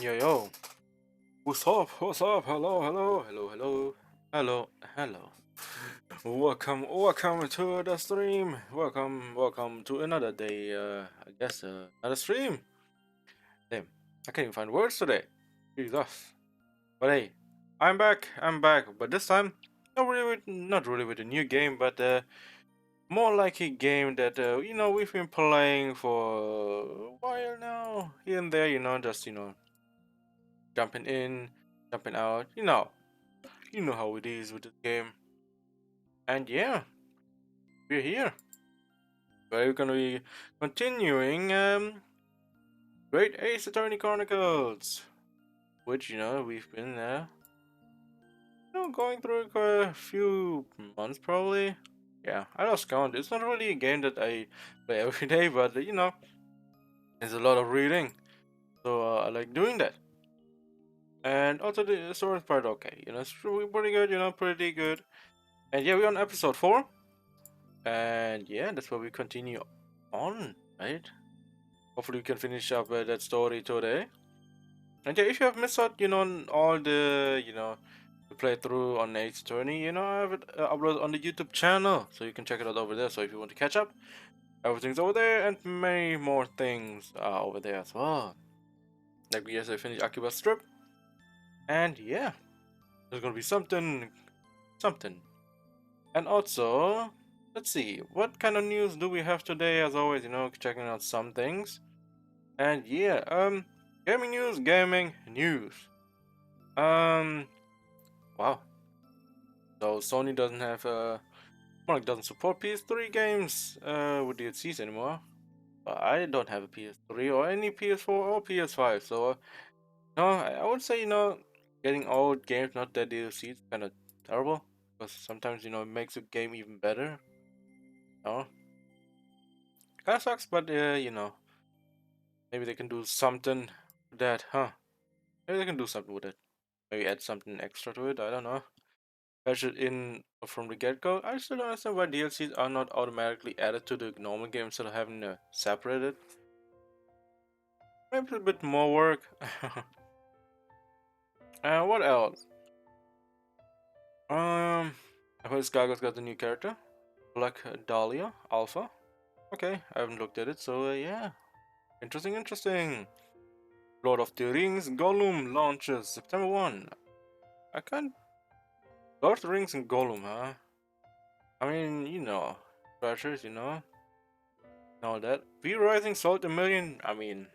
Yo, yo. What's up? What's up? Hello, hello, hello, hello, hello, hello. Welcome to the stream. Welcome to another day. I guess another stream. Damn, I can't even find words today. Jesus. But hey, I'm back. I'm back. But this time, not really with a new game, but more like a game that we've been playing for a while now. Here and there, just jumping in, jumping out. You know how it is with this game. And yeah, we're here. We're gonna be continuing Great Ace Attorney Chronicles, which we've been going through a few months probably. Yeah, I lost count. It's not really a game that I play every day, but there's a lot of reading, so I like doing that. And also the story part, okay, it's pretty good, pretty good. And yeah, we're on episode 4. And yeah, that's where we continue on, right? Hopefully we can finish up that story today. And yeah, if you have missed out, on all the playthrough on Ace Attorney, I have it uploaded on the YouTube channel, so you can check it out over there. So if you want to catch up, everything's over there, and many more things are over there as well. Like we just finished Akiba's strip, and yeah, there's gonna be something. And also, let's see, what kind of news do we have today? As always, checking out some things. And yeah, gaming news. Um, wow. So Sony doesn't have doesn't support PS3 games with DLCs anymore. But I don't have a PS3 or any PS4 or PS5, so no, I would say getting old games not that DLC is kind of terrible because sometimes it makes a game even better. No, kind of sucks, but maybe they can do something with that, huh? Maybe they can do something with it. Maybe add something extra to it. I don't know. Patch it in from the get-go. I still don't understand why DLCs are not automatically added to the normal game instead of having to separate it. Maybe a bit more work. What else? I heard Skago's got a new character. Black Dahlia Alpha. Okay, I haven't looked at it, so yeah. Interesting. Lord of the Rings Gollum launches September 1. I can't. Lord of the Rings and Gollum, huh? I mean, treasures, all that. V Rising sold 1 million. I mean,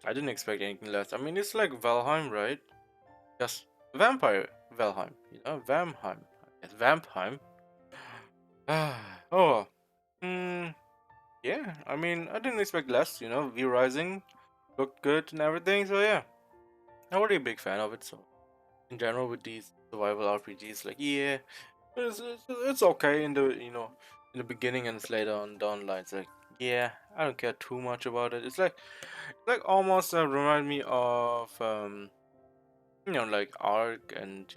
I didn't expect anything less. I mean, it's like Valheim, right? Just vampire Valheim, Vamheim. Yes, Vampheim. Oh, hmm. Yeah, I mean, I didn't expect less, V Rising looked good and everything, so yeah. I'm already a big fan of it, so in general with these survival RPGs, like, yeah, it's okay in in the beginning and it's later on down the line. It's like, yeah, I don't care too much about it. It's like almost remind me of like Ark and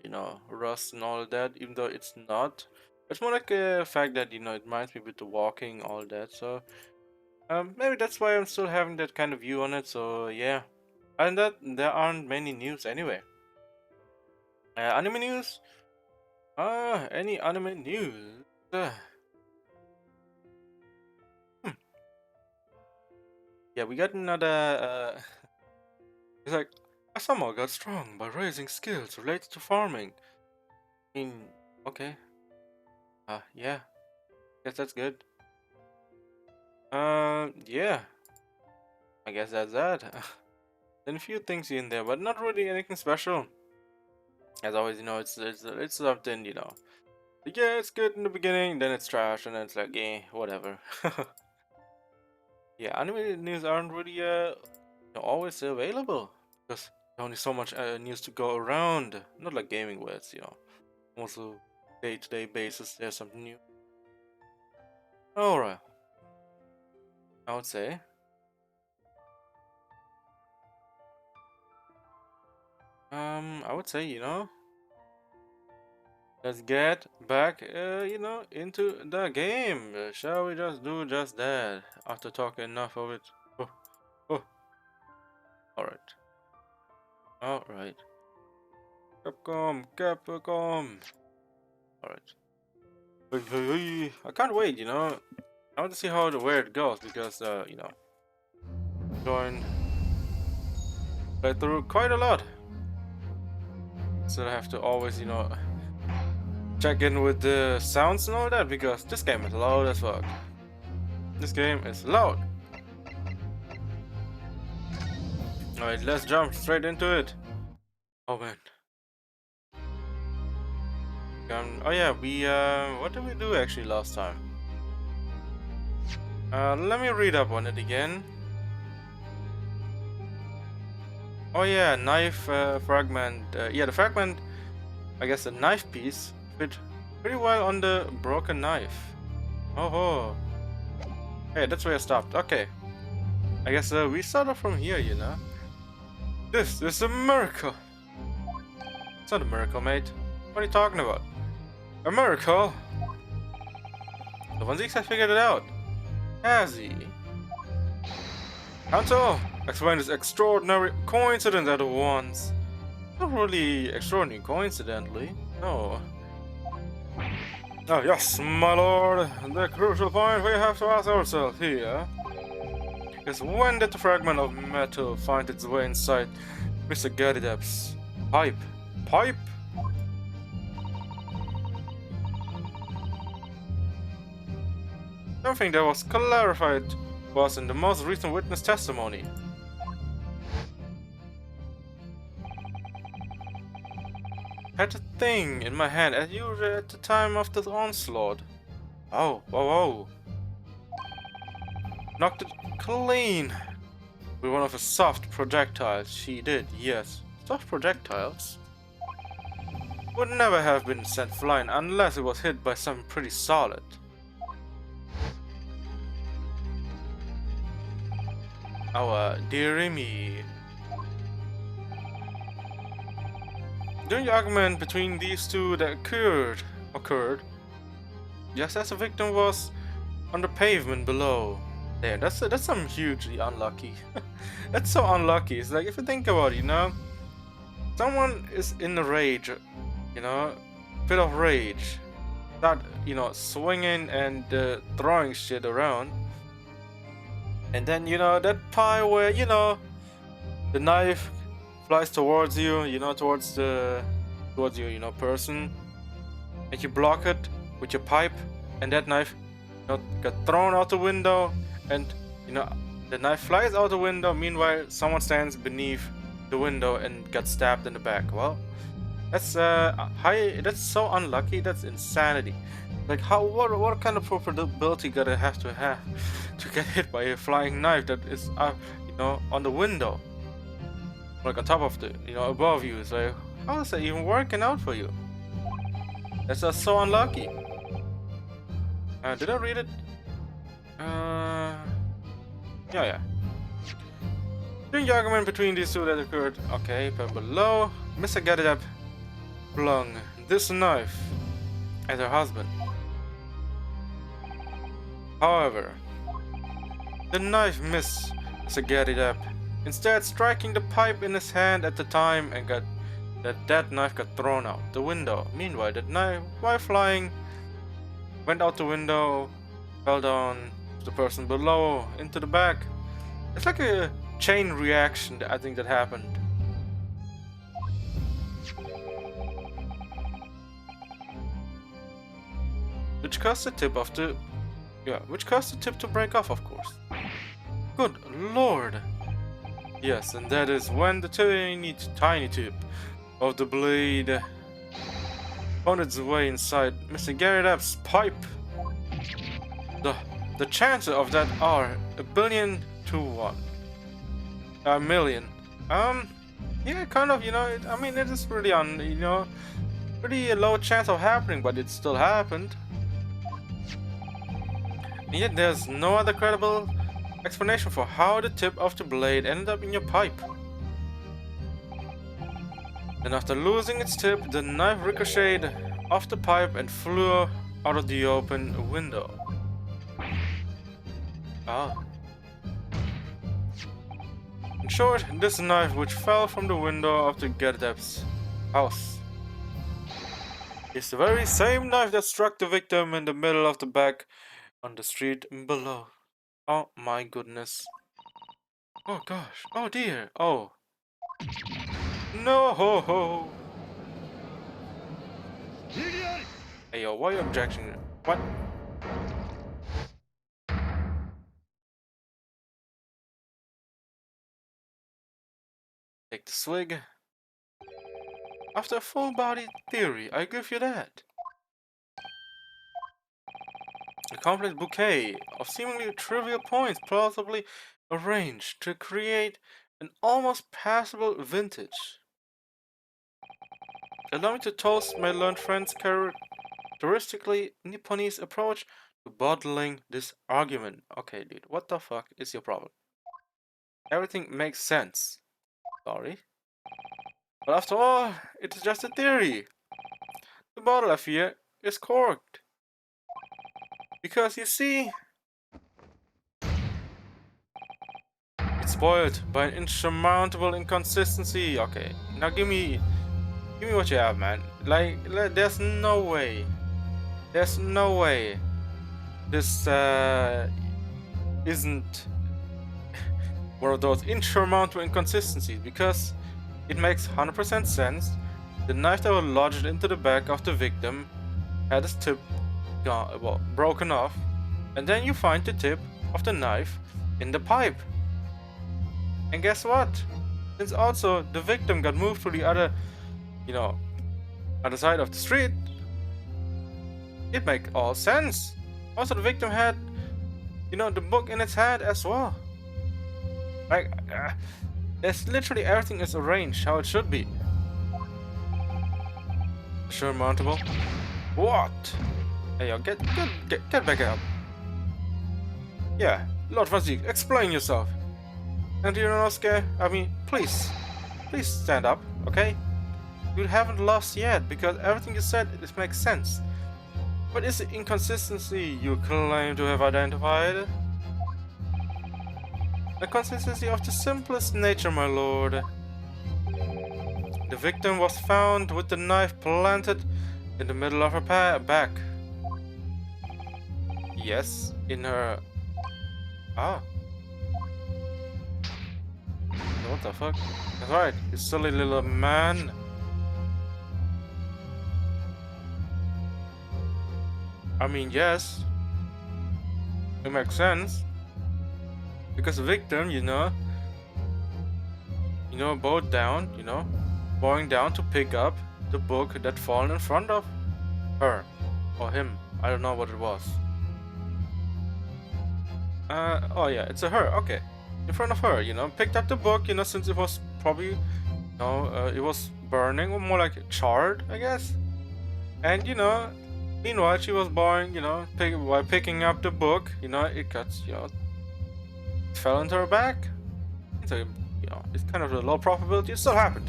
Rust and all that. Even though it's not, it's more like a fact that it reminds me with the walking, all that. So maybe that's why I'm still having that kind of view on it. So yeah, and that there aren't many news anyway. Anime news? Any anime news? Hmm. Yeah, we got another. It's like Asama got strong by raising skills related to farming. I mean, okay. Yeah, guess that's good. Yeah, I guess that's that. Then a few things in there, but not really anything special. As always, it's something, yeah, it's good in the beginning, then it's trash, and then it's like, eh, whatever. Yeah, anime news aren't really always available because there's only so much news to go around. Not like gaming, where it's also day-to-day basis there's something new. Alright, I would say. I would say let's get back into the game. Shall we just do just that after talking enough of it? Oh, oh. All right. Alright. Capcom, Capcom. Alright. I can't wait, you know. I want to see where it goes because you know, going play through quite a lot. So I have to always, you know, check in with the sounds and all that because this game is loud as fuck. This game is loud. Alright, let's jump straight into it. Oh man. Oh yeah, we what did we do actually last time? Let me read up on it again. Oh yeah, knife fragment. Yeah, the fragment, I guess the knife piece fit pretty well on the broken knife. Oh ho. Hey, that's where I stopped. Okay. I guess we start off from here, you know. This is a miracle. It's not a miracle, mate. What are you talking about? A miracle? The one has figured it out. Has he? Council, explain this extraordinary coincidence at once. Not really extraordinary coincidentally. No. Oh yes, my lord. The crucial point we have to ask ourselves here is when did the fragment of metal find its way inside Mr. Gadidep's pipe? Pipe? Something that was clarified was in the most recent witness testimony. Had a thing in my hand as usual at the time of the onslaught. Oh, whoa, whoa. Knocked it clean with one of the soft projectiles. She did, yes. Soft projectiles? Would never have been sent flying unless it was hit by something pretty solid. Our dearie me. During the argument between these two that occurred, just as the victim was on the pavement below. There, that's some hugely unlucky. That's so unlucky. It's like if you think about it, you know, someone is in a rage, you know, fit of rage, start, you know, swinging and throwing shit around, and then you know that part where you know the knife flies towards you, you know, towards you, you know, person, and you block it with your pipe, and that knife, you know, got thrown out the window, and you know the knife flies out the window. Meanwhile, someone stands beneath the window and got stabbed in the back. Well, that's That's so unlucky. That's insanity. Like what kind of probability gotta have to get hit by a flying knife that is you know, on the window, like on top of the, you know, above you. It's like, how is that even working out for you? That's just so unlucky. Did I read it? Yeah. During the argument between these two that occurred, okay, but below, Mr. Gadidep flung this knife at her husband. However, the knife missed Mr. Gadidep, instead striking the pipe in his hand at the time, and that knife got thrown out the window. Meanwhile, that knife, while flying, went out the window, fell down to the person below, into the back. It's like a chain reaction that I think that happened. Which caused the tip to break off, of course. Good lord. Yes, and that is when the tiny tip of the blade found its way inside Mr. Gadidep's pipe. The chances of that are 1,000,000,000 to 1. A million. Yeah, kind of, you know, I mean, it is really you know, pretty low chance of happening, but it still happened. And yet there's no other credible explanation for how the tip of the blade ended up in your pipe. And after losing its tip, the knife ricocheted off the pipe and flew out of the open window. Ah. In short, this knife which fell from the window of the Gerdep's house is the very same knife that struck the victim in the middle of the back on the street below. Oh my goodness. Oh gosh. Oh dear. Oh. No ho ho. Hey yo, why are you objecting? What? Take the swig. After a full-bodied theory, I give you that. A complex bouquet of seemingly trivial points plausibly arranged to create an almost passable vintage. Allow me to toast my learned friend's characteristically Nipponese approach to bottling this argument. Okay, dude, what the fuck is your problem? Everything makes sense. Sorry. But after all, it is just a theory. The bottle, I fear, is corked. Because you see, it's spoiled by an insurmountable inconsistency. Okay, now give me what you have, man. Like there's no way. There's no way this isn't one of those insurmountable inconsistencies, because it makes 100% sense. The knife that was lodged into the back of the victim had its tip broken off, and then you find the tip of the knife in the pipe. And guess what? Since also the victim got moved to the other, other side of the street, it makes all sense. Also, the victim had, the book in its hand as well. Like, there's literally everything is arranged how it should be. Surmountable. What? Hey, yo, get back up. Yeah, Lord Van Ziek, explain yourself. And Inosuke, I mean, please stand up, okay? You haven't lost yet, because everything you said, it makes sense. What is the inconsistency you claim to have identified? A consistency of the simplest nature, my lord. The victim was found with the knife planted in the middle of her back. Yes, in her... Ah. What the fuck? That's right, you silly little man. I mean, yes. It makes sense. Because the victim, bowed down, bowing down to pick up the book that fallen in front of her. Or him. I don't know what it was. Oh yeah, it's a her, okay. In front of her, picked up the book, since it was probably, it was burning, or more like charred, I guess. And, meanwhile, she was bowing, while picking up the book, it got, it fell into her back. So, it's kind of a low probability it still happened.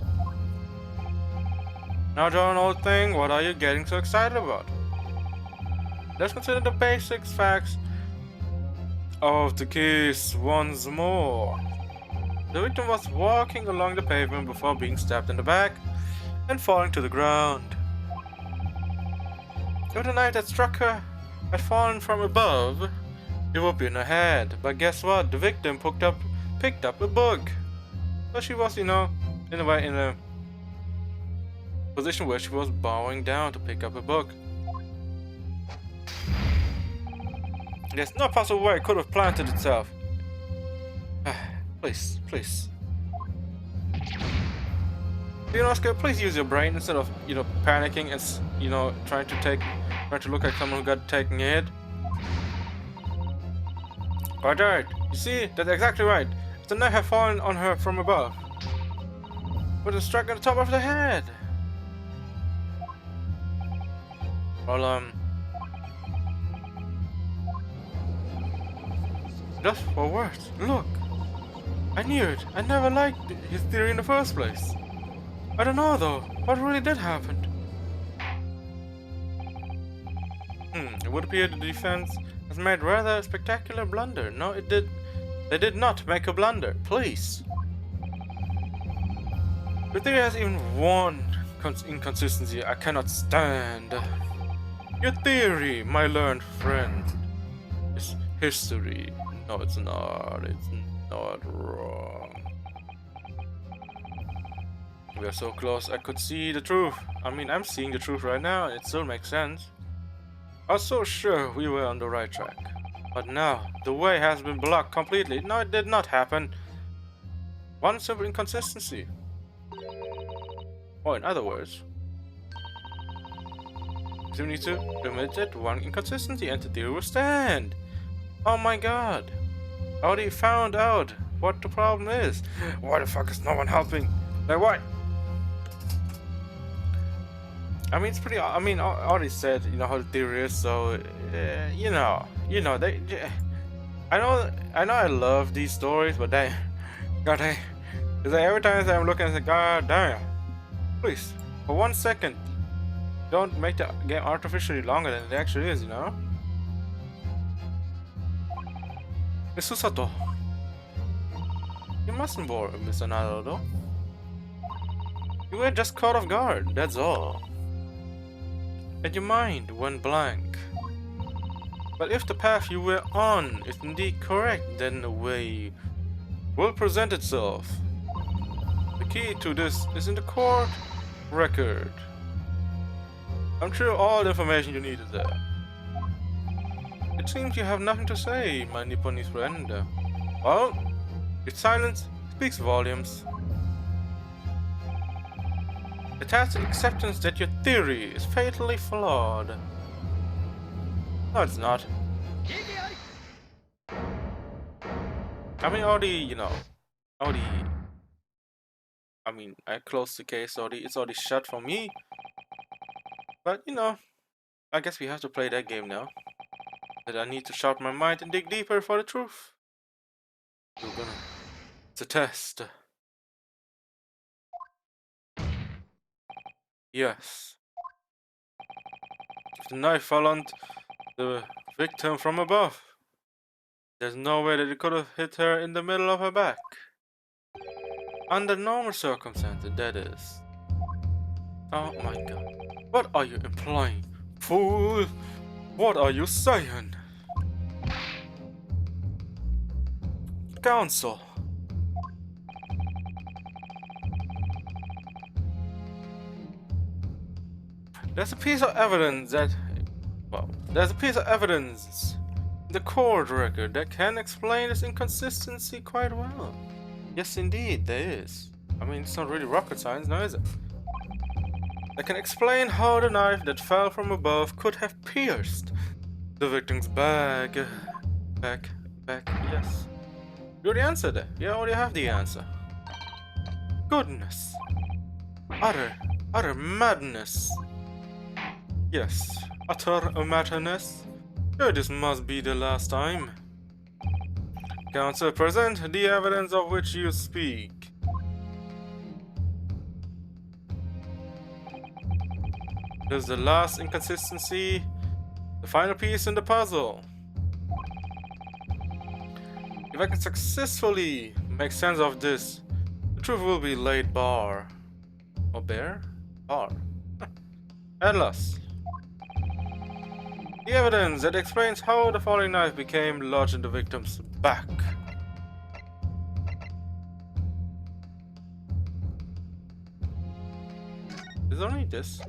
Now, John, old thing, what are you getting so excited about? Let's consider the basics facts of the case once more. The victim was walking along the pavement before being stabbed in the back and falling to the ground. If the knife that struck her had fallen from above, it would be in her head. But guess what? The victim picked up a book. So she was, in a position where she was bowing down to pick up a book. There's no possible way it could have planted itself. Please. Inosuke, please use your brain instead of, panicking and, trying to look like someone who got taken a hit. Right. You see, that's exactly right. If the knife had fallen on her from above, would have struck on the top of the head. Well, just for words. Look, I knew it. I never liked his theory in the first place. I don't know though. What really did happen? It would appear the defense has made rather a spectacular blunder. No, it did. They did not make a blunder. Please. But there has even one inconsistency I cannot stand. Your theory, my learned friend, is history. No, it's not. It's not wrong. We are so close, I could see the truth. I mean, I'm seeing the truth right now, and it still makes sense. I was so sure we were on the right track. But now, the way has been blocked completely. No, it did not happen. One simple inconsistency. Or in other words, you need to admit that one inconsistency and the theory will stand. Oh my god. I already found out what the problem is. Why the fuck is no one helping? Like what? I mean, it's pretty. I mean, I already said how the theory is, so they. I love these stories, but they, god damn, it's like every time I'm looking, it's like, god damn, please, for 1 second, don't make the game artificially longer than it actually is, Misusato, you mustn't worry, Mr. Naruto. You were just caught off guard, that's all. And your mind went blank. But if the path you were on is indeed correct, then the way will present itself. The key to this is in the court record. I'm sure all the information you need is there. It seems you have nothing to say, my Nipponese friend. Well, your silence speaks volumes. It has the acceptance that your theory is fatally flawed. No, it's not. I mean, I closed the case already. It's already shut for me. But, I guess we have to play that game now. That I need to sharpen my mind and dig deeper for the truth. It's a test. Yes. If the knife fell on the victim from above, there's no way that it could have hit her in the middle of her back. Under normal circumstances, that is. Oh my god. What are you implying? Fool! What are you saying? Counsel. There's a piece of evidence in the court record that can explain this inconsistency quite well. Yes, indeed, there is. I mean, it's not really rocket science, now is it? That can explain how the knife that fell from above could have pierced the victim's back. Back, yes. You already answered that. You already have the answer. Goodness. Utter madness. Yes, utter madness. Sure, this must be the last time. Counsel, present the evidence of which you speak. This is the last inconsistency, the final piece in the puzzle. If I can successfully make sense of this, the truth will be laid bare. Or bare? Bar. At last. The evidence that explains how the falling knife became lodged in the victim's back. Is only this?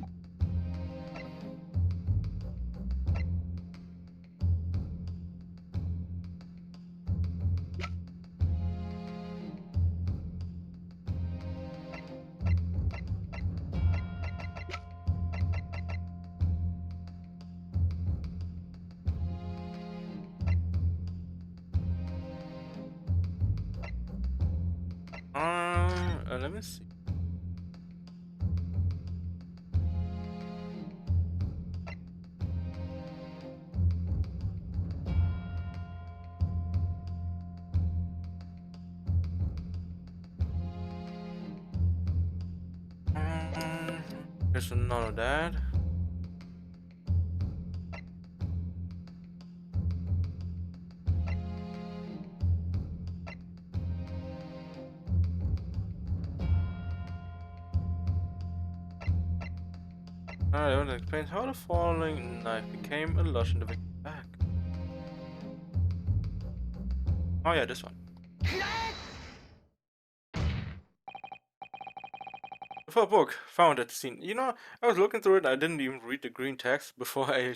Let me see. There's none of that. I don't explain how the falling knife became a lodge in the victim's back. Oh yeah, this one. For a book found at the scene. You know, I was looking through it. I didn't even read the green text before I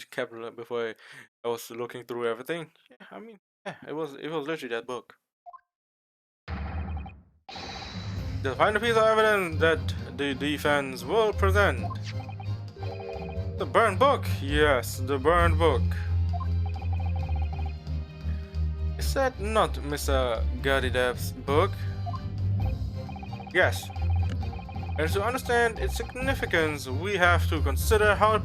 was looking through everything. Yeah, I mean, yeah, it was literally that book. The final piece of evidence that the defense will present. The burned book. Yes, the burned book. Is that not Mr. Gadidev's book? Yes. And to understand its significance, we have to consider how it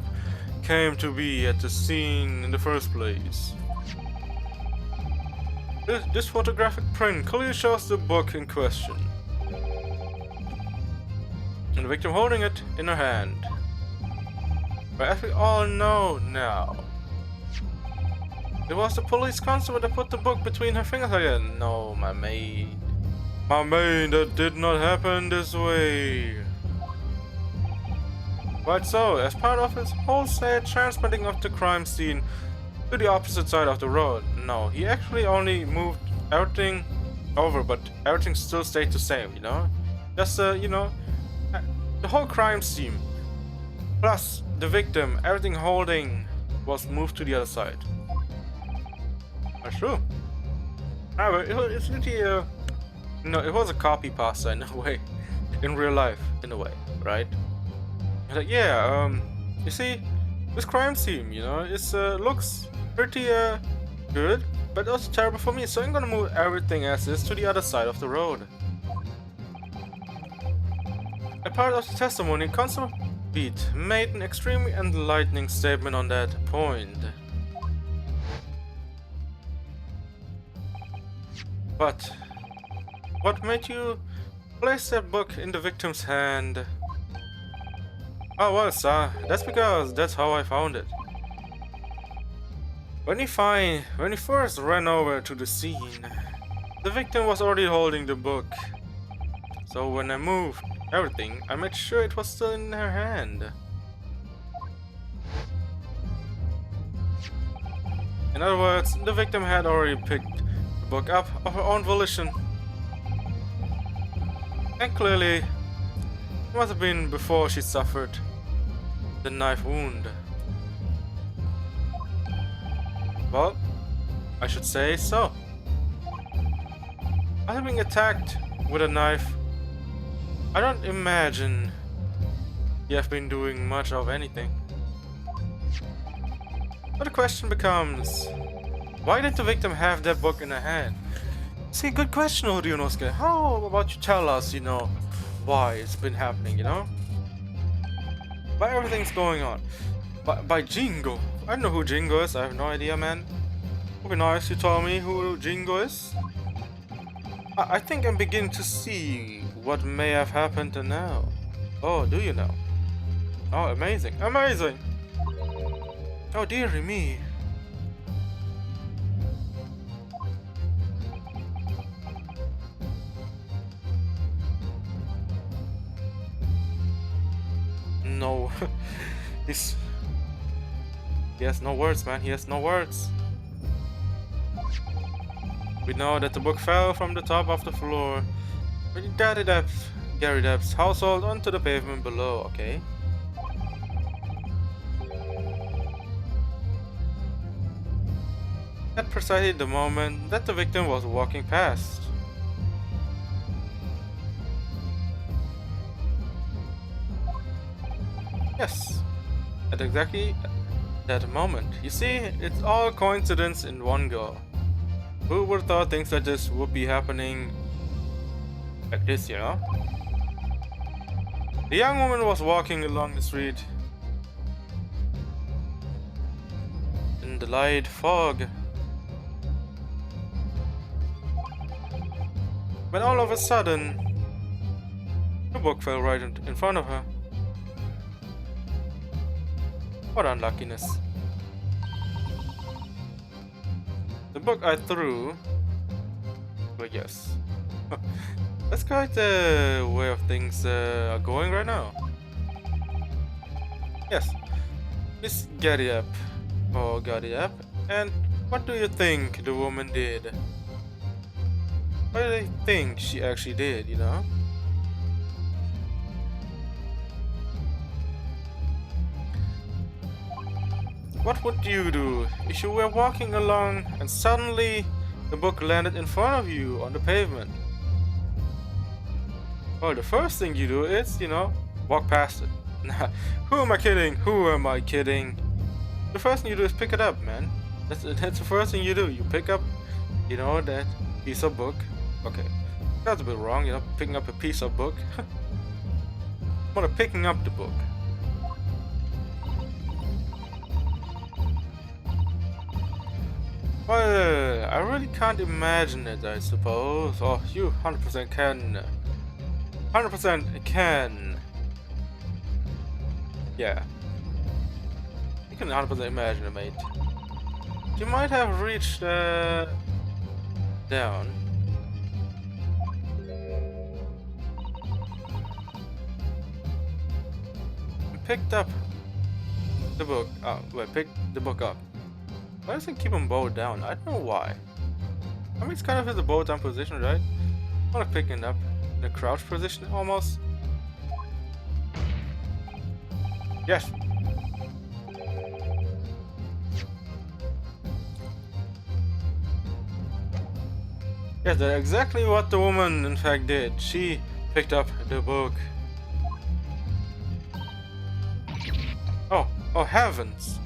came to be at the scene in the first place. This photographic print clearly shows the book in question, and the victim holding it in her hand. But as we all know now, it was the police constable that put the book between her fingers again. No, my maid. My maid, that did not happen this way. Right, so, as part of his wholesale transporting of the crime scene to the opposite side of the road. No, he actually only moved everything over, but everything still stayed the same, you know? Just, the whole crime scene, plus the victim, everything holding, was moved to the other side. That's true. However, it's really, it was a copy pasta in a way. In real life, in a way, right? Like, yeah, you see, this crime scene, you know, it looks pretty good, but also terrible for me, so I'm gonna move everything as is to the other side of the road. A part of the testimony, Constable Beat made an extremely enlightening statement on that point. But what made you place that book in the victim's hand? Oh well, sir, that's because that's how I found it. When he first ran over to the scene, the victim was already holding the book. So when I moved everything, I made sure it was still in her hand. In other words, the victim had already picked the book up of her own volition. And clearly, it must have been before she suffered the knife wound. Well, I should say so. After being attacked with a knife, I don't imagine you have been doing much of anything. But the question becomes, why did the victim have that book in her hand? See, good question, Orionosuke. How about you tell us, why it's been happening, Why everything's going on? By Jingo. I don't know who Jingo is, I have no idea, man. It would be nice you tell me who Jingo is. I think I'm beginning to see what may have happened to now. Oh, do you know? Oh, amazing, amazing! Oh, dearie me. No. He has no words, man. He has no words. We know that the book fell from the top of the floor with Gary Depp's household onto the pavement below, okay? At precisely the moment that the victim was walking past. Yes, at exactly that moment. You see, it's all coincidence in one go. Who would have thought things like this would be happening like this, The young woman was walking along the street in the light fog, when all of a sudden the book fell right in front of her. What unluckiness. The book I threw, but yes. That's quite the way of things are going right now. Yes, Miss Gadiap. Oh, Gadiap. And what do you think the woman did? What do you think she actually did, you know? What would you do if you were walking along and suddenly the book landed in front of you on the pavement? Well, the first thing you do is, you know, walk past it. Who am I kidding? Who am I kidding? The first thing you do is pick it up, man. That's the first thing you do. You pick up, you know, that piece of book. Okay, that's a bit wrong, you know, picking up a piece of book. More picking up the book. Well, I really can't imagine it, I suppose. Oh, you 100% can. 100% can. Yeah. You can 100% imagine it, mate. You might have reached, down. And picked up the book. Oh, wait, picked the book up. Why does it keep him bowed down? I don't know why. I mean, it's kind of in the bowed down position, right? I'm not picking it up in a crouch position almost. Yes. Yes, that's exactly what the woman in fact did. She picked up the book. Oh heavens.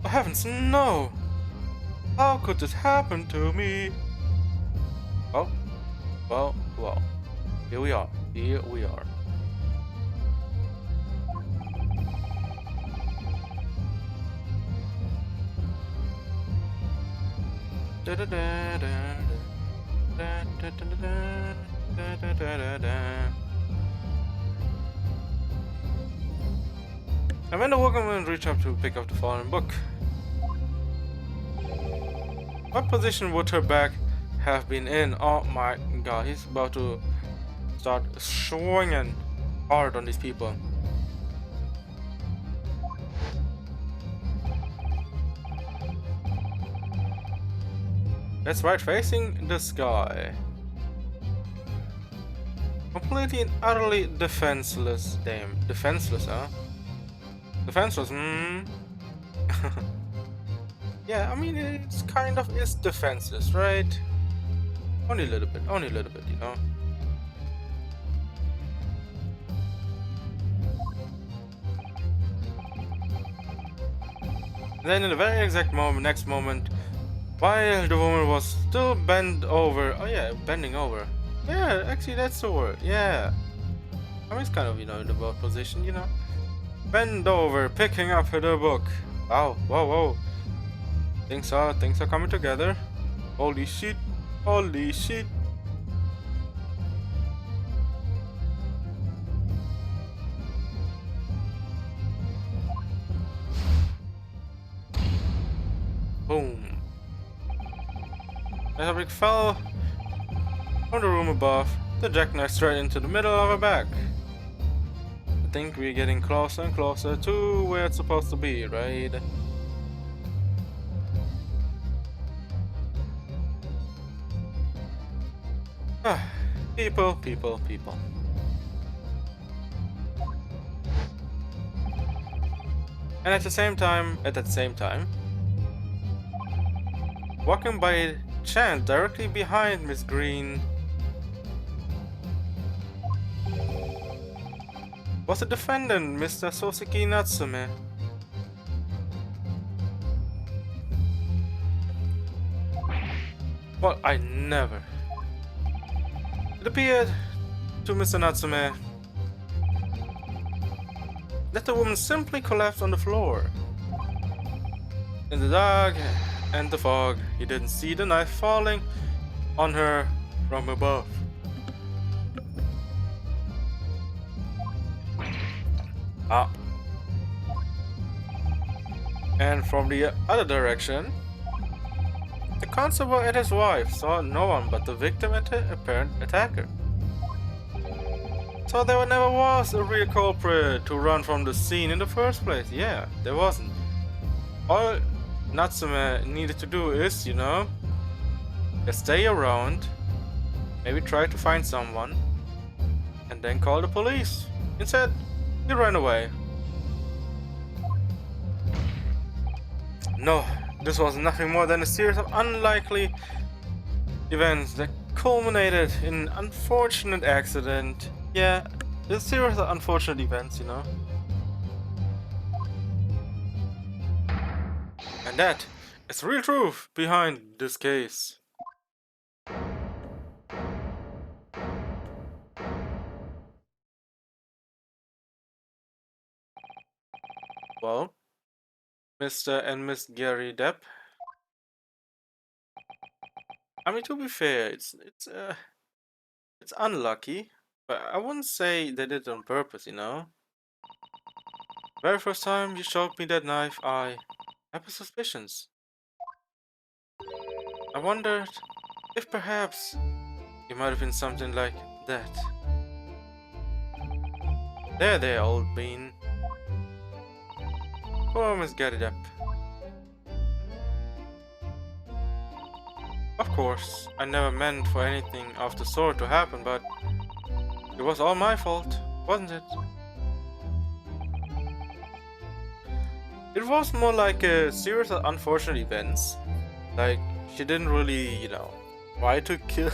Oh heavens, no! How could this happen to me? Well. Here we are. And when the workman reached up to pick up the fallen book, what position would her back have been in? Oh my god, he's about to start swinging hard on these people. That's right, facing the sky. Completely and utterly defenseless. Damn, defenseless, huh? Defenseless, Yeah, I mean, it's kind of is defenseless, right? Only a little bit, you know? Then in the very exact next moment, while the woman was still bent over, oh yeah, bending over. Yeah, actually that's the word, yeah. I mean, it's kind of, you know, in the boat position, you know? Bend over, picking up the book. Wow, whoa. Things are coming together. Holy shit. Boom. As a brick fell from the room above, the jackknife straight into the middle of her back. I think we're getting closer and closer to where it's supposed to be, right? People. And at that same time, walking by chance directly behind Miss Green was the defendant, Mr. Soseki Natsume. Well, I never. It appeared to Mr. Natsume that the woman simply collapsed on the floor. In the dark and the fog, he didn't see the knife falling on her from above. And from the other direction, the constable and his wife saw no one but the victim and her apparent attacker. So there never was a real culprit to run from the scene in the first place. Yeah, there wasn't. All Natsume needed to do is, just stay around, maybe try to find someone, and then call the police. Instead, he ran away. No, this was nothing more than a series of unlikely events that culminated in an unfortunate accident. Yeah, a series of unfortunate events. And that is the real truth behind this case. Well, Mr. and Miss Gary Depp. I mean, to be fair, it's unlucky, but I wouldn't say they did it on purpose. Very first time you showed me that knife, I had suspicions. I wondered if perhaps it might have been something like that. There they all been. Poor Miss Gary Depp. Of course, I never meant for anything of the sort to happen, but it was all my fault, wasn't it? It was more like a series of unfortunate events. Like she didn't really, try to kill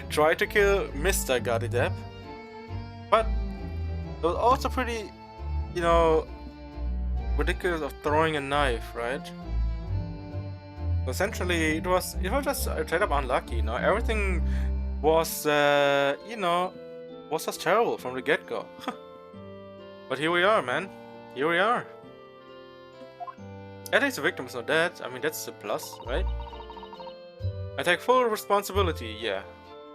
try to kill Mr. Gary Depp. But it was also pretty, you know, ridiculous of throwing a knife, right? So essentially it was just straight up unlucky. Everything was was just terrible from the get-go. But here we are, man. Here we are. At least the victim is not dead. I mean, that's a plus, right? I take full responsibility, yeah.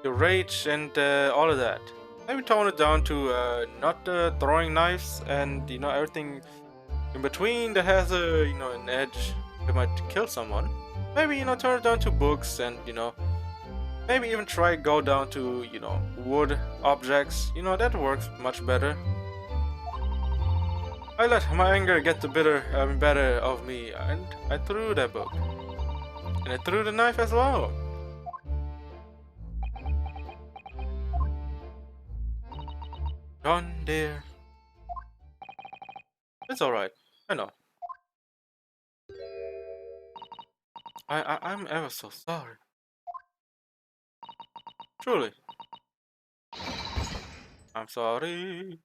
The rage and all of that. Maybe tone it down to not throwing knives and everything in between that has an edge that might kill someone. Maybe turn it down to books and maybe even try go down to wood objects. That works much better. I let my anger get the better of me, and I threw that book. And I threw the knife as well. John, dear. It's alright. I know. I'm ever so sorry. Truly. I'm sorry.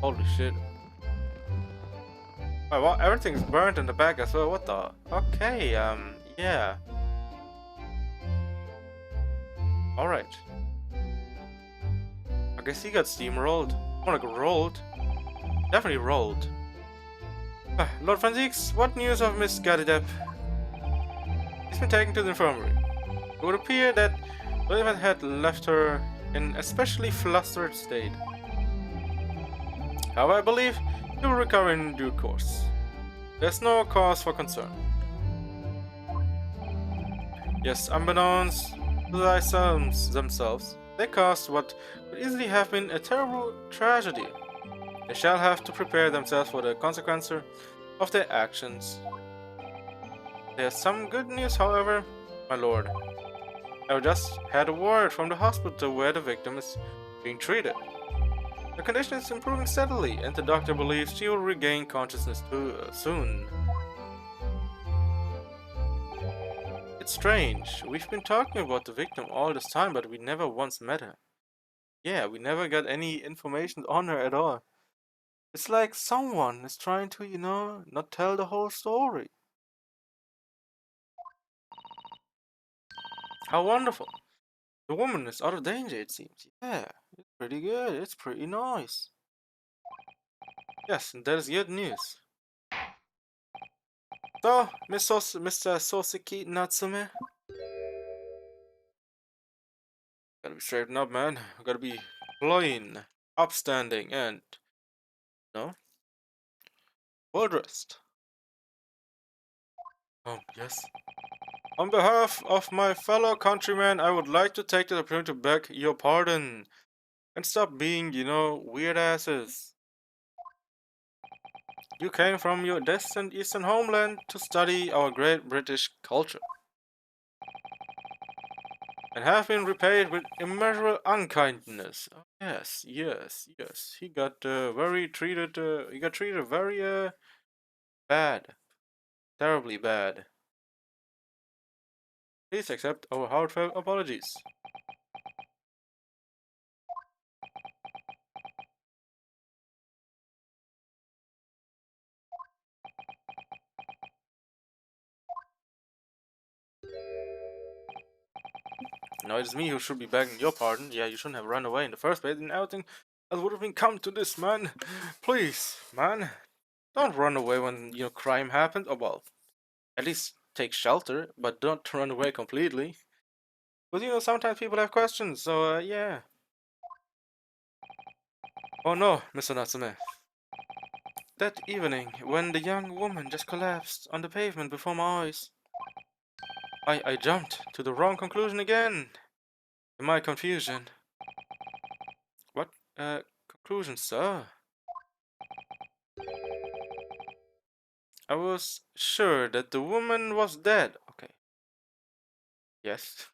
Holy shit. Wait, what? Everything's burnt in the back as well. What the? Okay, yeah. Alright. I guess he got steamrolled. More like rolled. Definitely rolled. Lord Franziks, what news of Miss Gadidep? He's been taken to the infirmary. It would appear that William had left her in an especially flustered state. However, I believe he will recover in due course. There's no cause for concern. Yes, unbeknownst to themselves, they caused what could easily have been a terrible tragedy. They shall have to prepare themselves for the consequences of their actions. There's some good news, however, my lord. I just had a word from the hospital where the victim is being treated. Her condition is improving steadily, and the doctor believes she will regain consciousness soon. It's strange. We've been talking about the victim all this time, but we never once met her. Yeah, we never got any information on her at all. It's like someone is trying to, not tell the whole story. How wonderful. The woman is out of danger, it seems. Yeah, it's pretty good. It's pretty nice. Yes, and that is good news. So, Mr. Soseki Natsume, gotta be straightened up, man. Gotta be clean, upstanding, and, no, well dressed. Yes. On behalf of my fellow countrymen, I would like to take the opportunity to beg your pardon and stop being, weird asses. You came from your distant eastern homeland to study our great British culture and have been repaid with immeasurable unkindness. Oh, yes, yes, yes. He got very treated. He got treated very bad, terribly bad. Please accept our heartfelt apologies. No, it's me who should be begging your pardon. Yeah, you shouldn't have run away in the first place, and everything else would have been come to this, man. Please, man, don't run away when crime happens. Oh well, at least take shelter, but don't run away completely. But sometimes people have questions, so yeah. Oh no, Mr. Natsume. That evening, when the young woman just collapsed on the pavement before my eyes, I jumped to the wrong conclusion again. In my confusion. What conclusion, sir? I was sure that the woman was dead. Okay. Yes.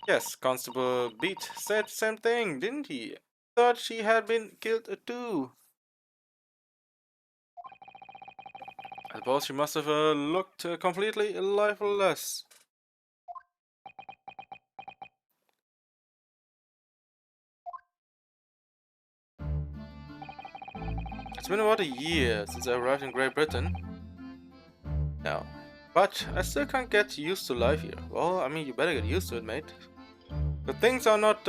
Yes, Constable Beat said the same thing, didn't he? Thought she had been killed too. I suppose she must have looked completely lifeless. It's been about a year since I arrived in Great Britain. Now, but I still can't get used to life here. Well, I mean, you better get used to it, mate. The things are not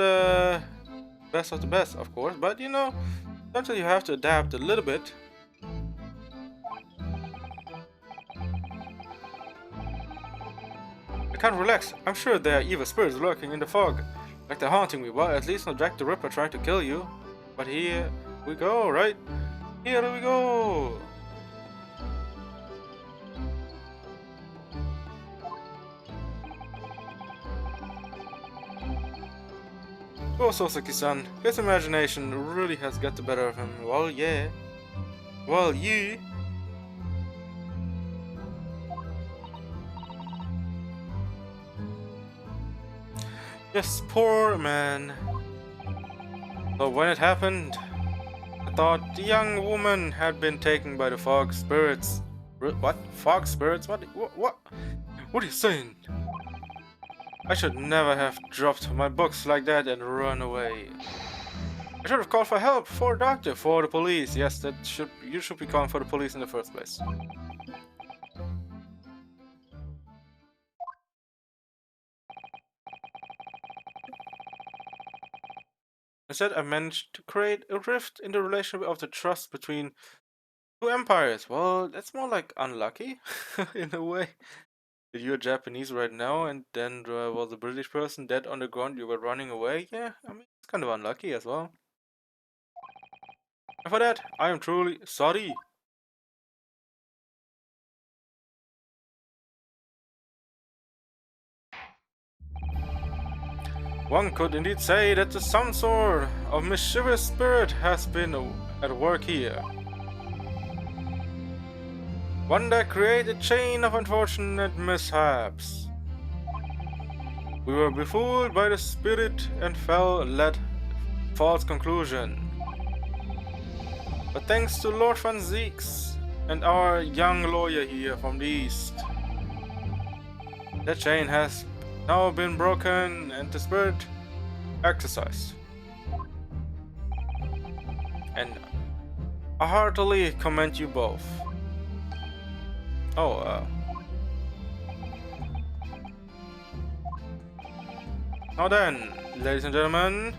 best of the best, of course, but sometimes you have to adapt a little bit. I can't relax. I'm sure there are evil spirits lurking in the fog, like they're haunting me. Well, at least not Jack the Ripper trying to kill you. But here we go, right? Here we go. Oh, Soseki-san, his imagination really has got the better of him. Well, yeah. Well, yeah. Yes, poor man. But when it happened, I thought the young woman had been taken by the fog spirits. What? Fog spirits? What? What? What are you saying? I should never have dropped my books like that and run away. I should have called for help, for a doctor, for the police. Yes, you should be calling for the police in the first place. Instead, I managed to create a rift in the relationship of the trust between two empires. Well, that's more like unlucky, in a way. You're Japanese right now, and then was a British person dead on the ground. You were running away. Yeah, I mean it's kind of unlucky as well. And for that, I am truly sorry. One could indeed say that some sort of mischievous spirit has been at work here. One that created a chain of unfortunate mishaps. We were befooled by the spirit and led false conclusion. But thanks to Lord Van Zeeks and our young lawyer here from the east, that chain has now been broken and the spirit exorcised. And I heartily commend you both. Oh, now then, ladies and gentlemen,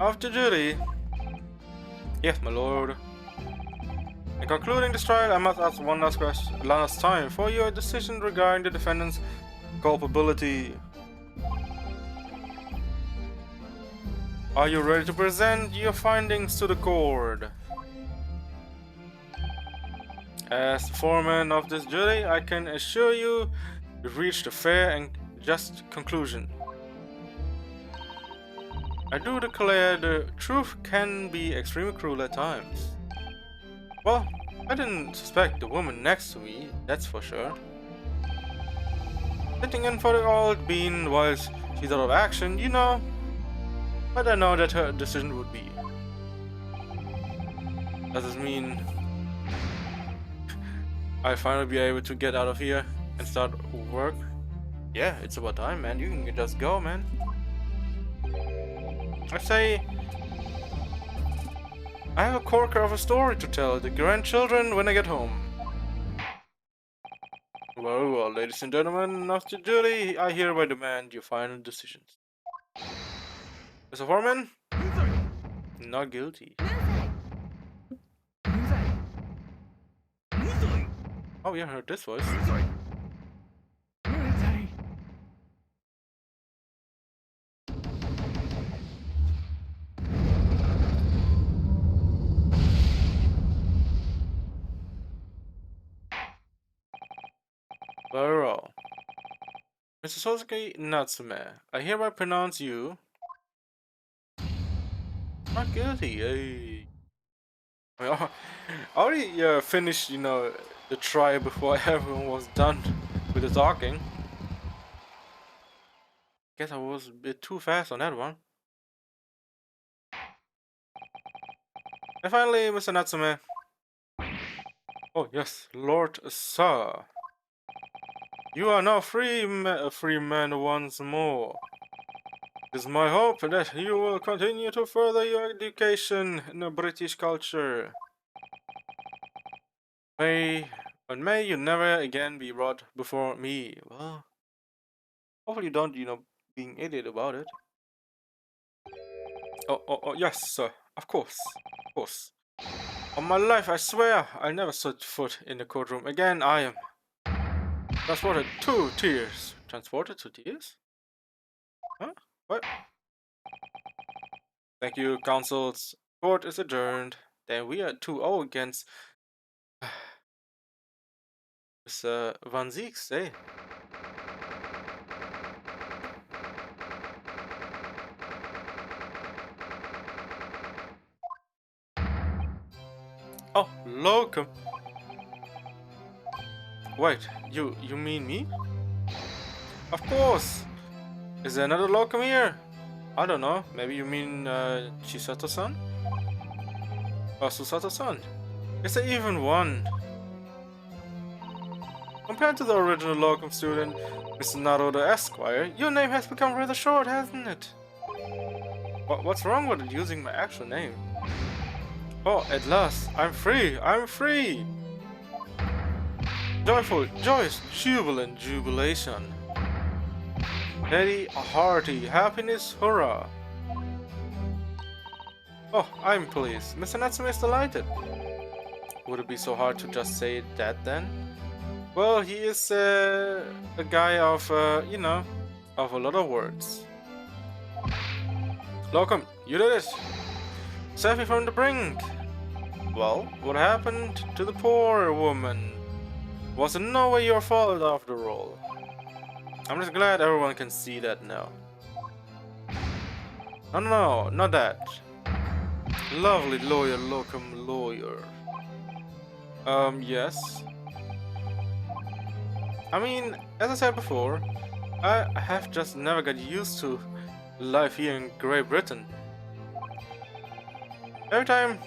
after duty. Yes, my lord. In concluding this trial, I must ask one last time for your decision regarding the defendant's culpability. Are you ready to present your findings to the court? As the foreman of this jury, I can assure you we've reached a fair and just conclusion. I do declare the truth can be extremely cruel at times. Well, I didn't suspect the woman next to me, that's for sure. Sitting in for the old bean whilst she's out of action, you know, but I know that her decision would be. Does this mean I'll finally be able to get out of here and start work? Yeah, it's about time, man. You can just go, man. I say, I have a corker of a story to tell the grandchildren when I get home. Well, ladies and gentlemen of the jury, I hereby demand your final decisions. Mr. Foreman? Not guilty. Oh, yeah, I heard this voice. Very well. Mr. Sosuke Natsume, I hereby pronounce you not guilty. Hey. I mean, I already finished, you know, the trial before everyone was done with the talking. Guess I was a bit too fast on that one. And finally, Mr. Natsume. Oh yes, Lord Sir. You are now a free man once more. It is my hope that you will continue to further your education in the British culture. May you never again be brought before me. Well, hopefully you don't, you know, being idiot about it. Oh, yes, sir. Of course. Of course. On my life, I swear, I'll never set foot in the courtroom again. I am transported to tears. Transported to tears? Huh? What? Thank you, counsels. Court is adjourned. Then we are 2-0 against Mr. Van Zieks, eh? Oh, locum. Wait, you mean me? Of course. Is there another locum here? I don't know. Maybe you mean Chisato-san? Or Susato-san? Is there even one? Compared to the original locum student, Mr. Naruto Esquire, your name has become rather short, hasn't it? What's wrong with using my actual name? Oh, at last, I'm free! I'm free! Joyful, joyous, jubilant jubilation. Steady, hearty, happiness, hurrah! Oh, I'm pleased. Mr. Natsume is delighted. Would it be so hard to just say that then? Well, he is a guy of, you know, of a lot of words. Locum, you did it! Save me from the brink! Well, what happened to the poor woman? Was in no way your fault after all. I'm just glad everyone can see that now. No, not that. Lovely lawyer, locum lawyer. Yes. I mean, as I said before, I have just never got used to life here in Great Britain. Every time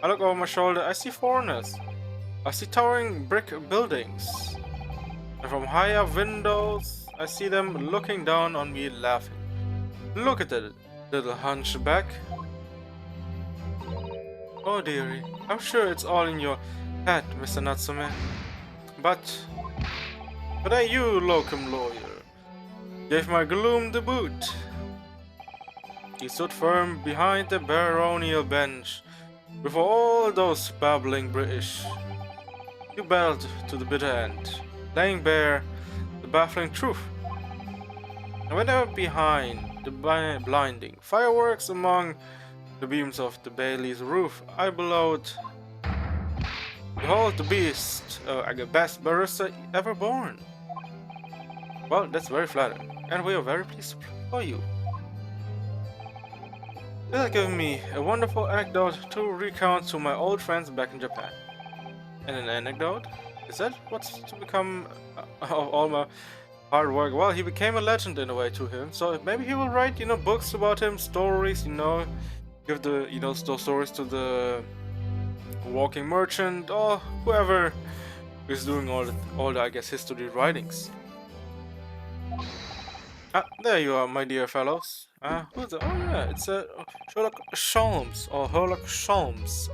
I look over my shoulder, I see foreigners. I see towering brick buildings. And from high up windows, I see them looking down on me laughing. Look at that little hunchback. Oh dearie, I'm sure it's all in your head, Mr. Natsume. But I, you locum lawyer, gave my gloom the boot. He stood firm behind the baronial bench before all those babbling British. You battled to the bitter end, laying bare the baffling truth. And when they were behind the blinding fireworks among the beams of the Bailey's roof, I bellowed, Behold the beast, the best barista ever born. Well, that's very flattering, and we are very pleased for you. This has given me a wonderful anecdote to recount to my old friends back in Japan. And an anecdote? Is that what's to become of all my hard work? Well, he became a legend in a way to him, so maybe he will write, books about him, stories, give the, those stories to the walking merchant or whoever is doing all the, I guess, history writings. Ah, there you are, my dear fellows. Who's the? Oh yeah, it's Sherlock Holmes or Sherlock Holmes.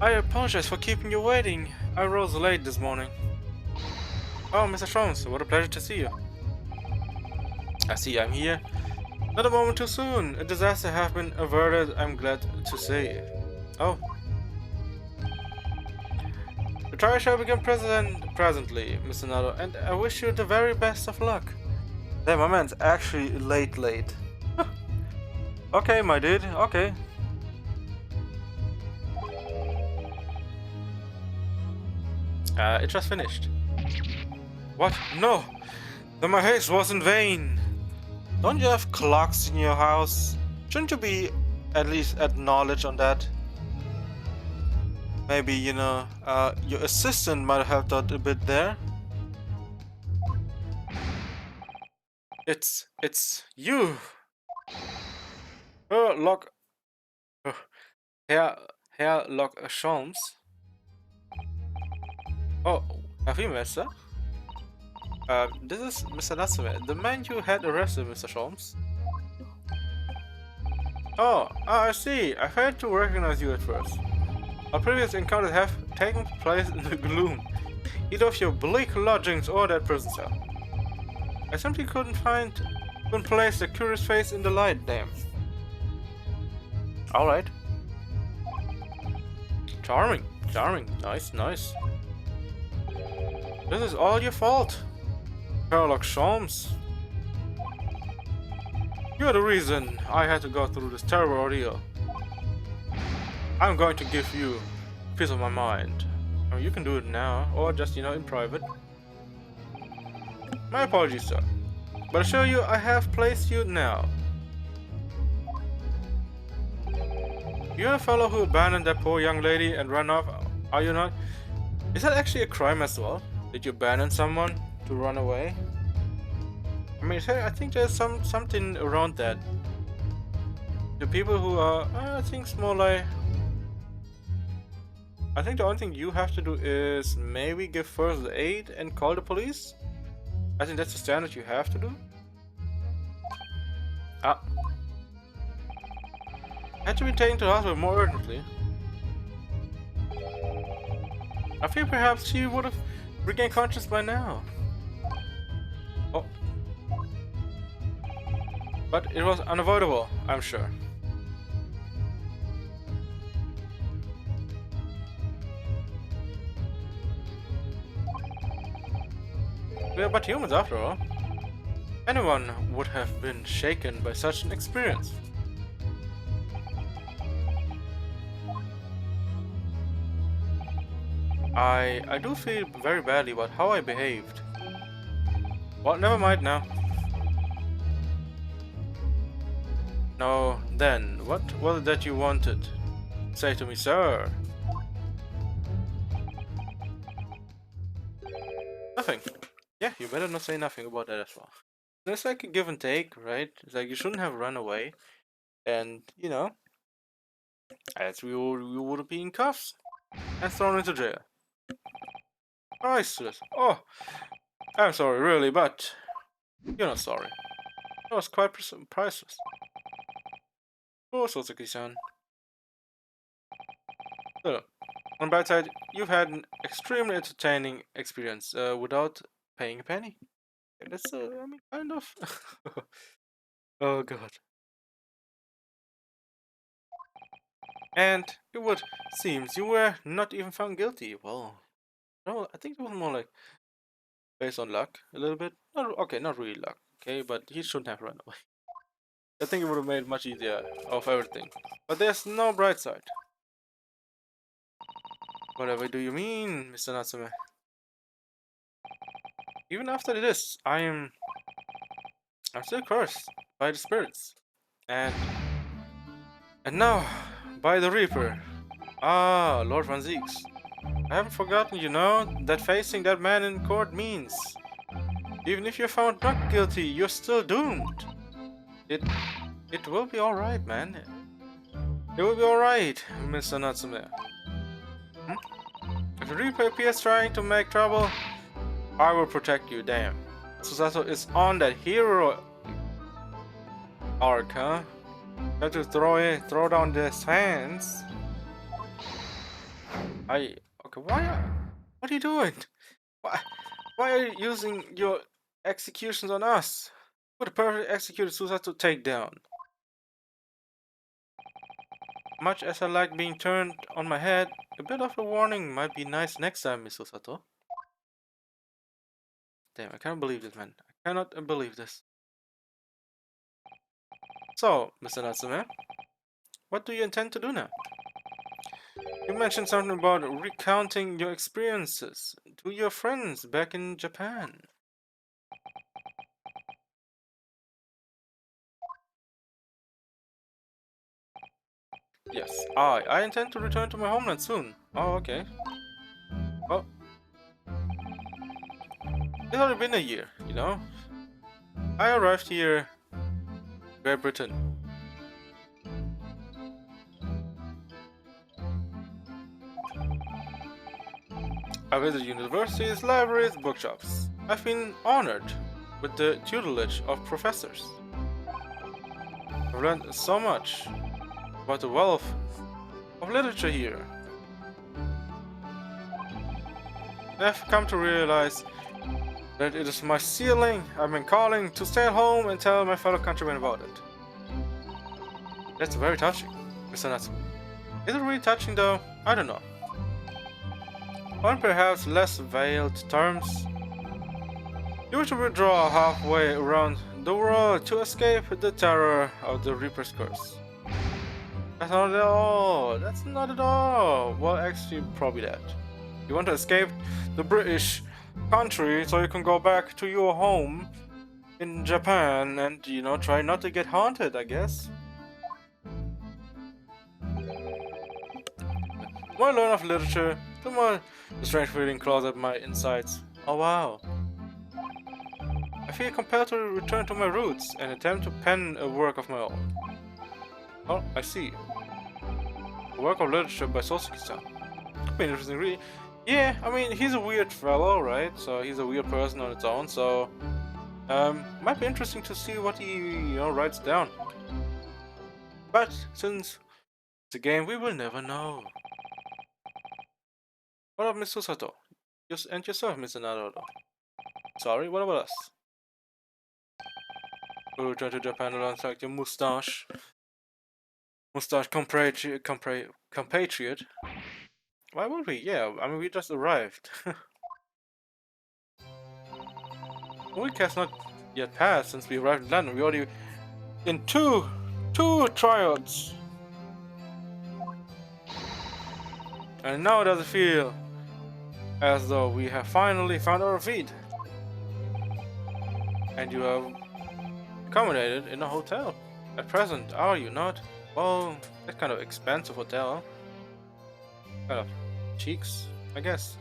I apologize for keeping you waiting. I rose late this morning. Oh, Mr. Holmes, what a pleasure to see you. I see I'm here. Not a moment too soon. A disaster has been averted, I'm glad to say. Oh. The trial shall begin presently, Mr. Nato, and I wish you the very best of luck. Damn, my man's actually late. Okay, my dude, okay. It just finished. What? No! Then my haste was in vain! Don't you have clocks in your house? Shouldn't you be at least acknowledged on that? Maybe, your assistant might have helped out a bit there. It's you! Lock... Uh, Herr Lock Sholmes. Oh, have you met sir? This is Mr. Natsume, the man you had arrested, Mr. Sholmes. Oh, I see. I failed to recognize you at first. Our previous encounters have taken place in the gloom, either of your bleak lodgings or that prison cell. I simply couldn't place the curious face in the light, damn. Alright. Charming, nice. This is all your fault, Sherlock Holmes. You're the reason I had to go through this terrible ordeal. I'm going to give you a piece of my mind. I mean, you can do it now, or just, in private. My apologies, sir. But I assure you, I have placed you now. You're the fellow who abandoned that poor young lady and ran off, are you not? Is that actually a crime as well? Did you abandon someone to run away? I mean, I think there's something around that. The people who are, I think it's more like... I think the only thing you have to do is maybe give first aid and call the police. I think that's the standard you have to do. Ah. Had to be taken to the hospital more urgently. I feel perhaps she would have regained consciousness by now. Oh. But it was unavoidable, I'm sure. We are but humans after all. Anyone would have been shaken by such an experience. I do feel very badly about how I behaved. Well, never mind now. No, then, what was it that you wanted? Say to me, sir. Nothing. Yeah, you better not say nothing about that as well. It's like a give and take, right? It's like you shouldn't have run away. And, as we would be in cuffs and thrown into jail. Priceless. Oh, I'm sorry, really, but you're not sorry. It was quite priceless. Oh, Soseki-san. So, on the bright side, you've had an extremely entertaining experience without paying a penny. That's, I mean, kind of. Oh, God. And it would seems you were not even found guilty. Well, no, I think it was more like based on luck a little bit. Not, okay, not really luck. Okay, but he shouldn't have run away. I think it would have made it much easier of everything. But there's no bright side. Whatever do you mean, Mr. Natsume? Even after this, I'm still cursed by the spirits. And now by the Reaper. Ah, Lord Van Zieks. I haven't forgotten, you know, that facing that man in court means even if you're found not guilty, you're still doomed. It will be alright, man. It will be alright, Mr. Natsume. Hmm? If the Reaper appears trying to make trouble, I will protect you, damn. Susato is on that hero arc, huh? Got to throw down his hands. Okay, what are you doing? Why, why are you using your executions on us? What a perfect executed Susato takedown. Much as I like being turned on my head, a bit of a warning might be nice next time, Miss Susato. Damn, I can't believe this, man. I cannot believe this. So, Mr. Natsume, what do you intend to do now? You mentioned something about recounting your experiences to your friends back in Japan. Yes, I intend to return to my homeland soon. Oh, okay. Well, it's already been a year, you know? I arrived here, Great Britain. I visit universities, libraries, bookshops. I've been honored with the tutelage of professors. I've learned so much about the wealth of literature here. I've come to realize that it is my ceiling I've been calling to stay at home and tell my fellow countrymen about it. That's very touching, Mr. Natsume. Is it really touching though? I don't know. On perhaps less veiled terms, you wish to withdraw halfway around the world to escape the terror of the Reaper's curse. That's not at all. That's not at all. Well, actually, probably that. You want to escape the British country so you can go back to your home in Japan and, you know, try not to get haunted, I guess. The more I learn of literature, the more the strange feeling claws at my insides. Oh wow. I feel compelled to return to my roots and attempt to pen a work of my own. Oh, I see. A work of literature by Sosuke-san. Could be interesting, really. Yeah, I mean, he's a weird fellow, right? So he's a weird person on its own, so... might be interesting to see what he, you know, writes down. But, since it's a game, we will never know. What about Miss Susato? And yourself, Mr. Naruto. Sorry, what about us? We'll return to Japan alongside your mustache compatriot. Why would we? Yeah, I mean, we just arrived. A week has not yet passed since we arrived in London. We already in two tryouts. And now does it feel as though we have finally found our feet. And you have accommodated in a hotel. At present, are you not? Well, that kind of expensive hotel. Kind of cheeks, I guess.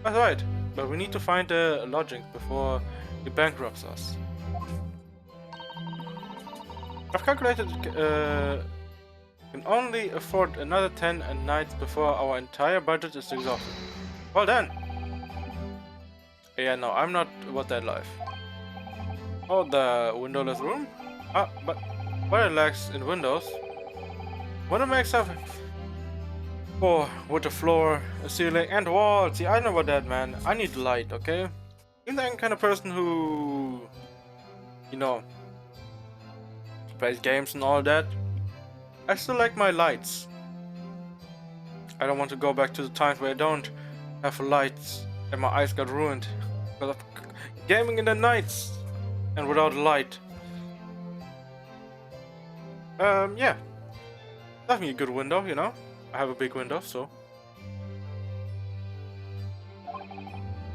That's right, but we need to find a lodging before he bankrupts us. I've calculated can only afford another 10 nights before our entire budget is exhausted. Well then! Yeah, no, I'm not about that life. Oh, the windowless room? Ah, but what it lacks in windows? What it makes up for with the floor, a ceiling, and walls. See, I know about that, man. I need light, okay? I'm the kind of person who, you know, plays games and all that. I still like my lights. I don't want to go back to the times where I don't have lights and my eyes got ruined because of gaming in the nights and without light. Yeah. Definitely a good window, you know? I have a big window, so...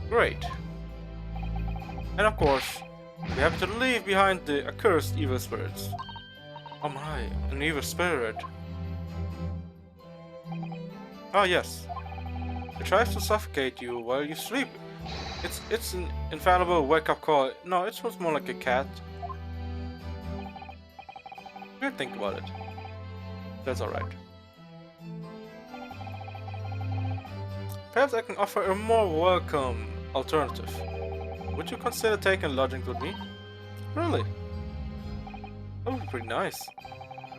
Great. And of course, we have to leave behind the accursed evil spirits. Oh my, an evil spirit. Oh yes. It tries to suffocate you while you sleep. It's an infallible wake-up call. No, it was more like a cat. You think about it. That's alright. Perhaps I can offer a more welcome alternative. Would you consider taking lodgings with me? Really? That would be pretty nice.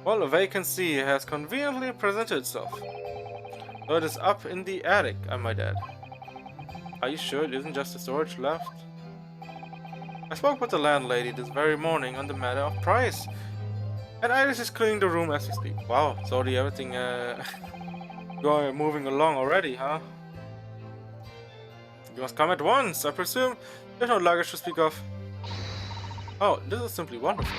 Well, a vacancy has conveniently presented itself. So it is up in the attic, I might add. Are you sure it isn't just the storage left? I spoke with the landlady this very morning on the matter of price. And Iris is cleaning the room as we speak. Wow, so everything moving along already, huh? You must come at once, I presume. There's no luggage to speak of. Oh, this is simply wonderful.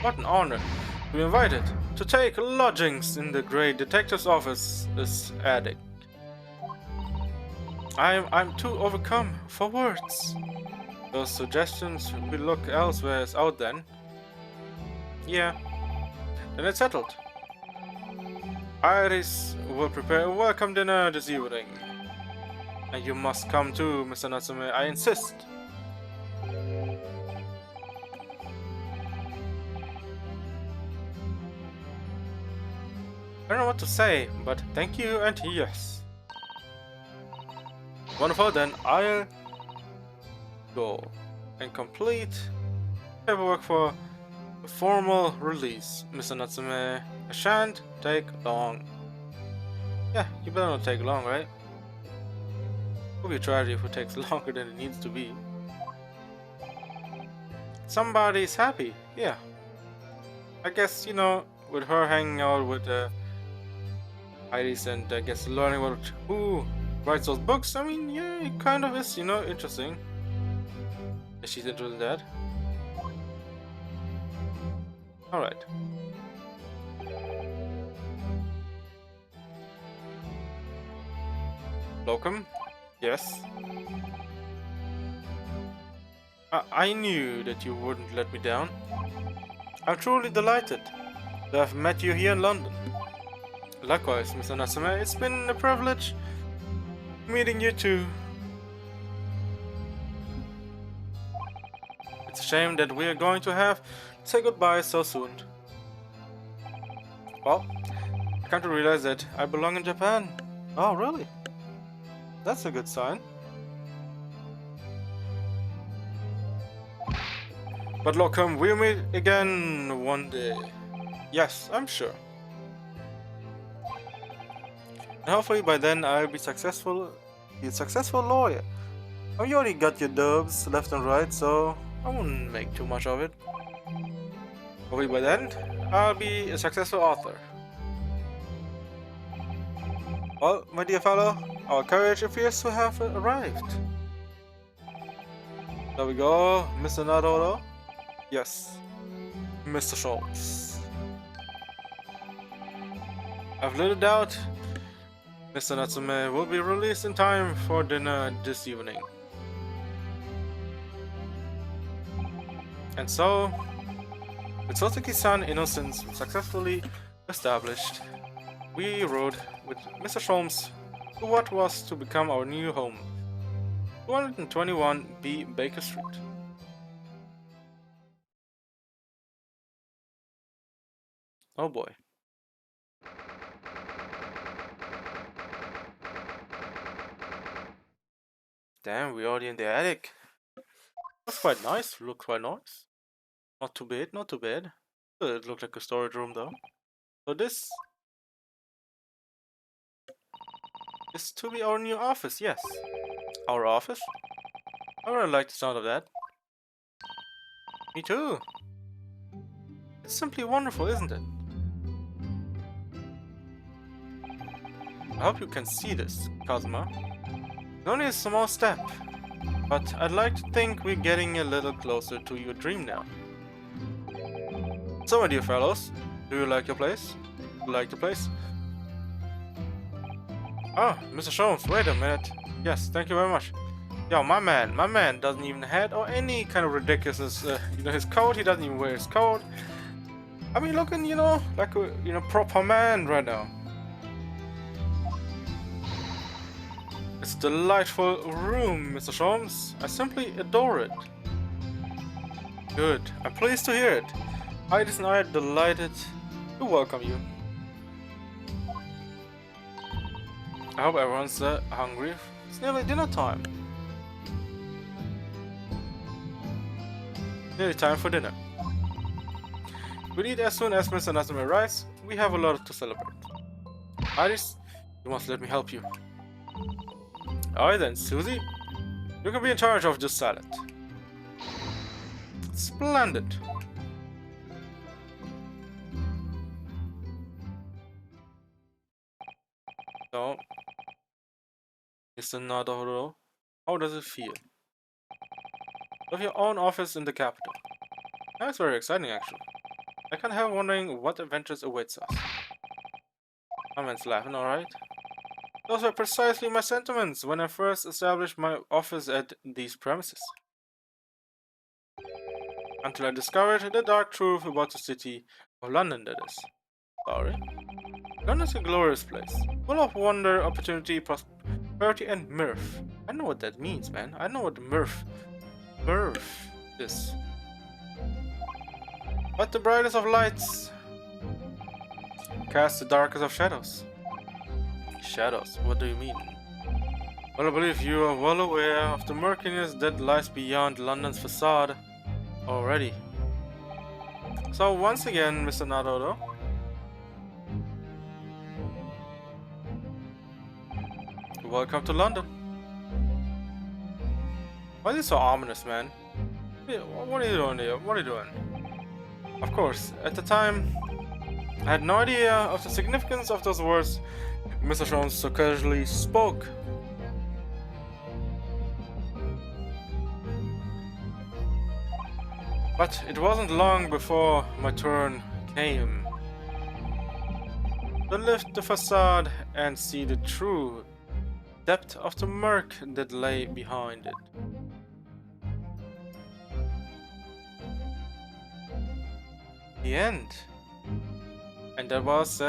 What an honor to be invited to take lodgings in the great detective's office, this attic. I'm too overcome for words. Those suggestions we look elsewhere is out then. Yeah, then it's settled. Iris will prepare a welcome dinner this evening. And you must come too, Mr. Natsume, I insist. I don't know what to say, but thank you and yes. Wonderful, then I'll go and complete paperwork for a formal release, Mr. Natsume. It shan't take long. Yeah, you better not take long, right? It would be a tragedy if it takes longer than it needs to be. Somebody's happy, yeah. I guess, you know, with her hanging out with Iris and I guess learning about who writes those books, I mean, yeah, it kind of is, you know, interesting. If she's interested in that. Alright. Locum? Yes? I knew that you wouldn't let me down. I'm truly delighted to have met you here in London. Likewise, Mr. Natsume, it's been a privilege meeting you too. It's a shame that we are going to have to say goodbye so soon. Well, I come to realize that I belong in Japan. Oh, really? That's a good sign. But Locum, we'll meet again one day. Yes, I'm sure. And hopefully by then I'll be a successful lawyer. Oh, you already got your dubs left and right, so I won't make too much of it. Hopefully by then I'll be a successful author. Well, my dear fellow, our carriage appears to have arrived. There we go, Mr. Nadoro. Yes, Mr. Schultz. I've little doubt Mr. Natsume will be released in time for dinner this evening. And so, with Sotsuki-san innocence successfully established, we rode with Mr. Sholmes to what was to become our new home, 221 B. Baker Street. Oh boy. Damn, we're already in the attic. That's quite nice, looks quite nice. Not too bad, not too bad. It looked like a storage room though. So this is to be our new office, yes. Our office? I really like the sound of that. Me too. It's simply wonderful, isn't it? I hope you can see this, Kazuma. It's only a small step, but I'd like to think we're getting a little closer to your dream now. So, my dear fellows, Do you like your place? Like the place? Oh, Mr. Sholmes, wait a minute. Yes, thank you very much. Yo, my man doesn't even have or any kind of ridiculousness. His coat, he doesn't even wear his coat. I mean, looking, like a, proper man right now. It's a delightful room, Mr. Sholmes. I simply adore it. Good. I'm pleased to hear it. Iris and I are delighted to welcome you. I hope everyone's hungry. It's nearly dinner time. Nearly time for dinner. We'll eat as soon as Mr. Nathan arrives. We have a lot to celebrate. Iris, you must let me help you. Alright then, Susie. You can be in charge of this salad. Splendid. So, Mr. Nadoro, how does it feel? Of your own office in the capital. That's very exciting, actually. I can't help wondering what adventures awaits us. Someone's laughing, alright? Those were precisely my sentiments when I first established my office at these premises. Until I discovered the dark truth about the city of London, that is. Sorry? London's a glorious place, full of wonder, opportunity, prosperity, and mirth. I know what that means, man. I know what mirth is. But the brightest of lights cast the darkest of shadows. Shadows? What do you mean? Well, I believe you are well aware of the murkiness that lies beyond London's facade already. So once again, Mr. Nadoro, welcome to London. Why is it so ominous, man? What are you doing here? What are you doing? Of course, at the time, I had no idea of the significance of those words Mr. Sholmes so casually spoke. But it wasn't long before my turn came to lift the facade and see the true depth of the murk that lay behind it. The end. And that was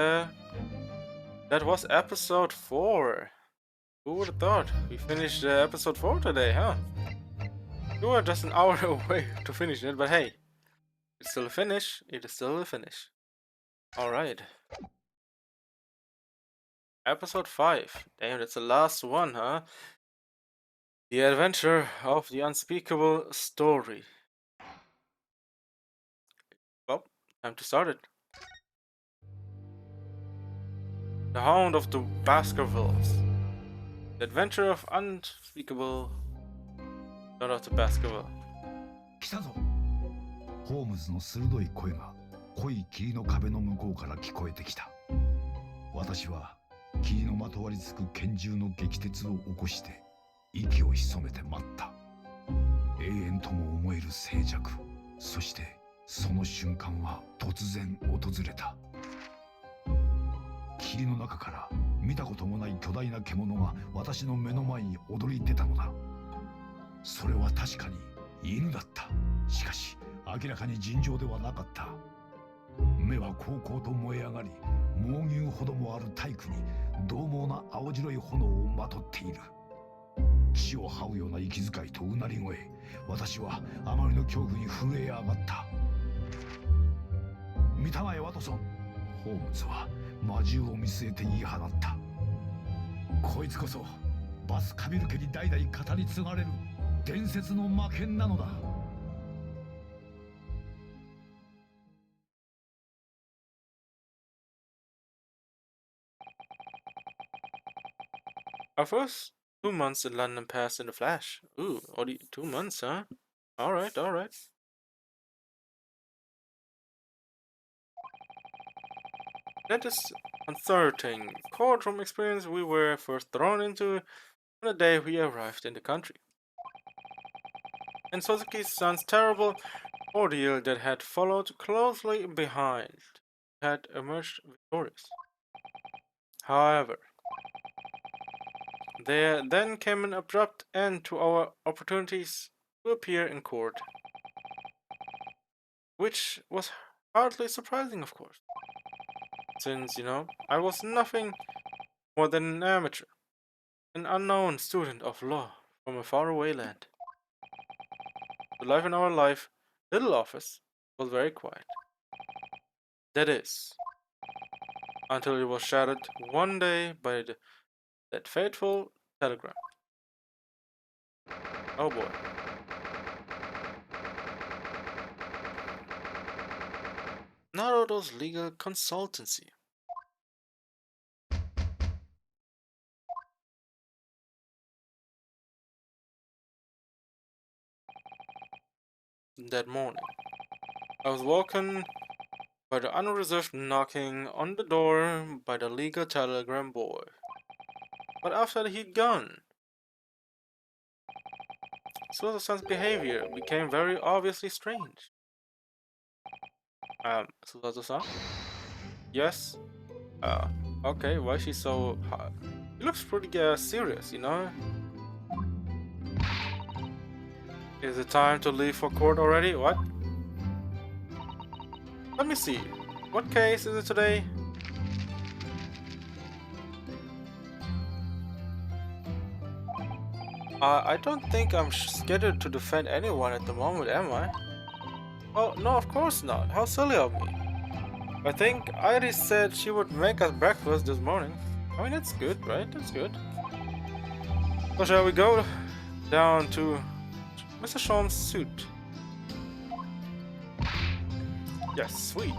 episode 4. Who would have thought? We finished episode 4 today, huh? We were just an hour away to finish it, but hey, it's still a finish. It is still a finish. Alright. Episode 5. Damn, that's the last one, huh? The adventure of the unspeakable story. Well, time to start it. The Hound of the Baskervilles. The adventure of unspeakable... Not of the Baskerville. 来たぞ。ホームズの鋭い声が濃い霧の壁の向こうから聞こえてきた。私は霧のまとわりつく拳銃の撃鉄を起こして息を潜めて待った。永遠とも思える静寂、そしてその瞬間は突然訪れた。霧の中から見たこともない巨大な獣が私の目の前に躍り出たのだ。それは確かに犬だった。しかし明らかに尋常ではなかった。目はこうこうと燃え上がり、猛牛ほどもある体躯に獰猛な青白い炎をまとっている。血を這うような息遣いとうなり声、私はあまりの恐怖に震え上がった。見たまえワトソン、ホームズは魔獣を見据えて言い放った。こいつこそバスカビル家に代々語り継がれる伝説の魔剣なのだ。Our first 2 months in London passed in a flash. Ooh, only 2 months, huh? Alright, alright. That is uncertain. Courtroom experience we were first thrown into on the day we arrived in the country. And Suzuki's son's terrible ordeal that had followed closely behind. had emerged victorious. However, there then came an abrupt end to our opportunities to appear in court, which was hardly surprising, of course, since, I was nothing more than an amateur, an unknown student of law from a faraway land. The life in our little office was very quiet. That is, until it was shattered one day by that fateful telegram. Oh boy. Naruto's legal consultancy. That morning, I was woken by the unreserved knocking on the door by the legal telegram boy. But after he'd gone, Suzasan's behavior became very obviously strange. Suzasan? Yes? Uh, okay, why is she so... She looks pretty serious, Is it time to leave for court already? What? Let me see. What case is it today? I don't think I'm scheduled to defend anyone at the moment, am I? Oh, no, of course not. How silly of me. I think Iris said she would make us breakfast this morning. I mean, that's good, right? That's good. So shall we go down to Mr. Sean's suit? Yes, sweet.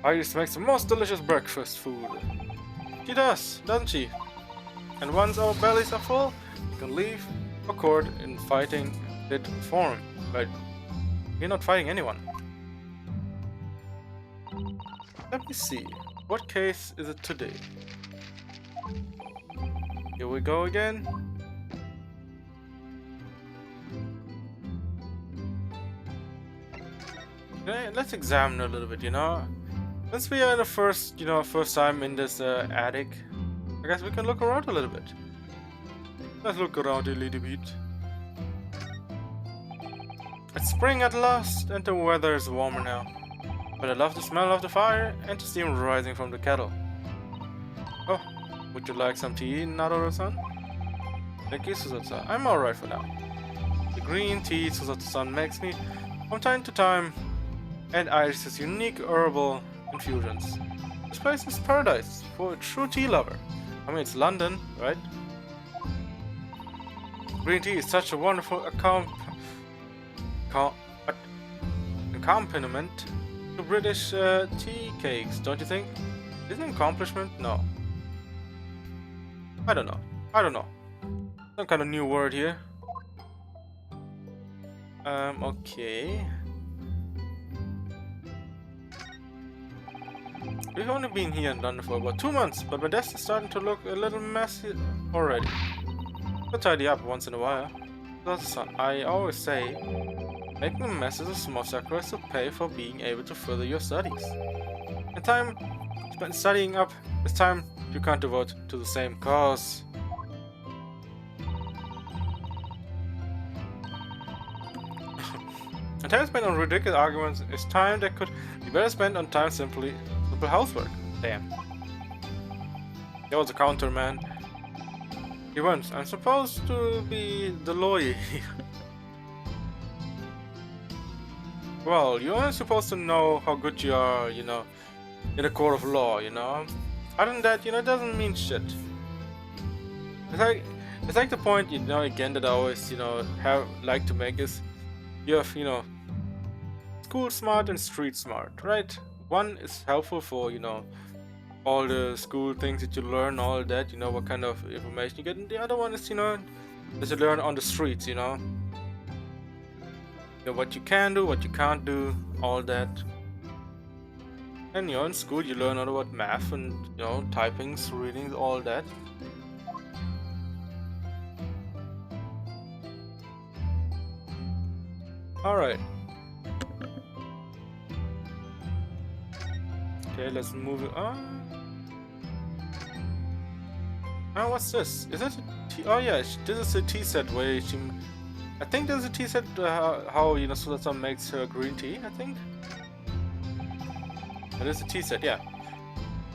Iris makes the most delicious breakfast food. She does, doesn't she? And once our bellies are full, we can leave for court in fighting fit form. But we're not fighting anyone. Let me see. What case is it today? Here we go again. Okay, let's examine a little bit, Since we are the first time in this attic, I guess we can look around a little bit. Let's look around a little bit. It's spring at last, and the weather is warmer now. But I love the smell of the fire and the steam rising from the kettle. Oh, would you like some tea, Naruto-san? Thank you, Suzato. I'm alright for now. The green tea Suzato-san makes me from time to time, and Iris's unique herbal infusions. This place is paradise for a true tea lover. I mean, it's London, right? Green tea is such a wonderful accompaniment to British tea cakes, don't you think? Is it an accomplishment? No. I don't know. Some kind of new word here. Okay. We've only been here in London for about 2 months, but my desk is starting to look a little messy already. I'll tidy up once in a while. I always say, making a mess is a small sacrifice to pay for being able to further your studies. And time spent studying up is time you can't devote to the same cause. And time spent on ridiculous arguments is time that could be better spent on simple housework. Damn. There was a counter, man. He went. I'm supposed to be the lawyer here. Well, you're only supposed to know how good you are, in a court of law, Other than that, it doesn't mean shit. It's like the point, again, that I always, like to make is, you have, school smart and street smart, right? One is helpful for, all the school things that you learn, all that, what kind of information you get, and the other one is, that you learn on the streets, what you can do, what you can't do, all that. And in school you learn all about math and typings, readings, all that. Alright. Okay, let's move it on. Oh, what's this? Is that a tea? Oh yeah, this is a tea set where she. I think there's a tea set how you know Sulatan makes her green tea. I think. It is a tea set, yeah.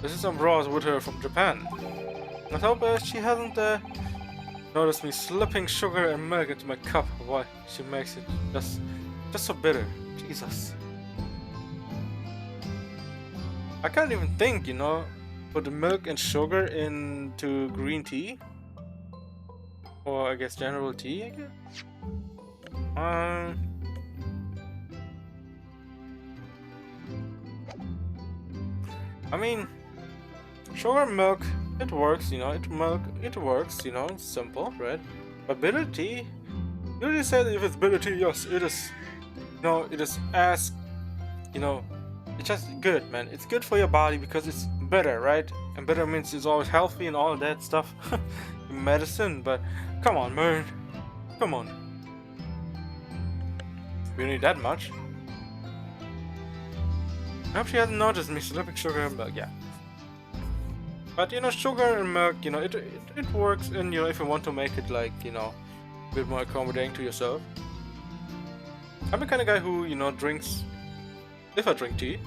This is some bras with her from Japan. I hope she hasn't noticed me slipping sugar and milk into my cup. Why she makes it just so bitter. Jesus. I can't even think, you know, put the milk and sugar into green tea. Or I guess general tea, I guess. I mean, sugar and milk, it works, you know, it works, you know, it's simple, right? But bitter tea, you already said if it's bitter tea, yes, it is. No, it is as, you know, it's just good, man. It's good for your body because it's bitter, right? And bitter means it's always healthy and all of that stuff. Medicine, but come on, man. Come on. We don't need that much. I hope she hasn't noticed me slipping sugar and milk, yeah. But you know, sugar and milk, you know, it works, and you know, if you want to make it like, you know, a bit more accommodating to yourself. I'm the kind of guy who, you know, drinks, if I drink tea,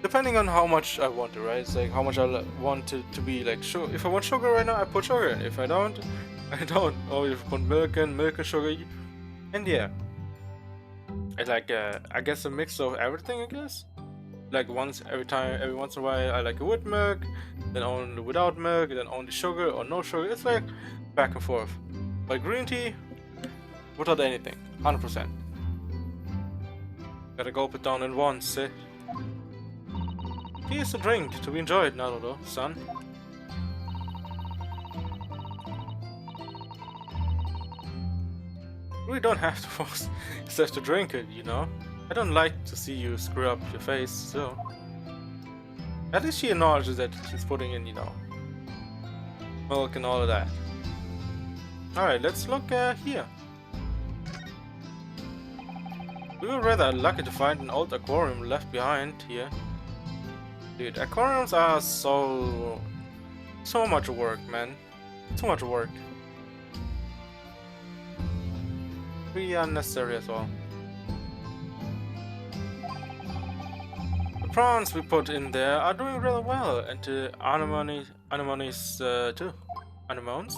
depending on how much I want it, right? It's like how much I want it to be like, if I want sugar right now, I put sugar in. If I don't, I don't. Or if I put milk and sugar, and yeah. It's like, I guess a mix of everything, I guess. Like every once in a while, I like it with milk, then only without milk, then only sugar or no sugar. It's like back and forth. But green tea, without anything, 100%. Gotta gulp it down in once, eh? Tea is a drink to be enjoyed, Naruto, son. We don't have to force yourself to drink it, you know? I don't like to see you screw up your face, so... At least she acknowledges that she's putting in, you know, milk and all of that. Alright, let's look here. We were rather lucky to find an old aquarium left behind here. Dude, aquariums are so much work, man. Too much work. Pretty unnecessary as well. The prawns we put in there are doing really well, and the anemones too. Anemones.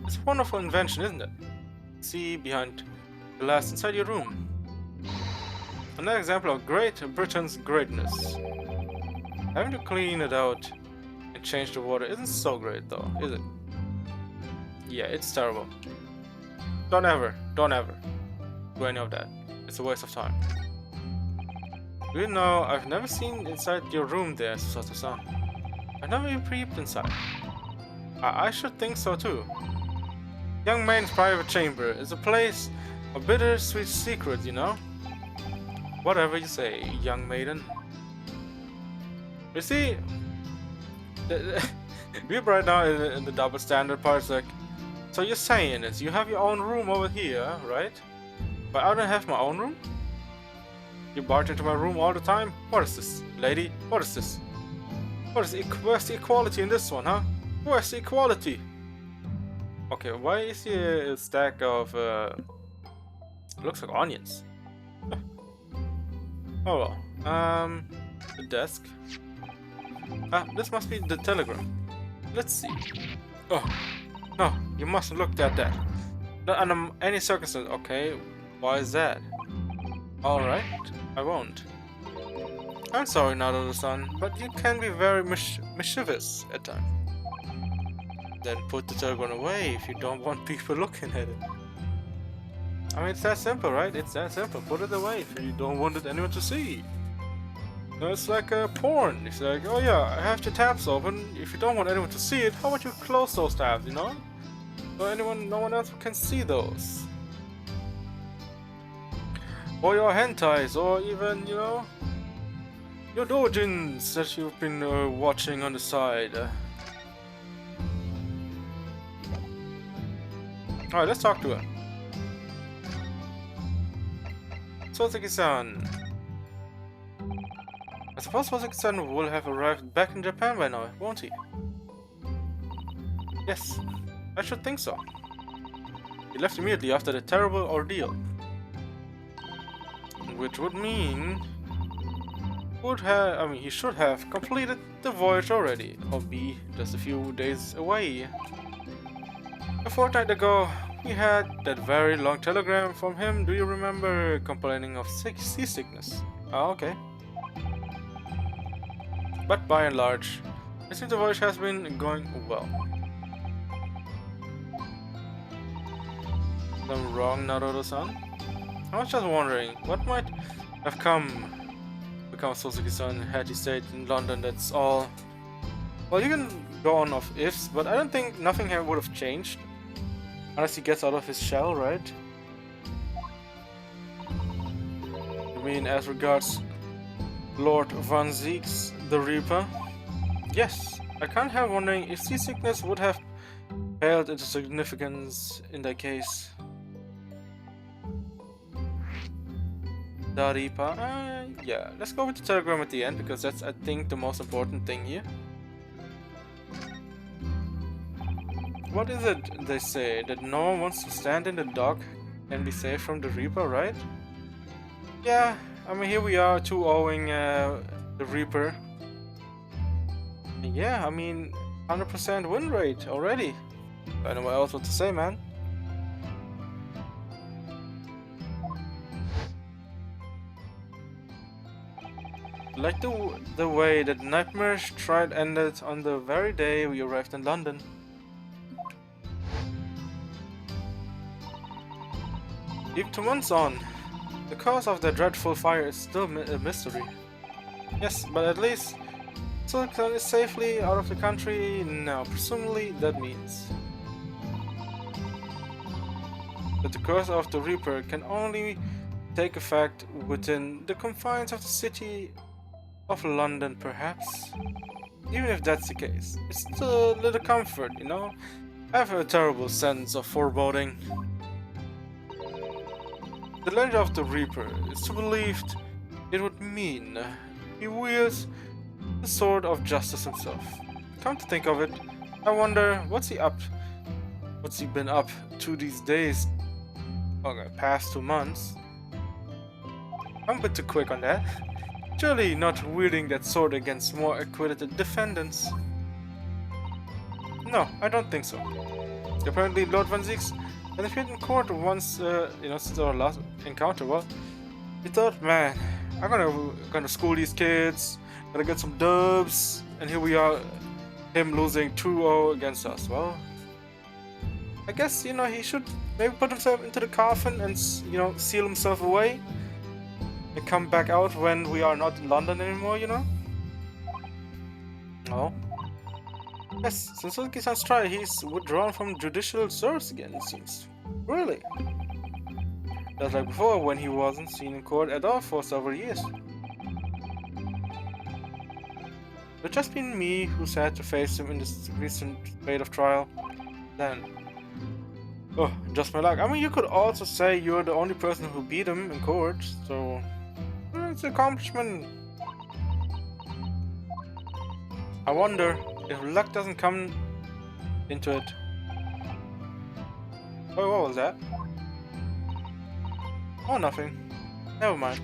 It's a wonderful invention, isn't it? See behind the glass inside your room. Another example of Great Britain's greatness. Having to clean it out and change the water isn't so great though, is it? Yeah, it's terrible. Don't ever do any of that. It's a waste of time. Do you know, I've never seen inside your room there, Susato-san. I've never even peeped inside. I should think so too. Young man's private chamber is a place of bittersweet secrets, you know? Whatever you say, young maiden. You see, we're right now in the double standard part. It's like, so you're saying is you have your own room over here, right? But I don't have my own room? You barge into my room all the time? What is this, lady? What is this? Where's the equality in this one, huh? Where's the equality? Okay, why is here a stack of, looks like onions. Oh well. The desk. This must be the telegram. Let's see. Oh, no, you mustn't look at that. Not under any circumstance. Okay, why is that? Alright, I won't. I'm sorry, Naruto-san, but you can be very mischievous at times. Then put the telegram away if you don't want people looking at it. I mean, it's that simple, right? It's that simple. Put it away if you don't want anyone to see. No, it's like porn. It's like, oh yeah, I have the tabs open. If you don't want anyone to see it, how about you close those tabs, you know? So no one else can see those. Or your hentais, or even, you know, your doujins that you've been watching on the side. Alright, let's talk to her. Soteki-san. I suppose Hosaku-san will have arrived back in Japan by now, won't he? Yes, I should think so. He left immediately after the terrible ordeal. Which would mean he should have completed the voyage already, or be just a few days away. A fortnight ago, we had that very long telegram from him, do you remember, complaining of seasickness? Oh, okay. But by and large, it seems the voyage has been going well. Something wrong, Naruto-san? I was just wondering, what might have become of Suzuki-san had he stayed in London, that's all. Well, you can go on of ifs, but I don't think nothing here would have changed. Unless he gets out of his shell, right? You mean as regards Lord Van Zieks, the Reaper? Yes, I can't help wondering if seasickness would have paled into significance in that case. The Reaper? Yeah, let's go with the telegram at the end, because that's, I think, the most important thing here. What is it they say? That no one wants to stand in the dock and be safe from the Reaper, right? Yeah, I mean, here we are, 2-0ing the Reaper. And yeah, I mean, 100% win rate already. I don't know what else to say, man. Like the way that nightmarish trial ended on the very day we arrived in London. Even 2 months on, the cause of the dreadful fire is still a mystery. Yes, but at least Silicon is safely out of the country now. Presumably that means that the curse of the Reaper can only take effect within the confines of the city of London, perhaps. Even if that's the case, it's still a little comfort, you know? I have a terrible sense of foreboding. The legend of the Reaper is to believed it would mean he wields the sword of justice himself. Come to think of it, I wonder what's he been up to these days, past 2 months. I'm a bit too quick on that. Surely not wielding that sword against more accredited defendants. No, I don't think so. Apparently Lord Van Zieks had appeared in court once, since our last encounter. Well, he thought, man, I'm gonna school these kids, gotta get some dubs, and here we are, him losing 2-0 against us. Well, I guess, he should maybe put himself into the coffin and, seal himself away and come back out when we are not in London anymore, Oh. Yes, since Suzuki-san's trial, he's withdrawn from judicial service again, it seems. Really? Just like before, when he wasn't seen in court at all for several years. It's just been me who's had to face him in this recent spate of trial. Then. Oh, just my luck. I mean, you could also say you're the only person who beat him in court, so it's an accomplishment. I wonder if luck doesn't come into it. Oh, what was that? Oh, nothing. Never mind.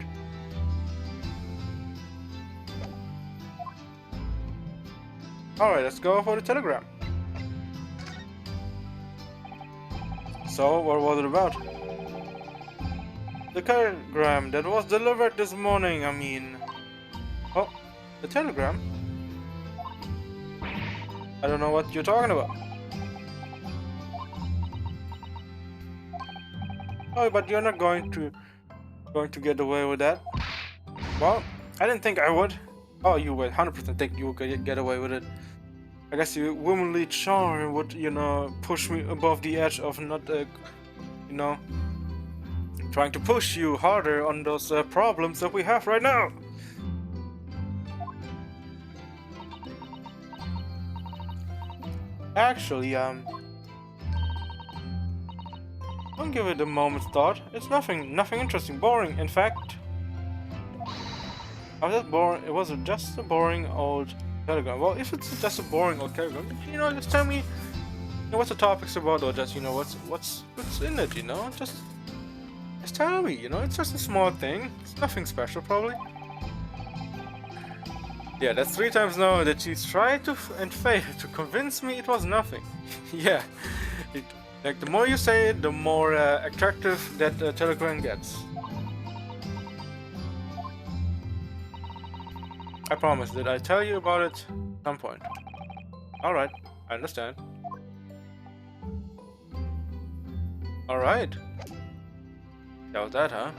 Alright, let's go for the telegram. So, what was it about? The telegram that was delivered this morning, I mean. Oh, the telegram? I don't know what you're talking about. Oh, but you're not going to get away with that. Well, I didn't think I would. Oh, you would 100% think you would get away with it. I guess your womanly charm would, push me above the edge of not, trying to push you harder on those problems that we have right now. Actually, don't give it a moment's thought. It's nothing interesting, boring, in fact. I was just boring. It was just a boring old Telegram. Well, if it's just a boring old Telegram, just tell me what's the topics about, or just what's in it. Just tell me. It's just a small thing. It's nothing special, probably. Yeah, that's 3 times now that she's tried to and failed to convince me it was nothing. Yeah, like the more you say it, the more attractive that Telegram gets. I promise that I tell you about it at some point. Alright, I understand. Alright. That was that, huh?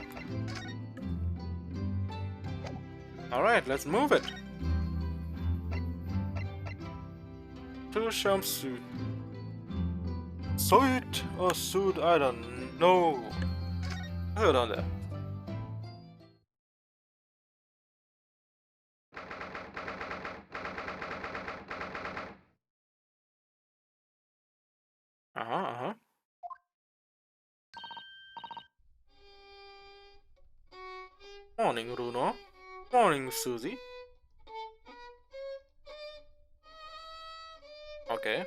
Alright, let's move it. To the jumpsuit. Suit or suit, I don't know. Hold on there. Uh-huh. Morning, Runo. Morning, Susie. Okay.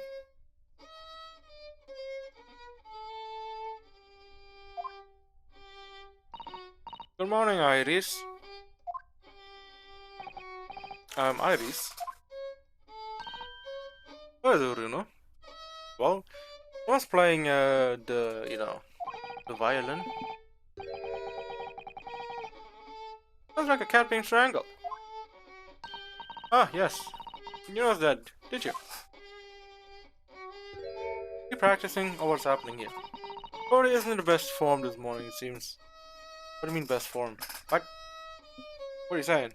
Good morning, Iris. Iris. What is it, Runo? Well, I was playing the violin. Sounds like a cat being strangled. Ah, yes. You noticed that, did you? You practicing, or what's happening here? Cody isn't in the best form this morning, it seems. What do you mean best form? What? What are you saying?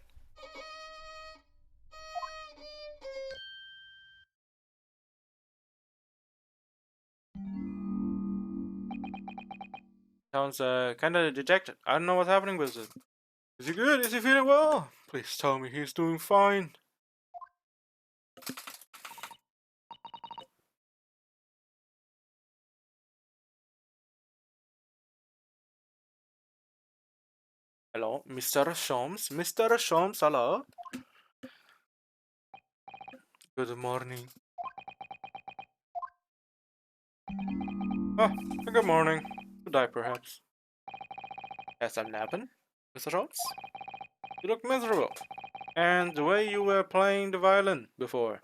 Sounds kinda dejected. I don't know what's happening with it. Is he good? Is he feeling well? Please tell me he's doing fine. Hello, Mr. Sholmes? Mr. Sholmes, hello? Good morning. Ah, good morning. Good night, perhaps. Yes, I'm napping, Mr. Sholmes? You look miserable. And the way you were playing the violin before.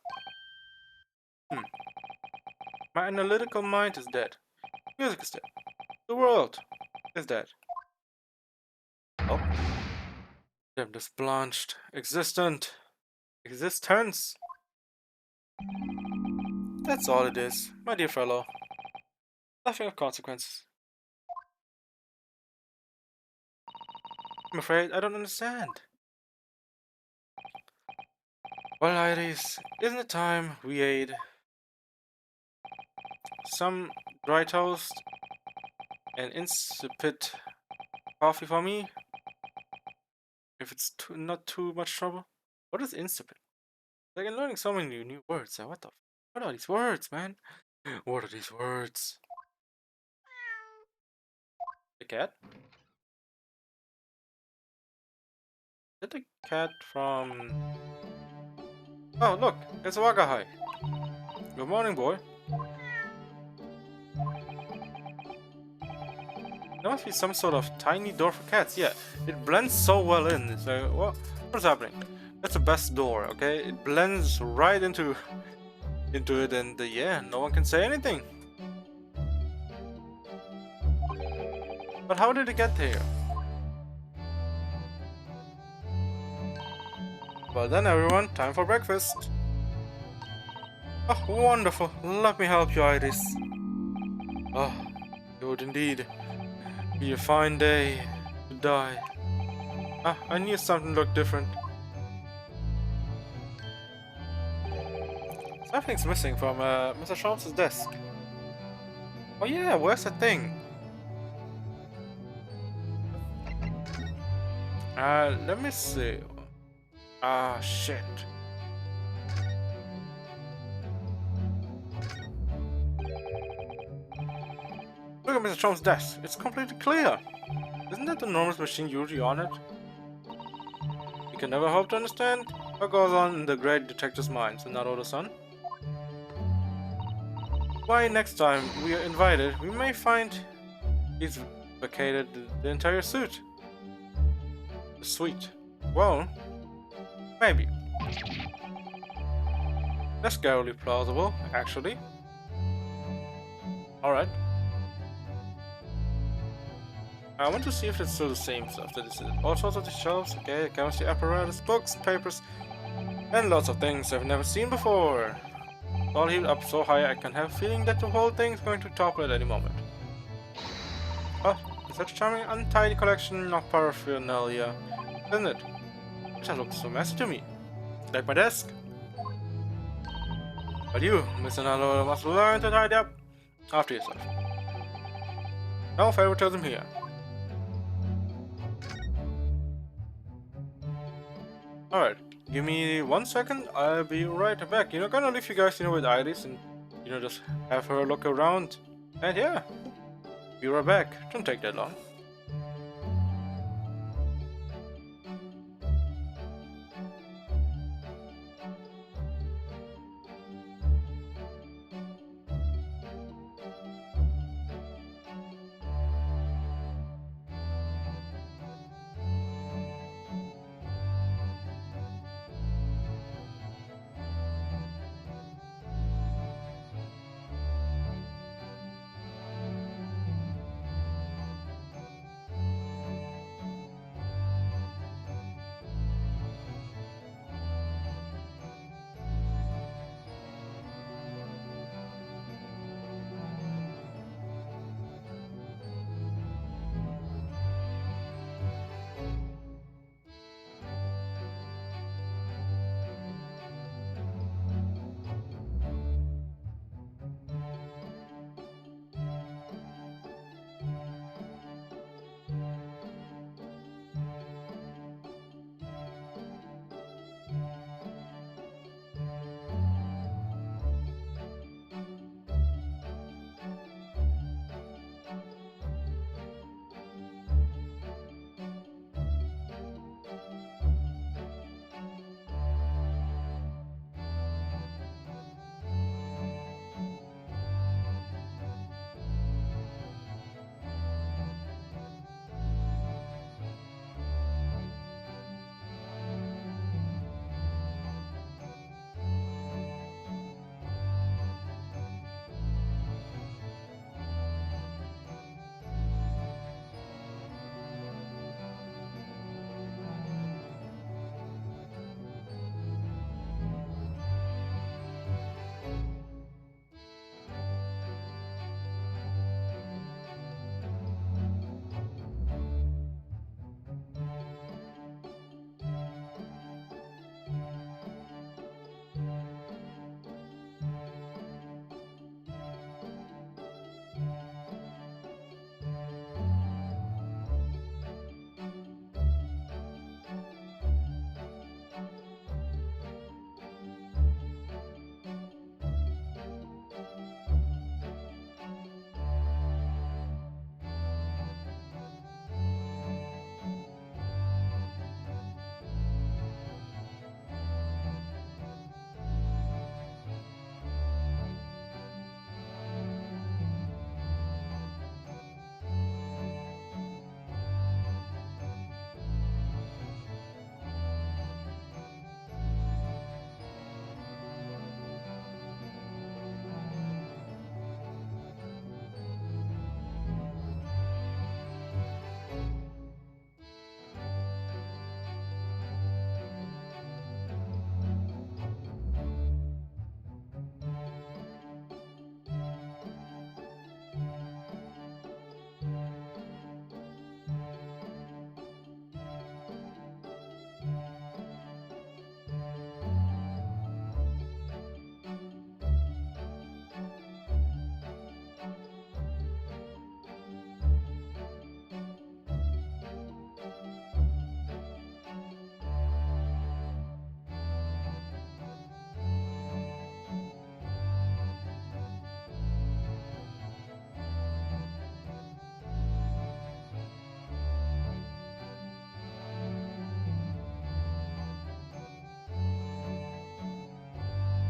My analytical mind is dead. Music is dead. The world is dead. Oh. Damn, this blanched existence. That's all it is, my dear fellow. Nothing of consequence. I'm afraid I don't understand. Well, Iris, isn't it time we ate some dry toast and insipid coffee for me? If it's not too much trouble. What is insipid? Like, I'm learning so many new words. What are these words, man? What are these words? The cat? Is it the cat from... Oh, look, it's Wagahai. Good morning, boy. There must be some sort of tiny door for cats. Yeah, it blends so well in. It's like, what's happening? That's the best door, okay? It blends right into it, and yeah, no one can say anything. But how did it get here? Well then, everyone, time for breakfast. Oh, wonderful. Let me help you, Iris. Oh, it would indeed be a fine day to die. Ah, I knew something looked different. Something's missing from Mr. Sholmes' desk. Oh yeah, where's the thing? Let me see. Ah, shit. Look at Mr. Sholmes' desk. It's completely clear. Isn't that the enormous machine usually on it? can never hope to understand what goes on in the great detective's mind, said Naruto-san. Why, next time we are invited, we may find he's vacated the entire suite. Well, maybe. That's scarily plausible, actually. Alright. I want to see if it's still the same stuff that is all sorts of the shelves, okay, chemistry apparatus, books, papers, and lots of things I've never seen before. All heaped up so high I can have a feeling that the whole thing is going to topple at any moment. Oh, it's such a charming untidy collection of paraphernalia, isn't it? It just looks so messy to me. Like my desk. But you, Mr. Naruto, must learn to tidy up after yourself. No favoritism here. Alright, give me 1 second, I'll be right back. Gonna leave you guys, with Iris and, just have her look around. And yeah, be right back. Don't take that long.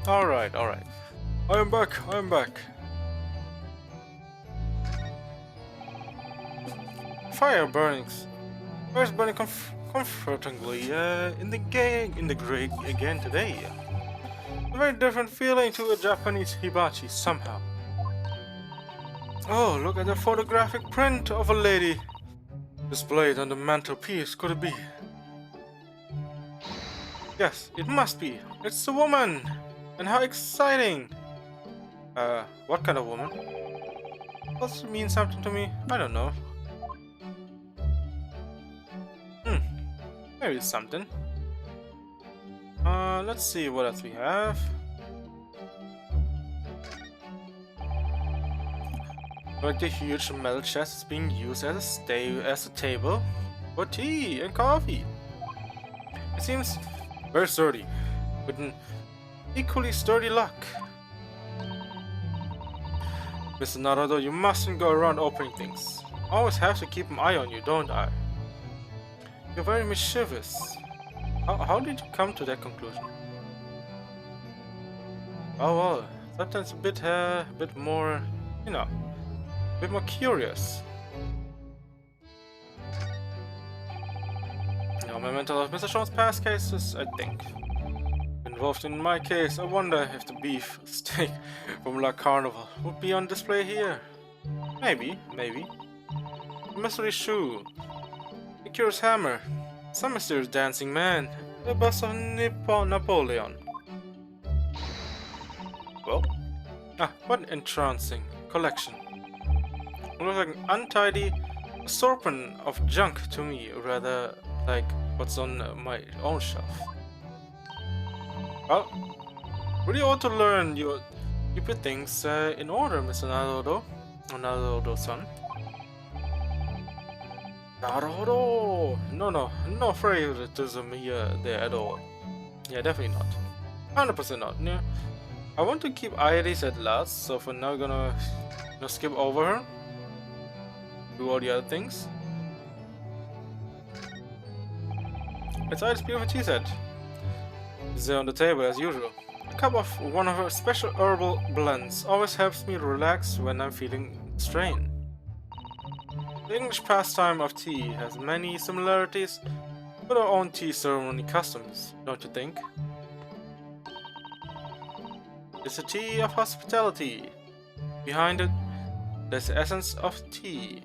Alright, alright. I am back, I am back. Fire burnings. Fire is burning comfortingly in the grate again today. A very different feeling to a Japanese hibachi somehow. Oh, look at the photographic print of a lady displayed on the mantelpiece. Could it be? Yes, it must be. It's a woman! And how exciting! What kind of woman? Does it mean something to me? I don't know. Maybe it's something. Let's see what else we have. Like the huge metal chest is being used as a table for tea and coffee. It seems very sturdy, with an equally sturdy lock. Mr. Naruto, you mustn't go around opening things. I always have to keep an eye on you, don't I? You're very mischievous. How did you come to that conclusion? Oh well, sometimes a bit more, you know, a bit more curious. Now, my mental of Mr. Shawn's past cases, I think. Involved in my case, I wonder if the beef steak from La Carnival would be on display here. Maybe. A mystery shoe, a curious hammer, some mysterious dancing man, a bust of Napoleon. Well, what an entrancing collection. It looks like an untidy assortment of junk to me, rather like what's on my own shelf. Well, really ought to learn you keep your things in order, Mr. Naruto. Naruto-san. Naruto! No favoritism here there at all. Yeah, definitely not. 100% not. Yeah. I want to keep Iris at last, so for now, gonna skip over her. Do all the other things. It's Iris' beautiful tea set. It's there on the table as usual. A cup of one of her special herbal blends always helps me relax when I'm feeling strain. The English pastime of tea has many similarities with our own tea ceremony customs, don't you think? It's a tea of hospitality. Behind it, there's the essence of tea.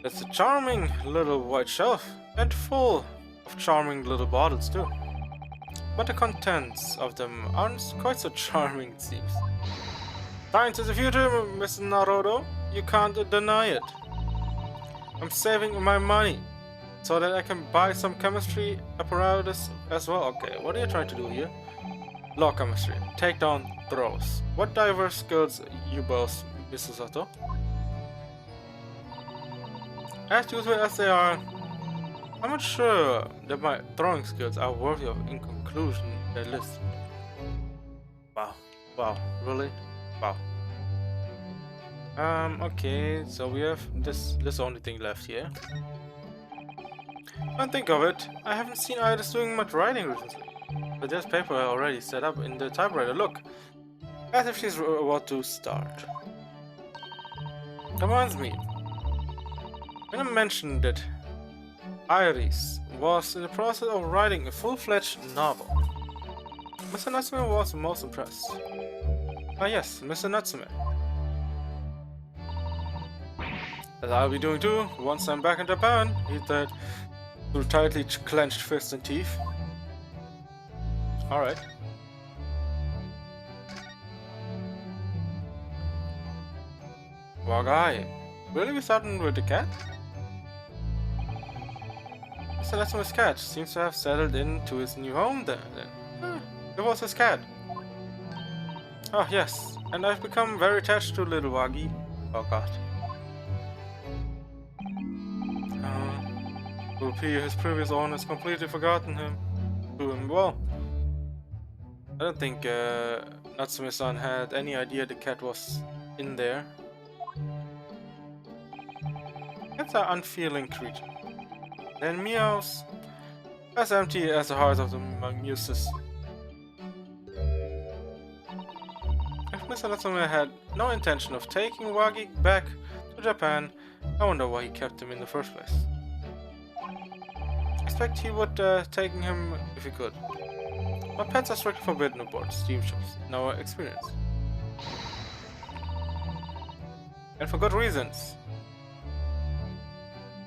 That's a charming little white shelf, and full of charming little bottles too. But the contents of them aren't quite so charming, it seems. Science is the future, Mr. Naruto. You can't deny it. I'm saving my money so that I can buy some chemistry apparatus as well. Okay, what are you trying to do here? Law chemistry. Take down throws. What diverse skills you boast, Mr. Sato? As useful as they are, I'm not sure that my throwing skills are worthy of in conclusion their list. Wow, really? Wow. Okay, so we have this only thing left here. Don't think of it, I haven't seen Iris doing much writing recently. But there's paper already set up in the typewriter, look. As if she's about to start. Reminds me, when I mentioned that Iris was in the process of writing a full-fledged novel, Mr. Natsume was most impressed. Ah yes, Mr. Natsume. As I'll be doing too, once I'm back in Japan, he said through tightly clenched fists and teeth. Alright. Wagai. Really, we starting with the cat? Mr. Natsume's cat seems to have settled into his new home then. It was his cat. Oh yes, and I've become very attached to little Wagi. Oh god. Will appear his previous owners completely forgotten him. Well, I don't think Natsume-san had any idea the cat was in there. Cats are unfeeling creatures. then meows, as empty as the heart of the muses. If Mr. Natsume had no intention of taking Wagi back to Japan, I wonder why he kept him in the first place. I expect he would taking him if he could. But pets are strictly forbidden aboard steamships, in our experience. And for good reasons.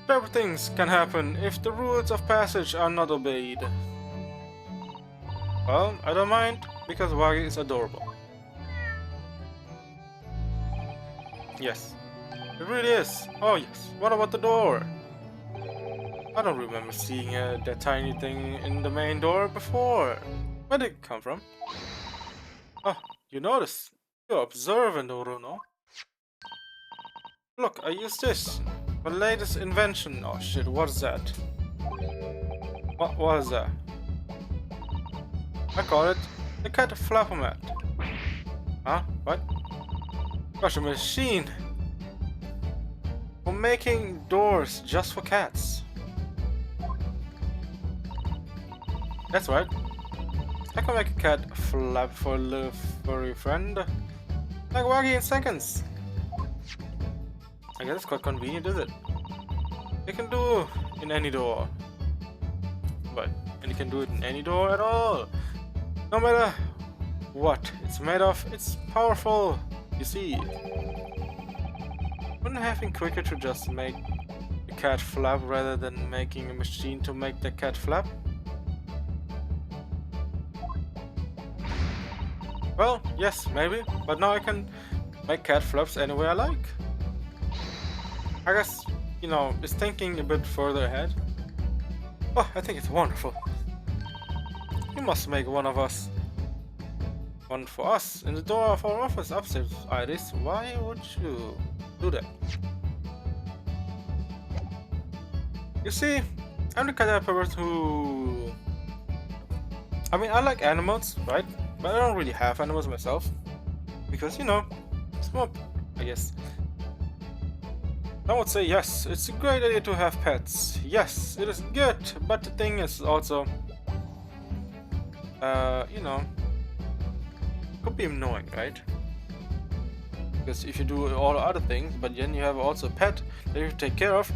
Terrible things can happen if the rules of passage are not obeyed. Well, I don't mind, because Wagi is adorable. Yes, it really is. Oh yes, what about the door? I don't remember seeing that tiny thing in the main door before. Where did it come from? Oh, you noticed. You're observant, Oruno. Look, I used this. My latest invention. Oh shit, what is that? What was that? I call it the cat flapper-mat. Huh? What? Gosh, a machine for making doors just for cats. That's right. I can make a cat flap for a little furry friend. Like Wagi in seconds. I guess it's quite convenient, is it? You can do in any door. But, and you can do it in any door at all. No matter what it's made of, it's powerful. You see. Wouldn't it have been quicker to just make the cat flap rather than making a machine to make the cat flap? Well, yes, maybe, but now I can make cat flaps any way I like. I guess, you know, it's thinking a bit further ahead. Oh, I think it's wonderful. You must make one of us. One for us in the door of our office upstairs, Iris. Why would you do that? You see, I'm the kind of person who... I mean, I like animals, right? But I don't really have animals myself. Because, you know, it's more, I guess. I would say yes, it's a great idea to have pets. Yes, it is good, but the thing is also, you know, could be annoying, right? Because if you do all the other things, but then you have also a pet that you have to take care of,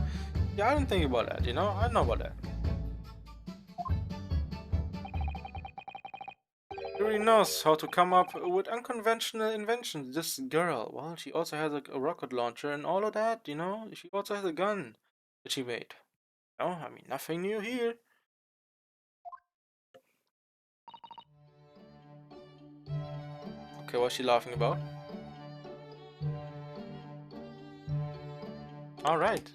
yeah, I didn't think about that, you know, I know about that. He really knows how to come up with unconventional inventions. This girl, well, she also has a rocket launcher and all of that, you know? She also has a gun that she made. No, I mean, nothing new here. Okay, what's she laughing about? Alright.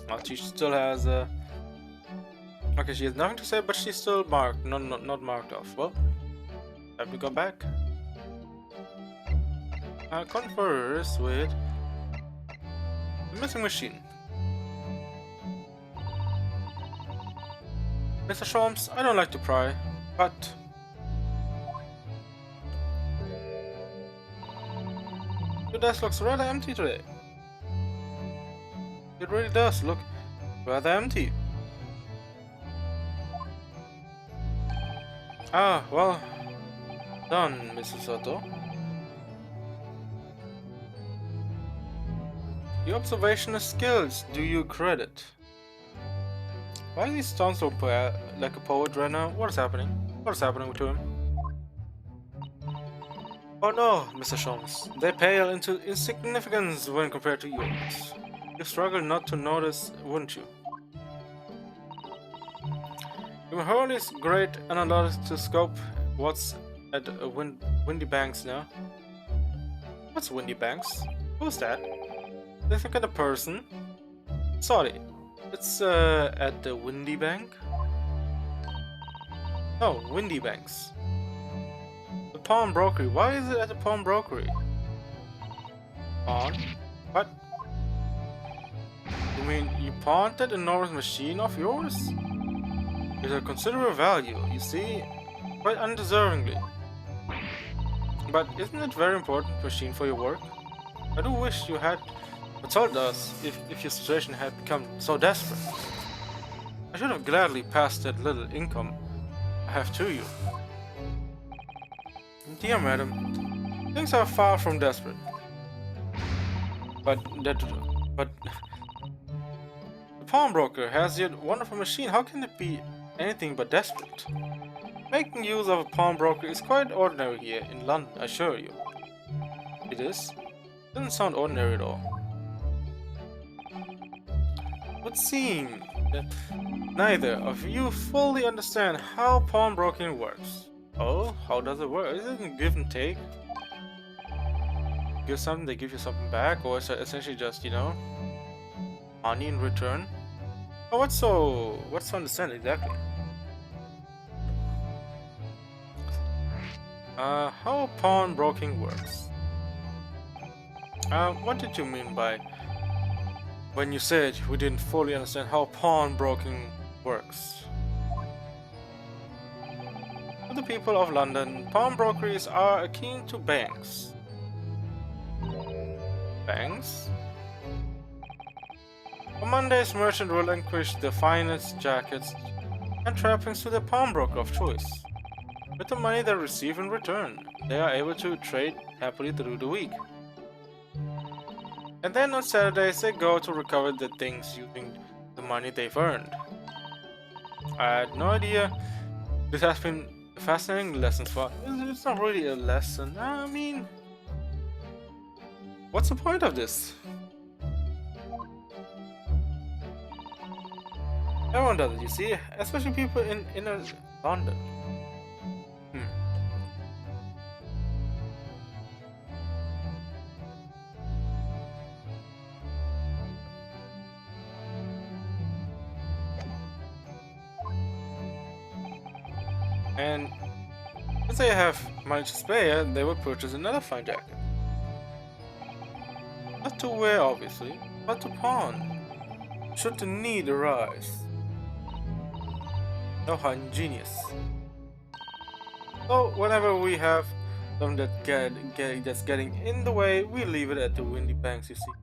Well, she still has okay, she has nothing to say, but she's still marked, not marked off. Well, have to go back. Converse with the missing machine. Mr. Sholmes, I don't like to pry, but your desk looks rather empty today. It really does look rather empty. Ah, well done, Mrs. Soto. Your observation skills do you credit. Why does he sound so like a poet right now? What is happening? What is happening to him? Oh no, Mr. Sholmes. They pale into insignificance when compared to yours. You struggle not to notice, wouldn't you? MyoRU's great analytic-scope. What's at Windy Banks now? What's Windy Banks? Who's that? They think of the person. Sorry, it's at the Windy Bank? No, Windy Banks. The pawnbrokery. Why is it at the pawnbrokery? Pawn? What? You mean you pawned that enormous machine of yours? It's a considerable value, you see, quite undeservingly. But isn't it a very important machine for your work? I do wish you had told us if your situation had become so desperate. I should have gladly passed that little income I have to you. Dear madam, things are far from desperate. But that but the pawnbroker has yet wonderful machine. How can it be anything but desperate? Making use of a pawnbroker is quite ordinary here in London, I assure you. It is? Doesn't sound ordinary at all. Would seem that neither of you fully understand how pawnbroking works. Oh, how does it work? Is it a give and take? Give something, they give you something back, or is it essentially just, money in return? Oh, what's to understand exactly? How pawnbroking works? What did you mean by when you said we didn't fully understand how pawnbroking works? To the people of London, pawnbrokeries are akin to banks. Banks? On Mondays, merchants relinquish their finest jackets and trappings to their pawnbroker of choice. With the money they receive in return, they are able to trade happily through the week. And then on Saturdays, they go to recover the things using the money they've earned. I had no idea. This has been a fascinating lesson for. It's not really a lesson. I mean, what's the point of this? Everyone does it, you see, especially people in inner London. And if they have money to spare, they will purchase another fine jacket. Not to wear, obviously, but to pawn, should the need arise. Oh, how ingenious. So, whenever we have something that's getting in the way, we leave it at the windy banks, you see.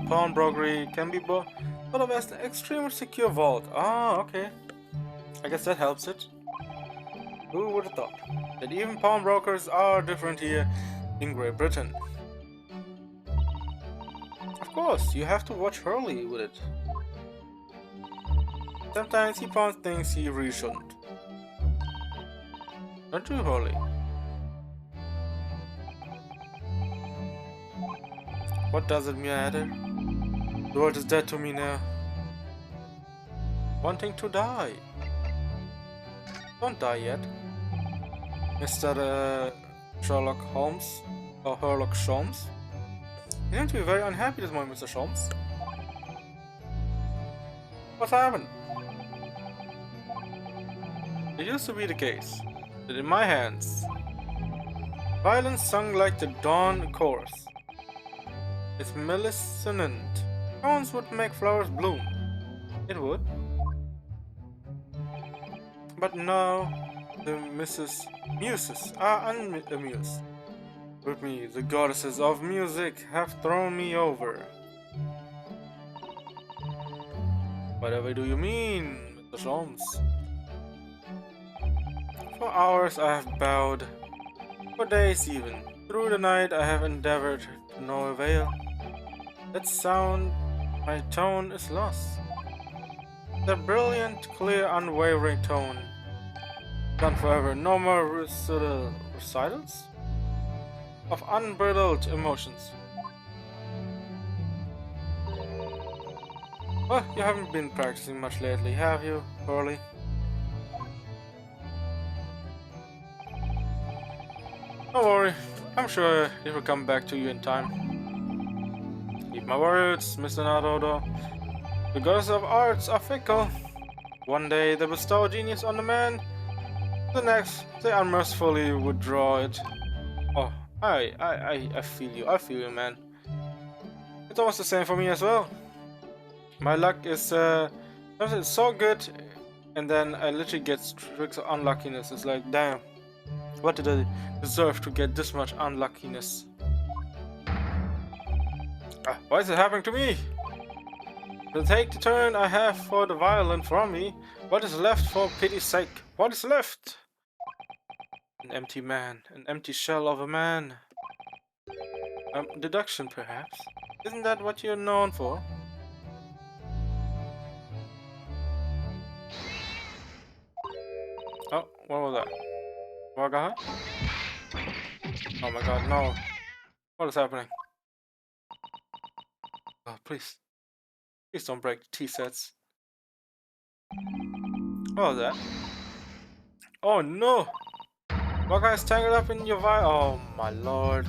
Pawnbrokery can be thought of as an extremely secure vault. Ah, okay. I guess that helps it. Who would have thought that even pawnbrokers are different here in Great Britain? Of course, you have to watch Hurley with it. Sometimes he pawns things he really shouldn't. Not you, Hurley. What does it matter? The world is dead to me now. Wanting to die. Don't die yet. Mr. Sherlock Holmes, or Sherlock Sholmes. You seem to be very unhappy this morning, Mr. Sholmes. What's happened? It used to be the case that in my hands, violence sung like the dawn chorus. Its melissonant tones would make flowers bloom. It would. But now, the muses are unamused with me. The goddesses of music have thrown me over. Whatever do you mean, Mr. Sholmes? For hours I have bowed, for days even. Through the night I have endeavored to no avail. That sound, my tone is lost. The brilliant, clear, unwavering tone. Gone forever. No more recitals of unbridled emotions. Well, you haven't been practicing much lately, have you, Hurley? Don't worry, I'm sure it will come back to you in time. Keep my words, Mr. Naruto. The goddesses of arts are fickle. One day they bestow genius on the man, the next they unmercifully withdraw it. Oh, I feel you, man. It's almost the same for me as well. My luck is sometimes so good, and then I literally get streaks of unluckiness. It's like, damn, what did I deserve to get this much unluckiness? Why is it happening to me? To take the turn I have for the violin from me. What is left for pity's sake? What is left? An empty man, an empty shell of a man. Deduction perhaps? Isn't that what you're known for? Oh, what was that? Wagaha? Oh my god, no. What is happening? Oh, please. Please don't break the tea sets. What was that? Oh no! Wagaha is tangled up in your oh my lord.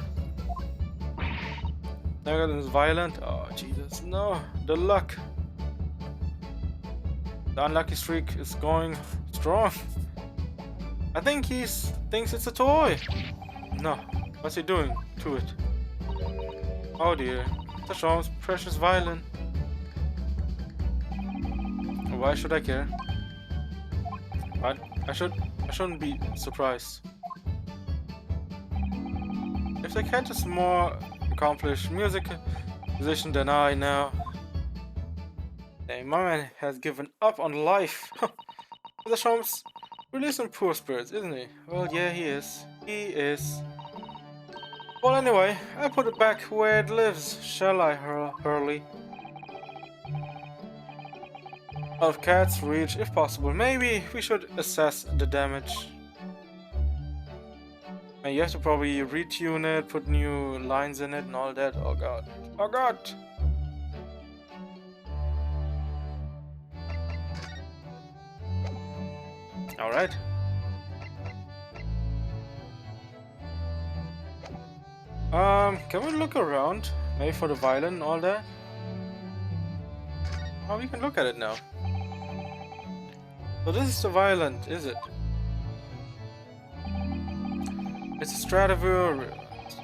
Tangled is violent? Oh Jesus, no. The luck. The unlucky streak is going strong. I think he thinks it's a toy. No, what's he doing to it? Oh dear, the Shaw's precious violin. Why should I care? But I shouldn't be surprised. If they catch a more accomplished musician than I now, my man has given up on life. The Shaw's really some poor spirits, isn't he? Well, yeah, he is. He is. Well, anyway, I put it back where it lives, shall I, Hurley? Out of cat's reach, if possible. Maybe we should assess the damage. And you have to probably retune it, put new lines in it and all that. Oh god. Oh god! Alright. Can we look around? Maybe for the violin and all that? Oh, we can look at it now. So this is the violin, is it? It's a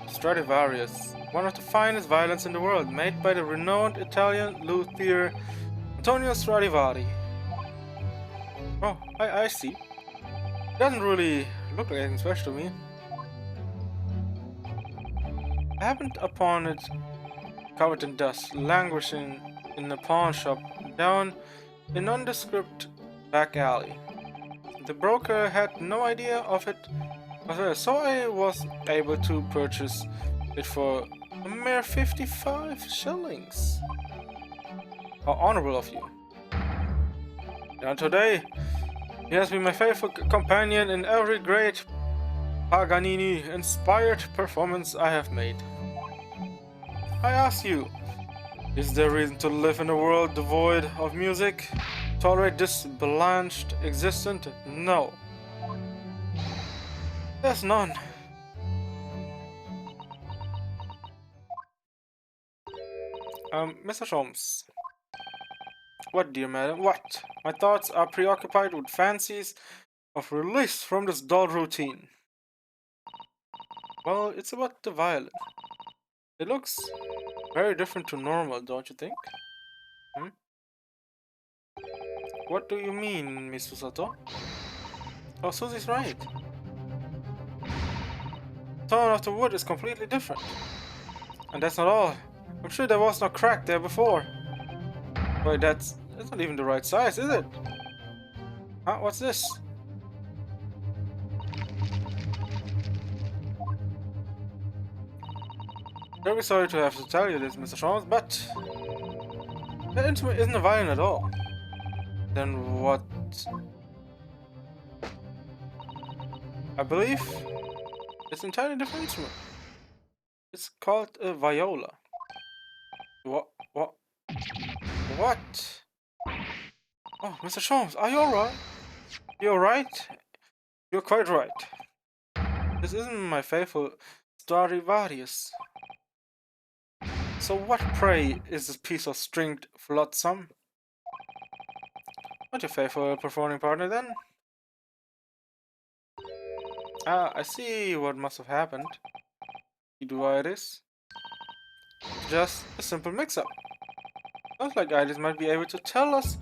Stradivarius, one of the finest violins in the world, made by the renowned Italian luthier Antonio Stradivari. Oh, I see. It doesn't really look like anything special to me. I happened upon it covered in dust, languishing in a pawn shop down a nondescript back alley. The broker had no idea of it, so I was able to purchase it for a mere 55 shillings. How honorable of you. And today, he has been my faithful companion in every great Paganini-inspired performance I have made. I ask you, is there reason to live in a world devoid of music? Tolerate this blanched existence? No. There's none. Mr. Holmes. What, dear madam? What? My thoughts are preoccupied with fancies of release from this dull routine. Well, it's about the violin. It looks very different to normal, don't you think? Hmm? What do you mean, Miss Susato? Oh, Susie's right. The tone of the wood is completely different. And that's not all. I'm sure there was no crack there before. Wait, that's not even the right size, is it? Huh? What's this? Very sorry to have to tell you this, Mr. Shawns, but that instrument isn't a violin at all. Then what? I believe it's an entirely different instrument. It's called a viola. What? What? What? Oh, Mr. Shawns, are you alright? You're right? You're quite right. This isn't my faithful Stradivarius. So what, pray, is this piece of stringed flotsam? Not your faithful performing partner, then? Ah, I see what must have happened. You do why it is? Just a simple mix-up. Sounds like Alice might be able to tell us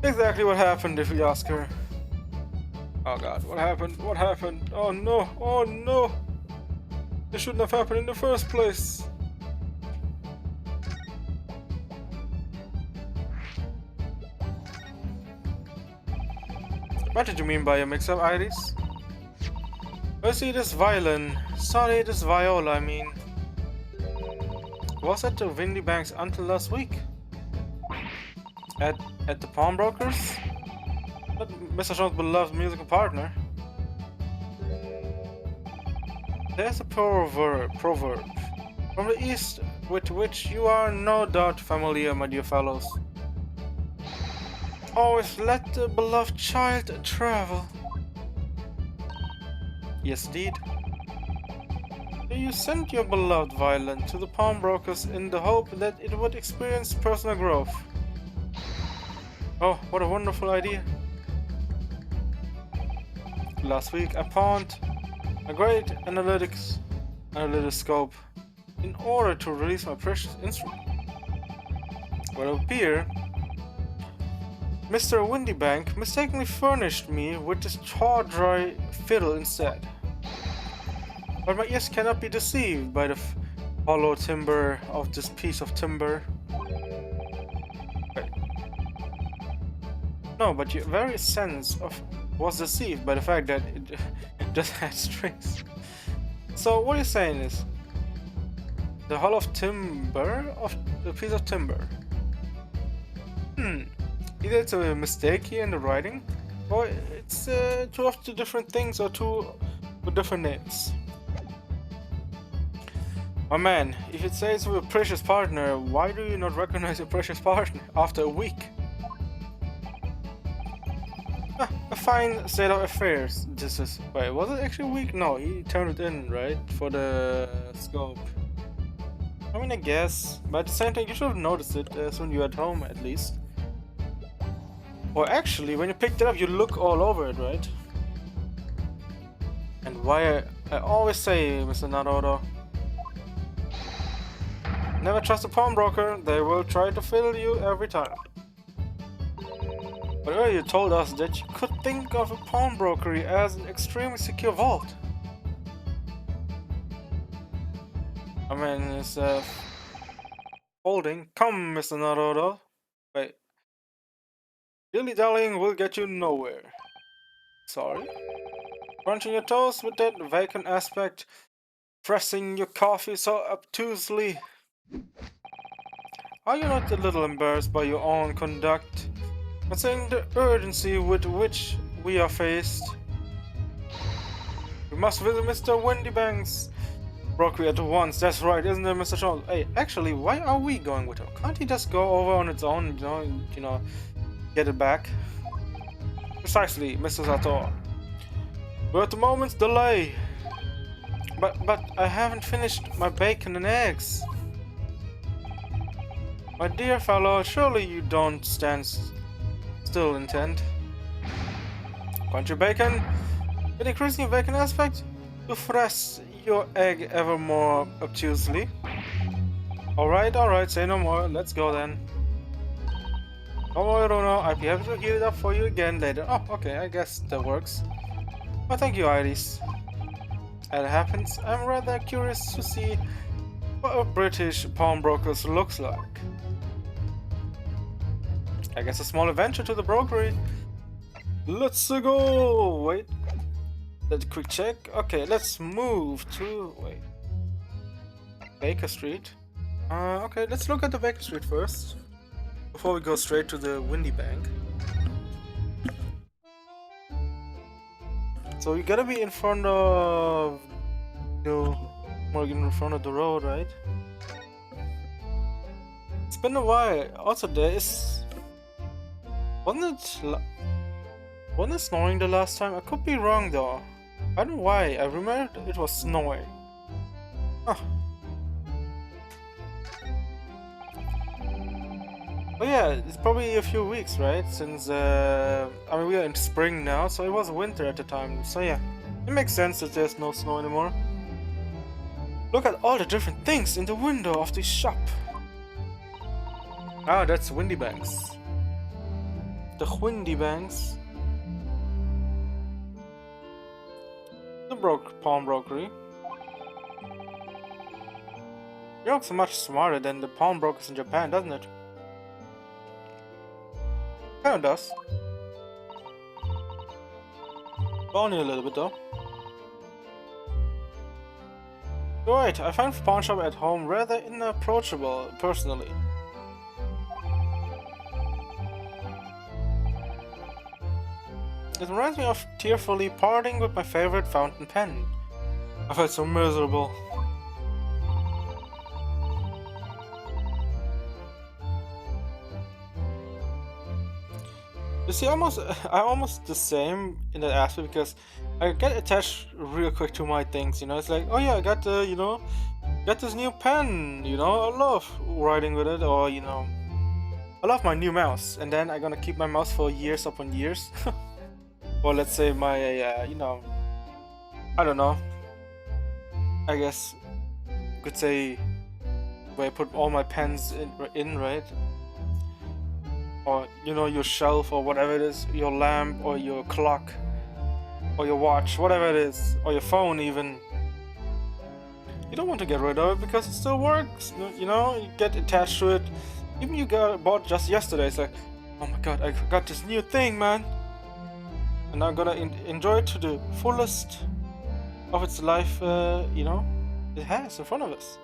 exactly what happened if we ask her. Oh god, what happened? What happened? Oh no, oh no! This shouldn't have happened in the first place. What did you mean by a mix-up, Iris? First it is violin, sorry it is viola, I mean. Was at the Windy Banks until last week? At the pawnbrokers? But Mr. Jones' beloved musical partner. There's a proverb from the East with which you are no doubt familiar, my dear fellows. Always let the beloved child travel. Yes, indeed. You sent your beloved violin to the pawnbrokers in the hope that it would experience personal growth. Oh, what a wonderful idea. Last week I pawned a great analytoscope in order to release my precious instrument. Well, it appears Mr. Windybank mistakenly furnished me with this tawdry fiddle instead. But my ears cannot be deceived by the hollow timbre of this piece of timber. Wait. No, but your very sense of was deceived by the fact that it just had strings. So what you're saying is the hollow of timber of the piece of timber. Either it's a mistake here in the writing, or it's two of the different things, or two with different names. My man, if it says we're a precious partner, why do you not recognize your precious partner after a week? A fine state of affairs. This is. Wait, was it actually a week? No, he turned it in, right? For the scope. I mean, I guess. But at the same time, you should have noticed it when you're at home, at least. Or actually, when you picked it up, you look all over it, right? And why I always say, Mr. Naruto, never trust a pawnbroker, they will try to fiddle you every time. But earlier you told us that you could think of a pawnbrokery as an extremely secure vault. I mean, it's holding. Come, Mr. Naruto. Wait. Dilly-dallying will get you nowhere. Sorry? Crunching your toes with that vacant aspect, pressing your coffee so obtusely. Are you not a little embarrassed by your own conduct, considering the urgency with which we are faced? We must visit Mr. Windybank's brokery at once. That's right, isn't it, Mr. Jones? Hey, actually, why are we going with him? Can't he just go over on its own, you know, get it back? Precisely, Mr. Sato. We're at the moment's delay. But I haven't finished my bacon and eggs. My dear fellow, surely you don't stand still intent. Want your bacon? In increasing your bacon aspect, to press your egg ever more obtusely. Alright, say no more, let's go then. Don't worry, Bruno, I'll be happy to heat it up for you again later. Oh, okay, I guess that works. Oh, thank you, Iris. As it happens, I'm rather curious to see what a British pawnbroker looks like. I guess a small adventure to the brokery. Let's go! Wait. Let's quick check. Okay, let's move to... Wait. Baker Street. Okay, let's look at the Baker Street first. Before we go straight to the Windy Bank. So you gotta be in front of... Morgan, in front of the road, right? It's been a while. Also, there is... Wasn't it snowing the last time? I could be wrong though. I don't know why. I remember it was snowing. Huh. Oh yeah, it's probably a few weeks, right? Since I mean we are in spring now, so it was winter at the time. So yeah, it makes sense that there's no snow anymore. Look at all the different things in the window of this shop. Ah, that's Windy Banks. The Windy Banks. The pawnbrokery. It looks much smarter than the pawnbrokers in Japan, doesn't it? Kinda does. Only a little bit though. Right, I find pawn shop at home rather inapproachable, personally. It reminds me of tearfully parting with my favorite fountain pen. I felt so miserable. You see, I'm almost the same in that aspect because I get attached real quick to my things. You know, it's like, oh yeah, I got got this new pen. You know, I love writing with it, or I love my new mouse, and then I'm gonna keep my mouse for years upon years. Or let's say my, I don't know. I guess you could say where I put all my pens in, right? Or your shelf or whatever it is, your lamp or your clock or your watch, whatever it is, or your phone even. You don't want to get rid of it because it still works. You get attached to it. Even you bought just yesterday. It's like, oh my god, I got this new thing, man, and I'm gonna enjoy it to the fullest of its life. It has in front of us.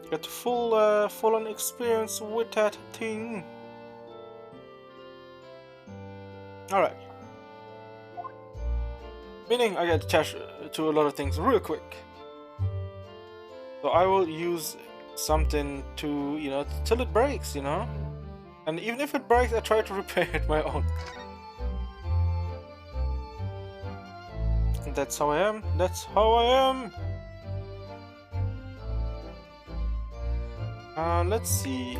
Get the full-on experience with that thing. All right. Meaning I get attached to a lot of things real quick. So I will use something to, till it breaks, And even if it breaks, I try to repair it my own. And that's how I am. That's how I am. Let's see.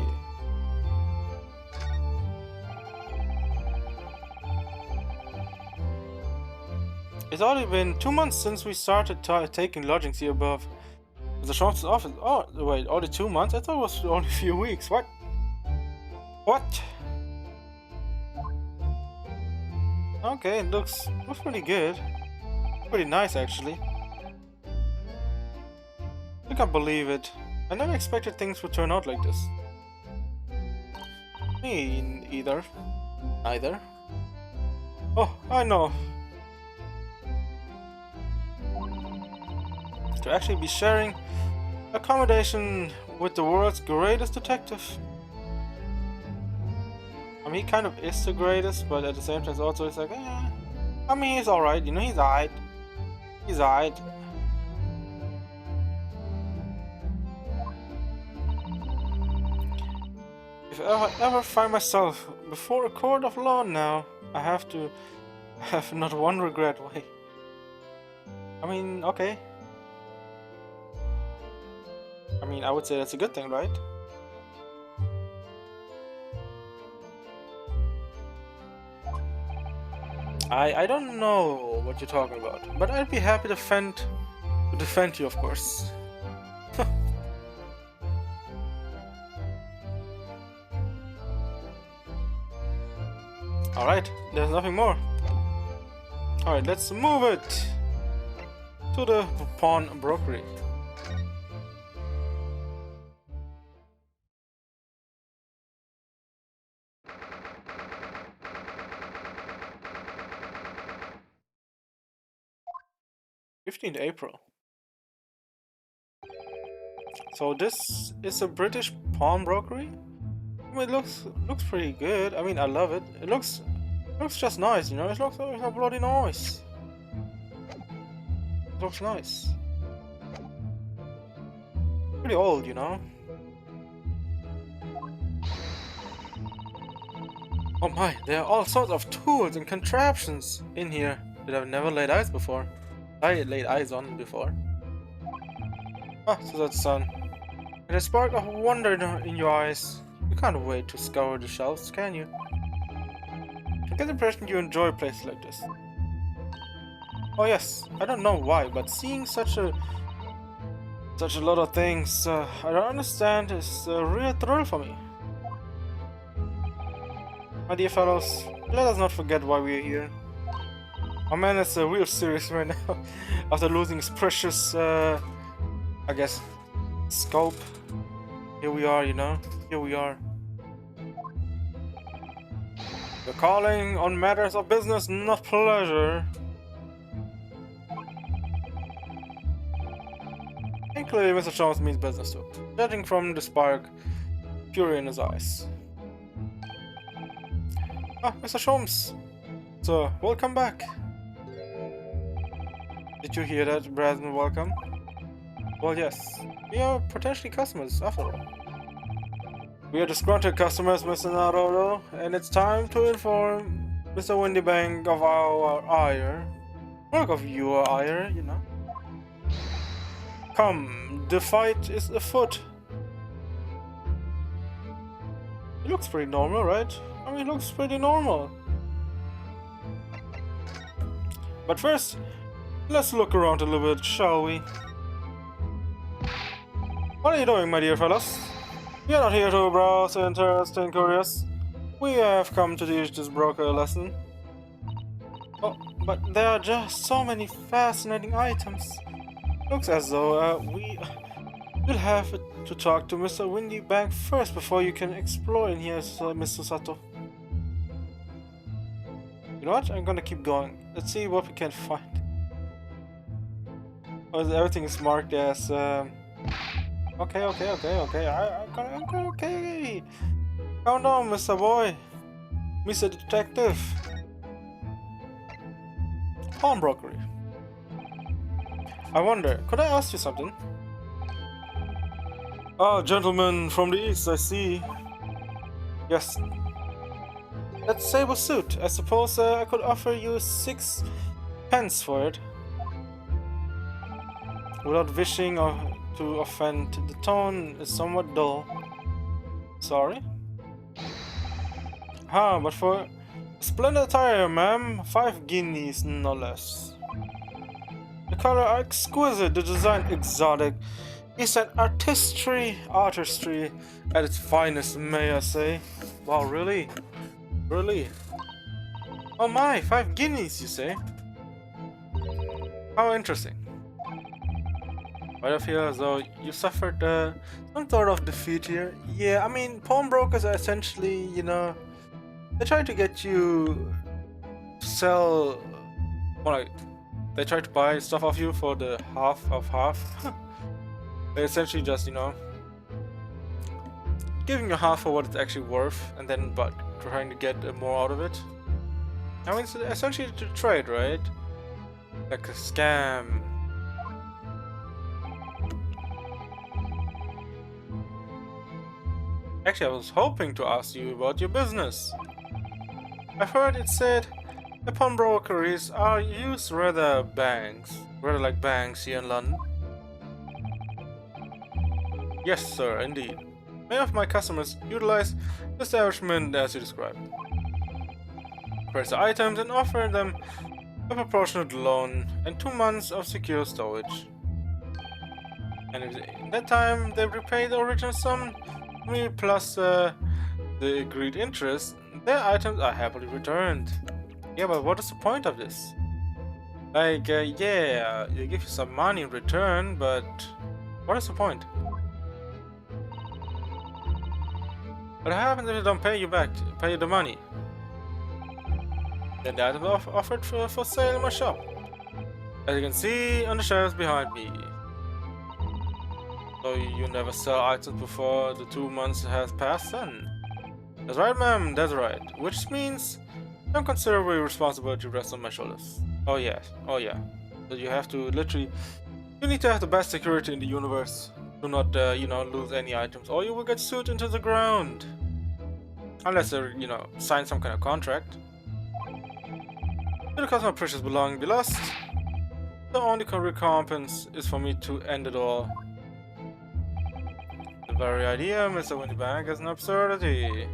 It's already been 2 months since we started taking lodgings here above. The Chronicles office. Oh, wait, only 2 months? I thought it was only a few weeks. What? What? Okay, it looks pretty good. Pretty nice, actually. I can't believe it. I never expected things would turn out like this. Me either. Either. Oh, I know. To actually be sharing accommodation with the world's greatest detective. I mean, he kind of is the greatest, but at the same time, also it's like, I mean, he's alright, he's alright. He's alright. If I ever find myself before a court of law now, I have not one regret. Wait. I mean, okay. I mean, I would say that's a good thing, right? I don't know what you're talking about, but I'd be happy to defend you, of course. Alright, there's nothing more. Alright, let's move it to the pawn brokery. April 15th. So this is a British pawnbrokery? I mean, it looks pretty good. I mean, I love it. It looks just nice, It looks so bloody nice. It looks nice. Pretty old, Oh my, there are all sorts of tools and contraptions in here that I've never laid eyes on before. Ah, so that's sun. And a spark of wonder in your eyes. You can't wait to scour the shelves, can you? I get the impression you enjoy places like this. Oh yes, I don't know why, but seeing such a lot of things I don't understand is a real thrill for me. My dear fellows, let us not forget why we are here. Our man is real serious right now after losing his precious, I guess, scope. Here we are, here we are. You're calling on matters of business, not pleasure. And clearly Mr. Jones means business too, judging from the spark fury in his eyes. Ah, Mr. Sholmes. So, welcome back. Did you hear that, Brazen? Welcome? Well, yes. We are potentially customers, after all. We are disgruntled customers, Mr. Naroro, and it's time to inform Mr. Windybank of our ire. Work of your ire, you know. Come, the fight is afoot. It looks pretty normal, right? I mean, it looks pretty normal. But first, let's look around a little bit, shall we? What are you doing, my dear fellas? We are not here to browse interesting curious. We have come to teach this broker a lesson. Oh, but there are just so many fascinating items. Looks as though we will have to talk to Mr. Windybank first before you can explore in here, Mr. Sato. You know what? I'm gonna keep going. Let's see what we can find. Oh, everything is marked as okay. Okay. Calm down, Mr. Boy. Mr. Detective. Pawnbrokery. I wonder, could I ask you something? Ah, gentleman from the east, I see. Yes. That sable suit. I suppose I could offer you 6 pence for it. Without wishing to offend, the tone is somewhat dull. Sorry? Ah, but for splendid attire, ma'am, 5 guineas, no less. The color are exquisite, the design exotic. It's an artistry at its finest, may I say. Wow, really? Really? Oh my, 5 guineas, you say? How interesting. Right, I feel as though you suffered some sort of defeat here. Yeah, I mean, pawnbrokers are essentially, you know, they try to get you to sell, more like, they try to buy stuff off you for the half of half. They essentially just, you know, giving you half for what it's actually worth, and then but trying to get more out of it. I mean, it's essentially to trade, right? Like a scam. Actually, I was hoping to ask you about your business. I've heard it said that pawnbrokeries are used rather like banks here in London. Yes, sir, indeed. Many of my customers utilize the establishment as you described. Purchase the items and offer them a proportionate loan and 2 months of secure storage. And if in that time they repay the original sum, me plus the agreed interest, their items are happily returned. Yeah, but what is the point of this? Like, yeah, they give you some money in return, but what is the point? What happens if they don't pay you back, pay you the money? Then the items are offered for sale in my shop. As you can see on the shelves behind me. So you never sell items before the 2 months has passed then? That's right, ma'am, that's right. Which means some considerable responsibility rests on my shoulders. Oh yeah. So you have to literally, you need to have the best security in the universe. Do not, you know, lose any items or you will get sued into the ground. Unless you, you know, sign some kind of contract. Because my precious belongings be lost, the only recompense is for me to end it all. The very idea, Mr. Windybank, is an absurdity.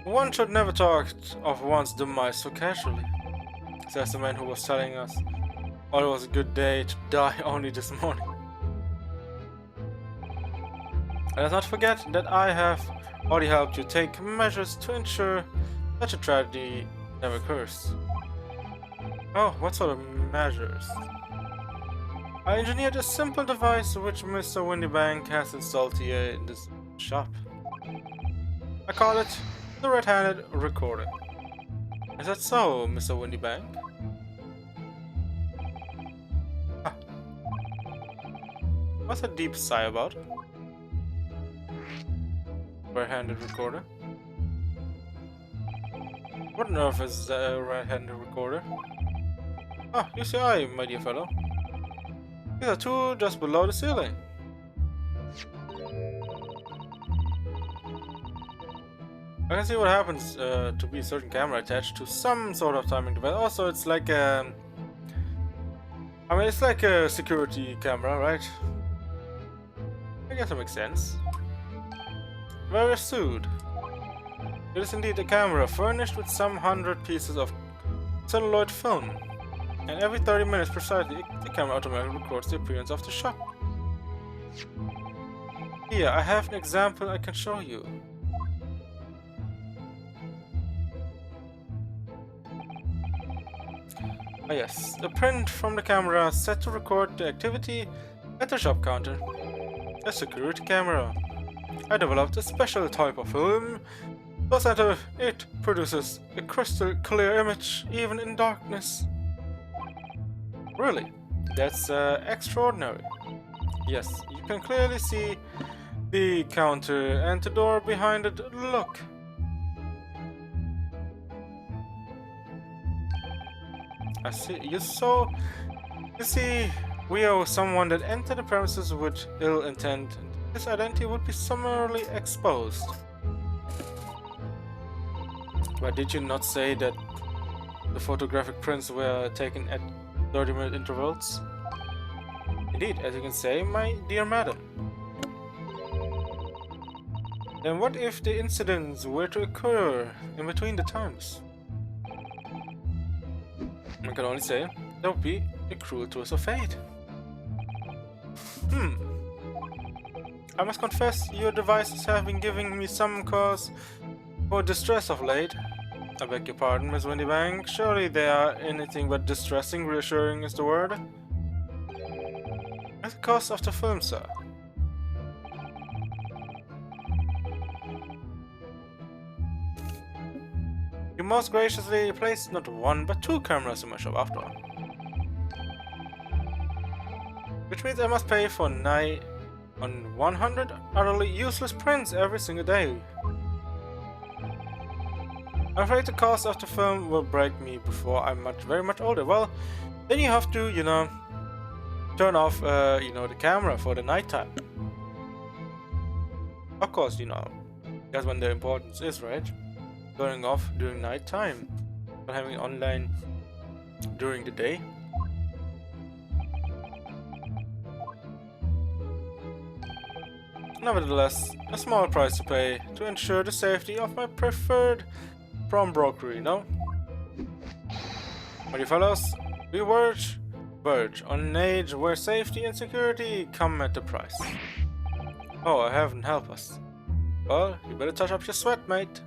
One should never talk of one's demise so casually, says the man who was telling us, oh, it was a good day to die only this morning. And let's not forget that I have already helped you take measures to ensure such a tragedy never occurs. Oh, what sort of measures? I engineered a simple device which Mr. Windybank has installed here in this shop. I call it the red-handed recorder. Is that so, Mr. Windybank? Ah. What's a deep sigh about? Right-handed recorder. What on earth is a right-handed recorder? Ah, use your eye, my dear fellow. These are two just below the ceiling. I can see what happens to be a certain camera attached to some sort of timing device. Also, it's like I mean, it's like a security camera, right? I guess that makes sense. Very astute. It is indeed a camera furnished with some 100 pieces of celluloid film. And every 30 minutes precisely, the camera automatically records the appearance of the shop. Here, I have an example I can show you. Ah yes, the print from the camera is set to record the activity at the shop counter. A security camera. I developed a special type of film, so that it produces a crystal clear image even in darkness. Really? That's extraordinary. Yes, you can clearly see the counter and the door behind it. Look. I see. You see, we are someone that entered the premises with ill intent, and his identity would be summarily exposed. But did you not say that the photographic prints were taken at 30-minute intervals? Indeed, as you can say, my dear madam. Then what if the incidents were to occur in between the times? I can only say that would be a cruel twist of fate. I must confess, your devices have been giving me some cause for distress of late. I beg your pardon, Miss Windybank. Surely they are anything but distressing. Reassuring is the word. At the cost of the film, sir. You most graciously placed not one but two cameras in my shop after all. Which means I must pay for nigh on 100 utterly useless prints every single day. I'm afraid the cost of the film will break me before I'm very much older. Well, then you have to, turn off, the camera for the nighttime. Of course, that's when the importance is, right? Turning off during nighttime, but having it online during the day. Nevertheless, a small price to pay to ensure the safety of my preferred pawnbroker, My dear fellows, we verge on an age where safety and security come at the price. Oh, heaven help us. Well, you better touch up your sweat, mate.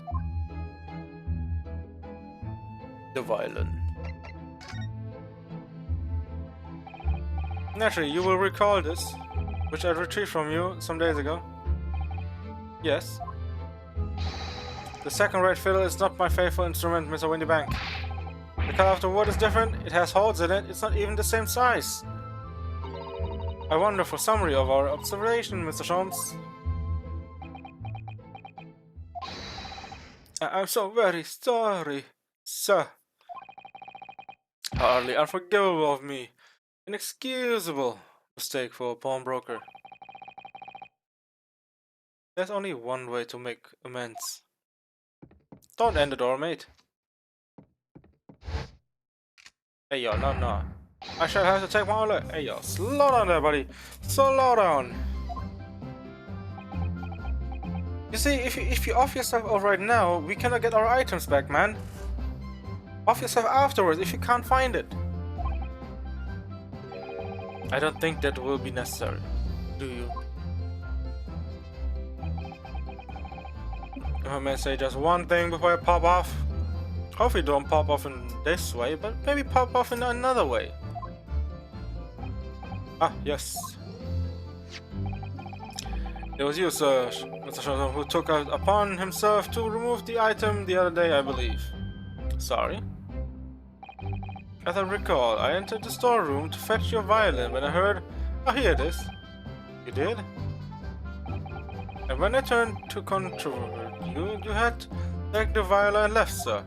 The violin. Naturally, you will recall this, which I retrieved from you some days ago. Yes. The second-rate fiddle is not my faithful instrument, Mr. Windybank. The color of the wood is different, it has holes in it, it's not even the same size. A wonderful summary of our observation, Mr. Sholmes. I'm so very sorry, sir. Hardly unforgivable of me. Inexcusable mistake for a pawnbroker. There's only one way to make amends. Don't end the door, mate. Hey yo, no. I shall have to take my order. Hey yo, slow down there, buddy. Slow down. You see, if you off yourself off right now, we cannot get our items back, man. Off yourself afterwards if you can't find it. I don't think that will be necessary. Do you? If I may say just one thing before I pop off. Hopefully don't pop off in this way, but maybe pop off in another way. Ah, yes. It was you, sir, Mr. Shelton, who took it upon himself to remove the item the other day, I believe. Sorry? As I recall, I entered the storeroom to fetch your violin when I heard... Oh, here it is. You did? And when I turned to controvert you had take the viola and left, sir.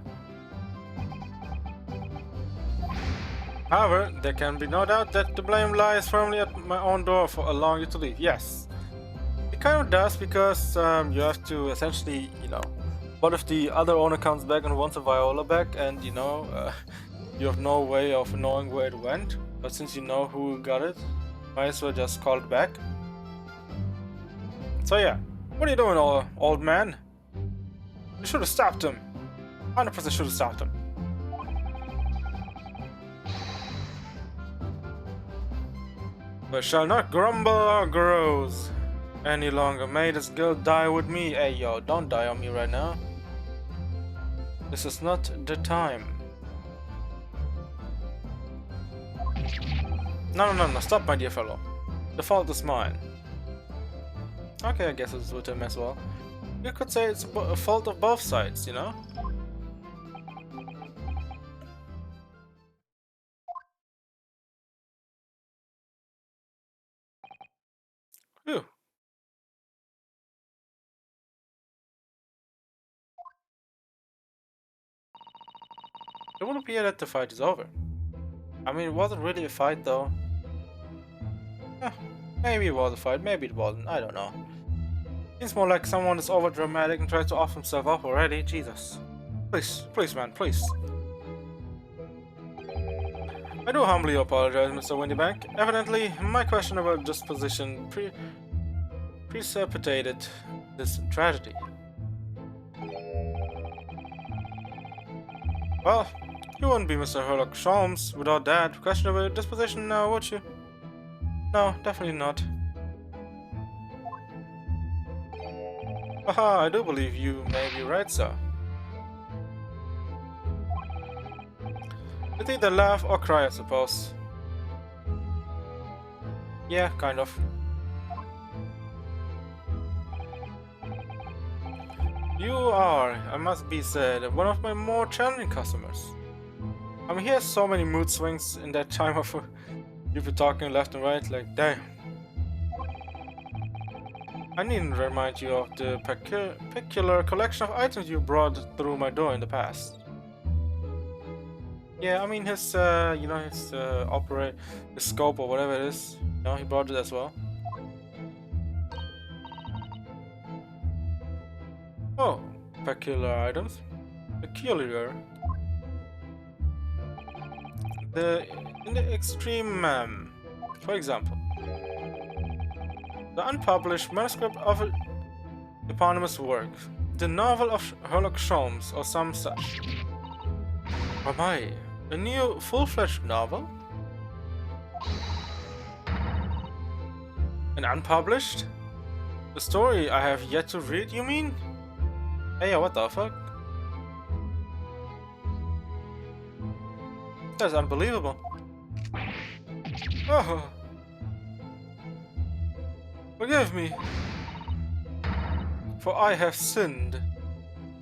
However, there can be no doubt that the blame lies firmly at my own door for allowing you to leave. Yes, it kind of does because you have to essentially, what if the other owner comes back and wants a viola back, and you have no way of knowing where it went. But since you know who got it, might as well just call it back. So yeah, what are you doing, old man? You should have stopped him. 100% should have stopped him. But shall not grumble or grouse any longer. May this girl die with me. Hey yo, don't die on me right now. This is not the time. No, stop, my dear fellow. The fault is mine. Okay, I guess it's with him as well. You could say it's a fault of both sides, you know? Phew. It would appear that the fight is over. I mean, it wasn't really a fight though. Eh, maybe it was a fight, maybe it wasn't, I don't know. Seems more like someone is over dramatic and tries to off himself up already, Jesus. Please man, please. I do humbly apologize, Mr. Windybank. Evidently, my questionable disposition precipitated this tragedy. Well, you wouldn't be Mr. Sherlock Holmes without that questionable disposition now, would you? No, definitely not. Haha, I do believe you may be right, sir. It's either laugh or cry, I suppose. Yeah, kind of. You are, I must be said, one of my more challenging customers. I mean, he has so many mood swings in that time of you've been talking left and right, like, damn. I needn't remind you of the peculiar collection of items you brought through my door in the past. Yeah, I mean his, his his scope or whatever it is. He brought it as well. Oh, peculiar items. Peculiar. In the extreme, for example, the unpublished manuscript of an eponymous work, the novel of Sherlock Holmes or some such. Oh my, a new full-fledged novel? And unpublished? The story I have yet to read, you mean? Hey, what the fuck? That's unbelievable. Oh. Forgive me. For I have sinned.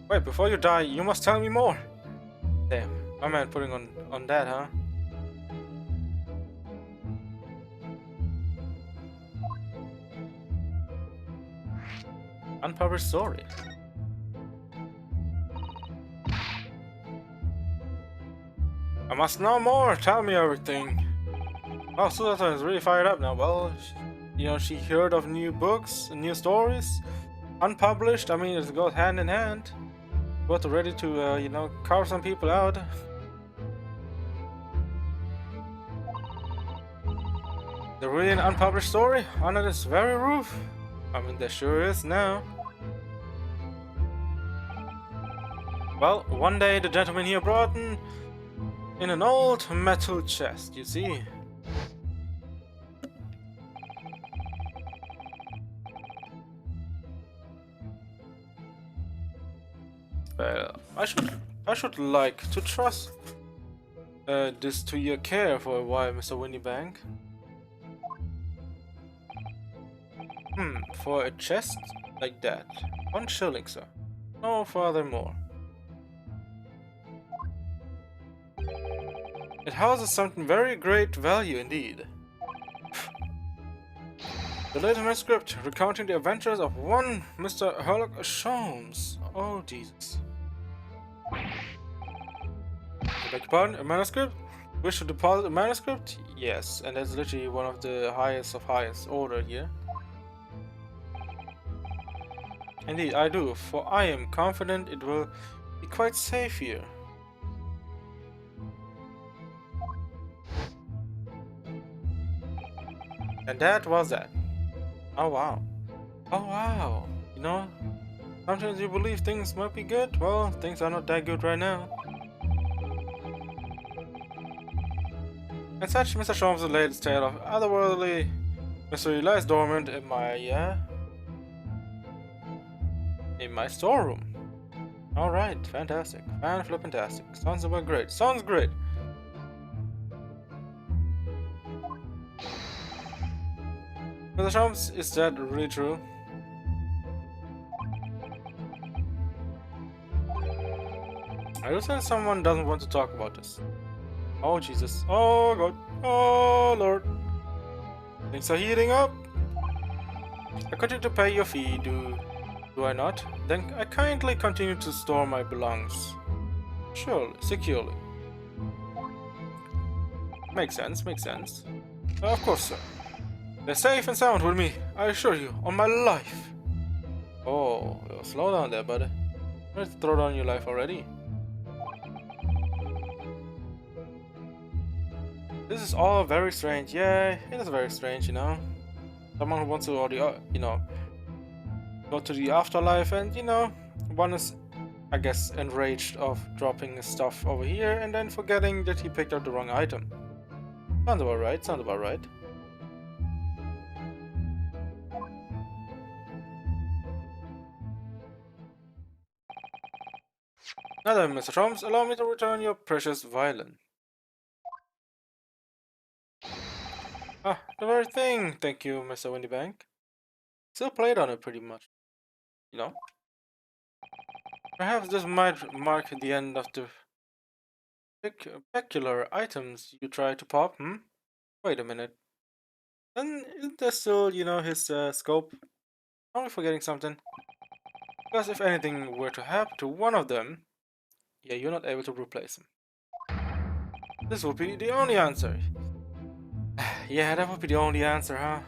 Wait, before you die, you must tell me more. Damn, my man putting on that, huh? Unpublished story. I must know more. Tell me everything. Oh, Susan is really fired up now. Well, she heard of new books and new stories, unpublished. I mean, it goes hand in hand. Both ready to, carve some people out. The really an unpublished story under this very roof. I mean, there sure is now. Well, one day the gentleman here brought in an old metal chest, you see. Well, I should like to trust this to your care for a while, Mr. Windybank. For a chest like that, 1 shilling, sir. No furthermore. It houses something very great value indeed. The latest manuscript recounting the adventures of one Mr. Herlock Sholmes. Oh, Jesus. I beg your pardon? A manuscript? Wish to deposit a manuscript? Yes, and that's literally one of the highest of highest order here. Indeed, I do, for I am confident it will be quite safe here. And that was that. Oh wow. Oh wow. You know, sometimes you believe things might be good. Well, things are not that good right now. And such, Mr. Sholmes' latest tale of otherworldly mystery lies dormant in my storeroom. Alright, fantastic. Fan-flip-fantastic. Sounds about great. Sounds great. Mr. Sholmes, is that really true? I understand someone doesn't want to talk about this. Oh Jesus. Oh God. Oh Lord. Things are heating up. I continue to pay your fee, do I not? Then I kindly continue to store my belongings. Surely, securely. Makes sense, makes sense. Of course, sir. They're safe and sound with me, I assure you, on my life. Oh, slow down there, buddy. Let's throw down your life already. This is all very strange. Yeah, it is very strange, you know. Someone who wants to already, go to the afterlife, and one is, I guess, enraged of dropping his stuff over here and then forgetting that he picked up the wrong item. Sounds about right. Sounds about right. Now then, Mr. Sholmes, allow me to return your precious violin. Ah, the very thing. Thank you, Mr. Windybank. Still played on it pretty much. You know? Perhaps this might mark the end of the peculiar items you try to pop, Wait a minute. Then isn't there still, his scope? Am I forgetting something? Because if anything were to happen to one of them, yeah, you're not able to replace him. This would be the only answer. Yeah, that would be the only answer, huh?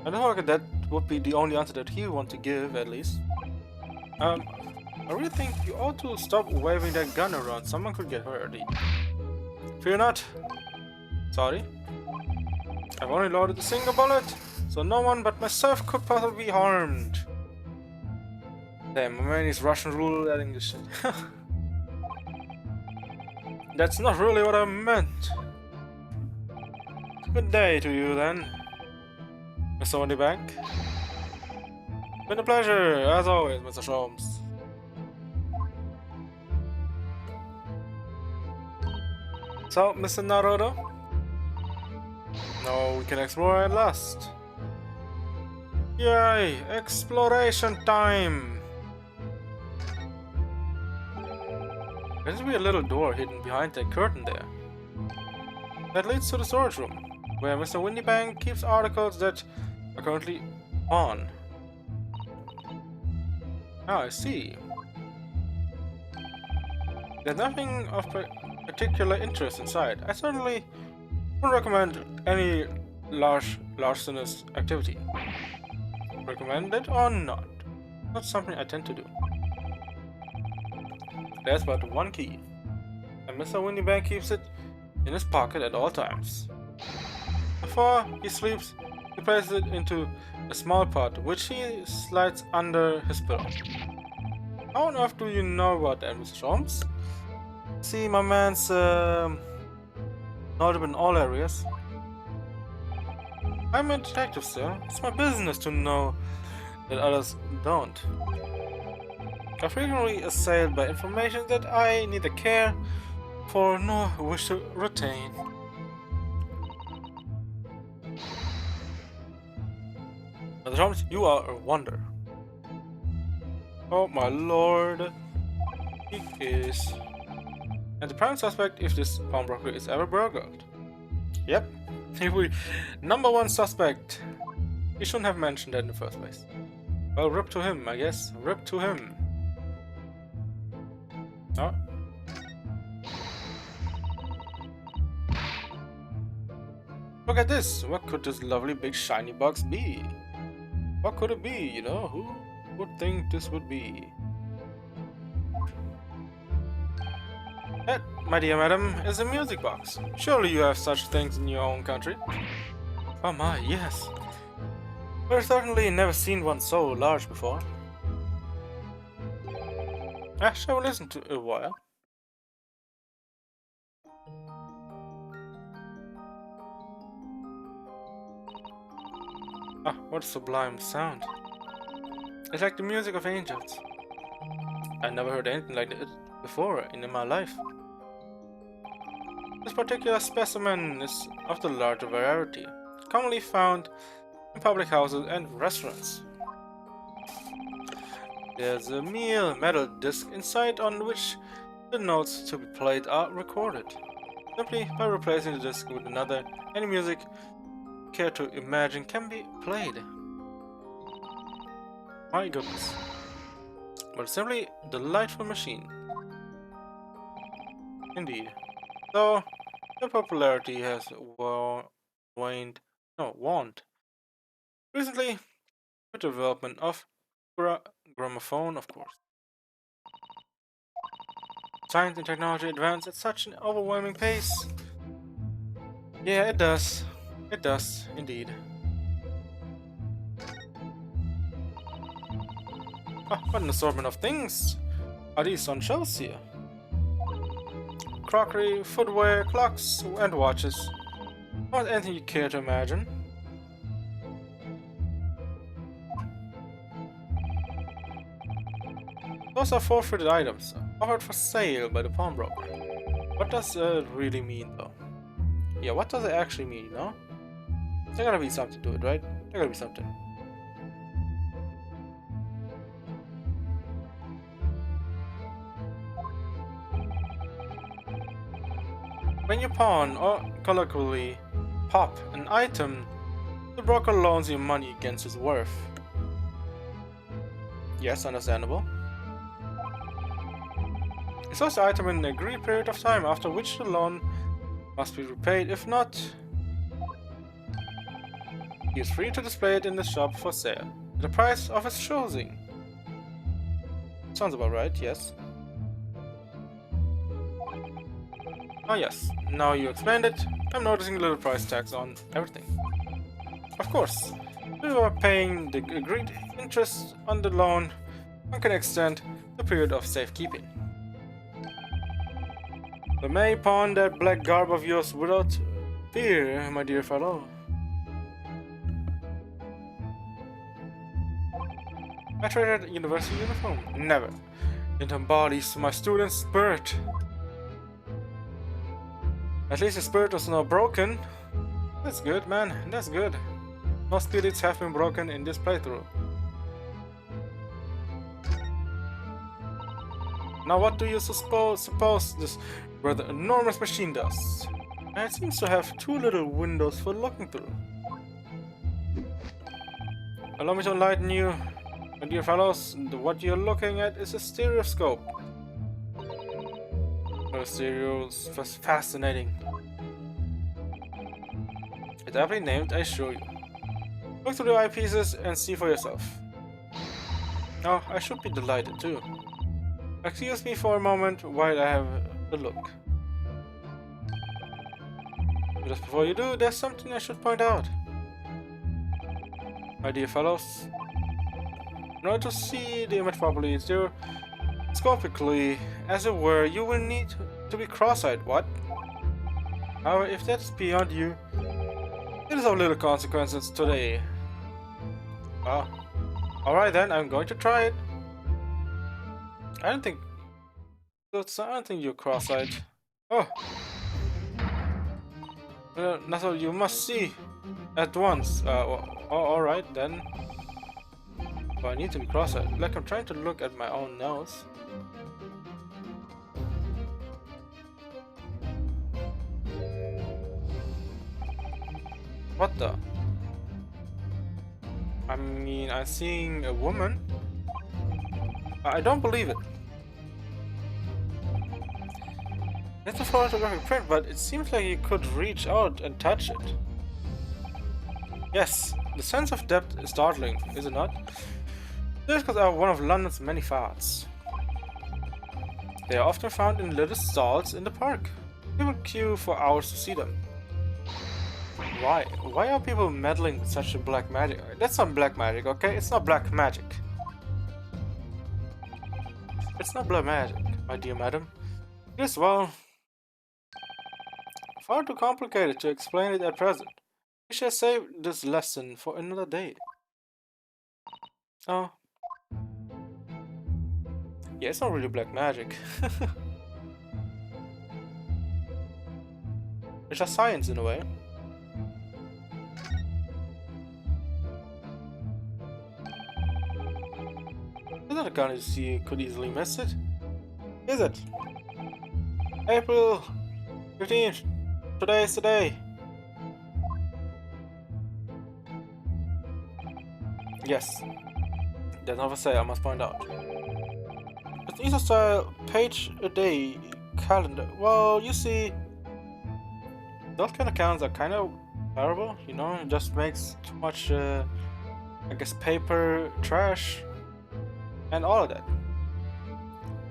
I don't think that would be the only answer that he would want to give, at least. I really think you ought to stop waving that gun around. Someone could get hurt. Fear not. Sorry. I've only loaded a single bullet, so no one but myself could possibly be harmed. Damn, my man is Russian rouletting this shit. That's not really what I meant. Good day to you then, Mr. Windybank. Been a pleasure, as always, Mr. Sholmes. So, Mr. Naruto? Now we can explore at last. Yay! Exploration time! There should be a little door hidden behind that curtain there. That leads to the storage room, where Mr. Windybank keeps articles that are currently on. Ah, I see. There's nothing of particular interest inside. I certainly wouldn't recommend any larcenous activity. Recommend it or not? Not something I tend to do. There's but one key, and Mr. Windybank keeps it in his pocket at all times. Before he sleeps, he places it into a small pot, which he slides under his pillow. How on earth do you know about that, Mr. Sholmes? See, my man's knowledgeable in all areas. I'm a detective, sir. It's my business to know that others don't. I'm frequently assailed by information that I neither care for nor wish to retain. Mr. Sholmes, you are a wonder. Oh my lord. He is. And the prime suspect if this pawnbroker is ever burgled. Yep. He will be #1 suspect. He shouldn't have mentioned that in the first place. Well, rip to him, I guess. Rip to him. Oh. Look at this! What could this lovely big shiny box be? What could it be, you know? Who would think this would be? That, my dear madam, is a music box. Surely you have such things in your own country? Oh my, yes. We've certainly never seen one so large before. Shall we listen to a while? Ah, what a sublime sound. It's like the music of angels. I never heard anything like it before in my life. This particular specimen is of the larger variety, commonly found in public houses and restaurants. There's a metal disc inside on which the notes to be played are recorded. Simply by replacing the disc with another, any music you care to imagine can be played. My goodness. But simply a delightful machine. Indeed. Though their popularity has waned. Recently, with the development of gramophone, of course. Science and technology advance at such an overwhelming pace. Yeah, it does. It does, indeed. Ah, what an assortment of things are these on shelves here? Crockery, footwear, clocks, and watches. Not anything you care to imagine. Those are forfeited items, offered for sale by the pawnbroker. What does it really mean, though? Yeah, what does it actually mean, you know? There's gotta be something to it, right? There gotta be something. When you pawn, or colloquially pop, an item, the broker loans you money against its worth. Yes, understandable. It sells the item in an agreed period of time, after which the loan must be repaid. If not, he is free to display it in the shop for sale, at the price of his choosing. Sounds about right, yes. Oh yes, now you explained it, I'm noticing little price tags on everything. Of course, if you are paying the agreed interest on the loan, one can extend the period of safekeeping. You may pawn that black garb of yours without fear, my dear fellow. I traded university uniform? Never. It embodies my student's spirit. At least the spirit was not broken. That's good, man. That's good. No spirits have been broken in this playthrough. Now what do you suppose this rather enormous machine does? It seems to have two little windows for looking through. Allow me to enlighten you, my dear fellows. What you're looking at is a stereoscope. Stereo is fascinating. It's aptly named, I assure you. Look through the eyepieces and see for yourself. Oh, I should be delighted too. Excuse me for a moment while I have a look. Just before you do, there's something I should point out. My dear fellows, in order to see the image properly, stereoscopically, as it were, you will need to be cross-eyed. What? However, if that's beyond you, it is of little consequences today. Ah, alright then, I'm going to try it. I don't think you're cross-eyed. Oh, that's what you must see at once. Alright then. Oh, I need to be cross-eyed. Like I'm trying to look at my own nose. What the? I mean, I'm seeing a woman. I don't believe it. It's a photographic print, but it seems like you could reach out and touch it. Yes, the sense of depth is startling, is it not? Discos are one of London's many fads. They are often found in little stalls in the park. People queue for hours to see them. Why? Why are people meddling with such a black magic? That's not black magic, okay? It's not black magic. It's not black magic, my dear madam. It is, well, far too complicated to explain it at present. We shall save this lesson for another day. Oh. Yeah, it's not really black magic. It's just science in a way. Is that a gun you see could easily miss it? Is it? April 15th. Today is the day. Yes. There's another say I must point out. It's Easter style page a day calendar. Well, you see, those kind of calendars are kind of terrible, you know, it just makes too much, I guess, paper trash and all of that.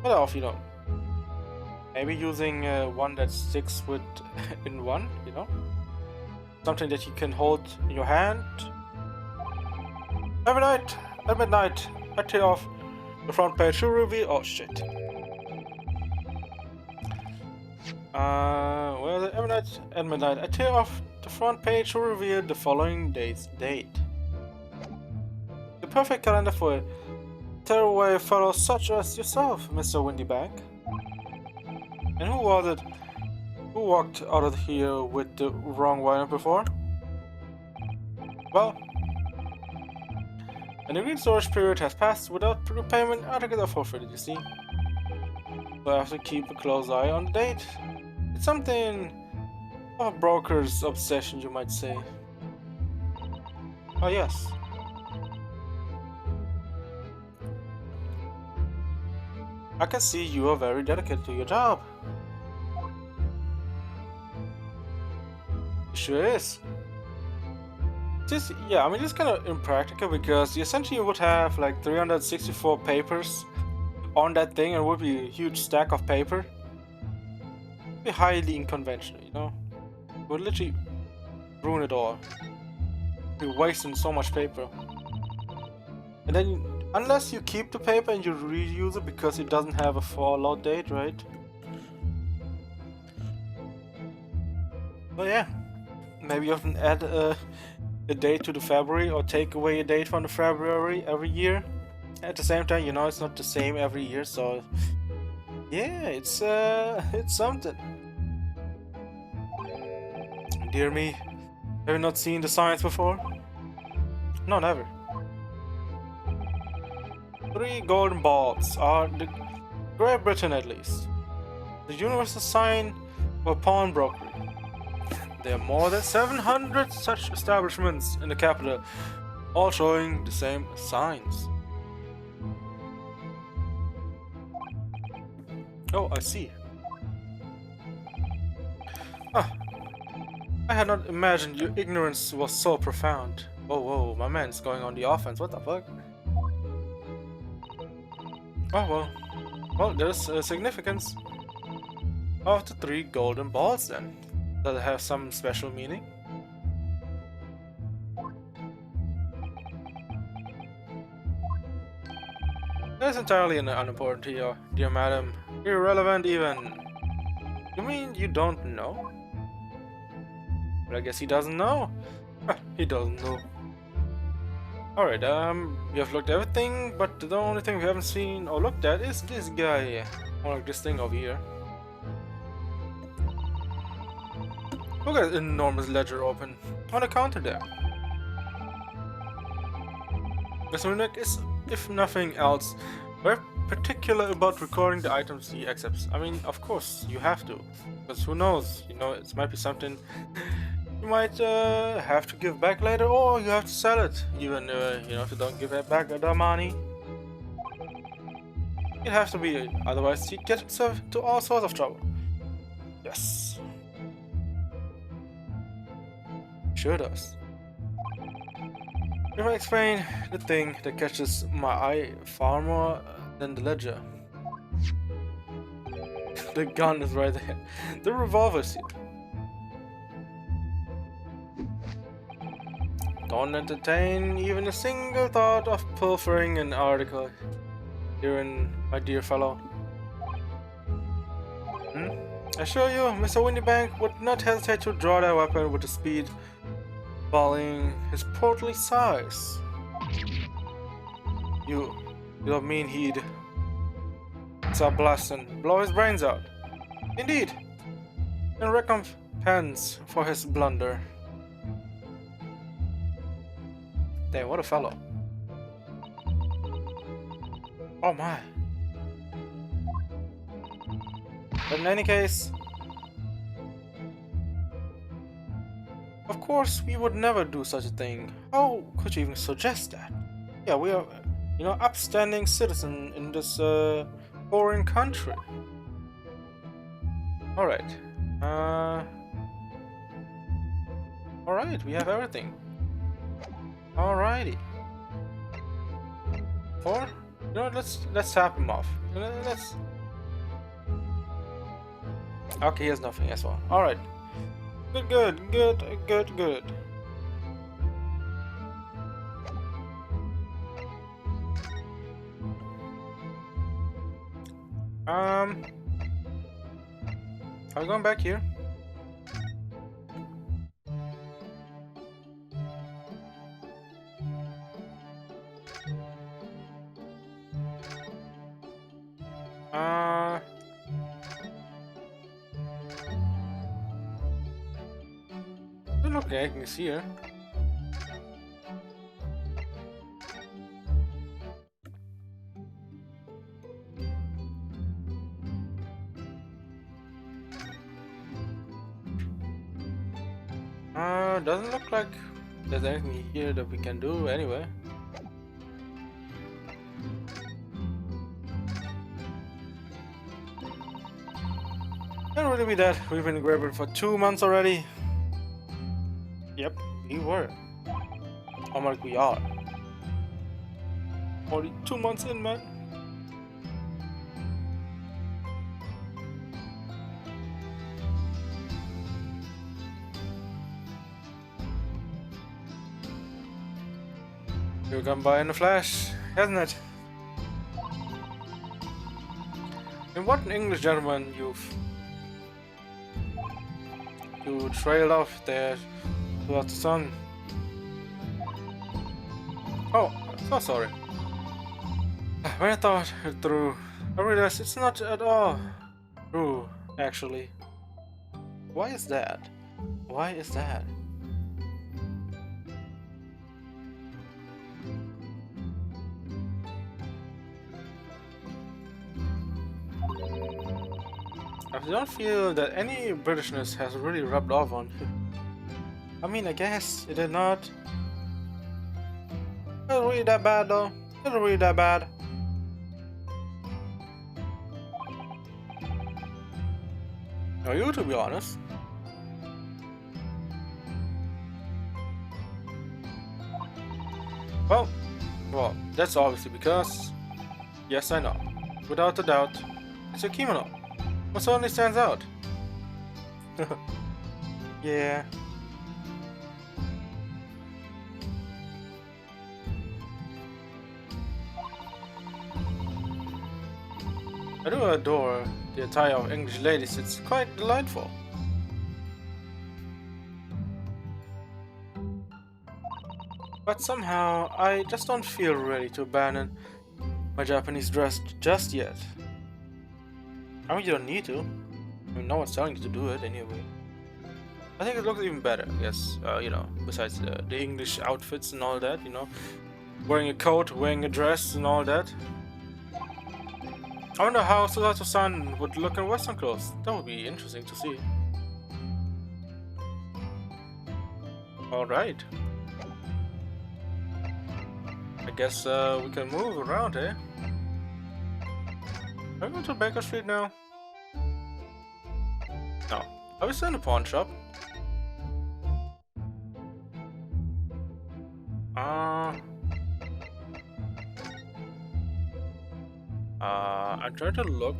Better off, you know, maybe using one that sticks with in one, you know, something that you can hold in your hand. Every night at midnight, I tear off the front page to reveal. Oh shit. Well, every night at midnight, I tear off the front page to reveal the following day's date. The perfect calendar for a tearaway fellow such as yourself, Mr. Windybank. And who was it who walked out of here with the wrong wire before? Well, an agreed storage period has passed without repayment. Articles are forfeited, you see. So I have to keep a close eye on the date. It's something of a broker's obsession, you might say. Oh yes. I can see you are very dedicated to your job. It sure is. Yeah, I mean, it's kind of impractical because essentially you would have like 364 papers on that thing and it would be a huge stack of paper. It'd be highly unconventional, you know? It would literally ruin it all. You're wasting so much paper. And then, unless you keep the paper and you reuse it because it doesn't have a fallout date, right? But yeah, maybe you can add a date to the February or take away a date from the February every year. At the same time, you know, it's not the same every year, so yeah, it's something. Dear me, have you not seen the science before? No, never. 3 golden balls are the Great Britain at least. The universal sign of pawnbrokery. There are more than 700 such establishments in the capital, all showing the same signs. Oh, I see. Ah, I had not imagined your ignorance was so profound. Whoa, whoa, my man's going on the offense, what the fuck? Oh, well, there's a significance of the 3 golden balls then. Does it have some special meaning? That's entirely unimportant here, dear madam. Irrelevant even. You mean you don't know? Well, I guess he doesn't know. He doesn't know. Alright, we have looked at everything, but the only thing we haven't seen or looked at is this guy. Or like this thing over here. Look at that enormous ledger open on the counter there. This Munich is, if nothing else, very particular about recording the items he accepts. I mean, of course, you have to. Because who knows, you know, it might be something you you might have to give back later, or you have to sell it. Even if you don't give it back the money, it has to be. Otherwise, you get yourself into all sorts of trouble. Yes, sure does. If I explain the thing that catches my eye far more than the ledger. The gun is right there. The revolver's here. Don't entertain even a single thought of pilfering an article herein, my dear fellow. I assure you, Mr. Windybank would not hesitate to draw that weapon with the speed following his portly size. You don't mean he'd start blast and blow his brains out? Indeed, in recompense for his blunder. Damn, what a fellow. Oh my. But in any case, of course, we would never do such a thing. How could you even suggest that? Yeah, we are, upstanding citizen in this foreign country. Alright. Alright, we have everything. Alrighty. Or, let's tap him off. Let's. Okay, he has nothing as well. Alright. Good. Are we going back here? Okay, I can see her. Doesn't look like there's anything here that we can do anyway. Can't really be that. We've been grabbing for 2 months already. Yep, we were. Oh my, we are. Only 2 months in, man. You've gone by in a flash, hasn't it? And what an English gentleman you trailed off there throughout the sun. Oh, so sorry. When I thought it through, I realized it's not at all true, actually. Why is that? Why is that? I don't feel that any Britishness has really rubbed off on you. I mean, I guess it did not. It wasn't really that bad, though. It wasn't really that bad. No, you, to be honest. Well, that's obviously because, yes, I know, without a doubt, it's a kimono. What certainly stands out. Yeah. I do adore the attire of English ladies. It's quite delightful. But somehow, I just don't feel ready to abandon my Japanese dress just yet. I mean, you don't need to. I mean, no one's telling you to do it anyway. I think it looks even better, I guess, besides the English outfits and all that, wearing a coat, wearing a dress and all that. I wonder how Susato-san would look in Western clothes. That would be interesting to see. Alright. I guess we can move around, eh? Are we going to Baker Street now? No. Are we still in the pawn shop? I'm trying to look.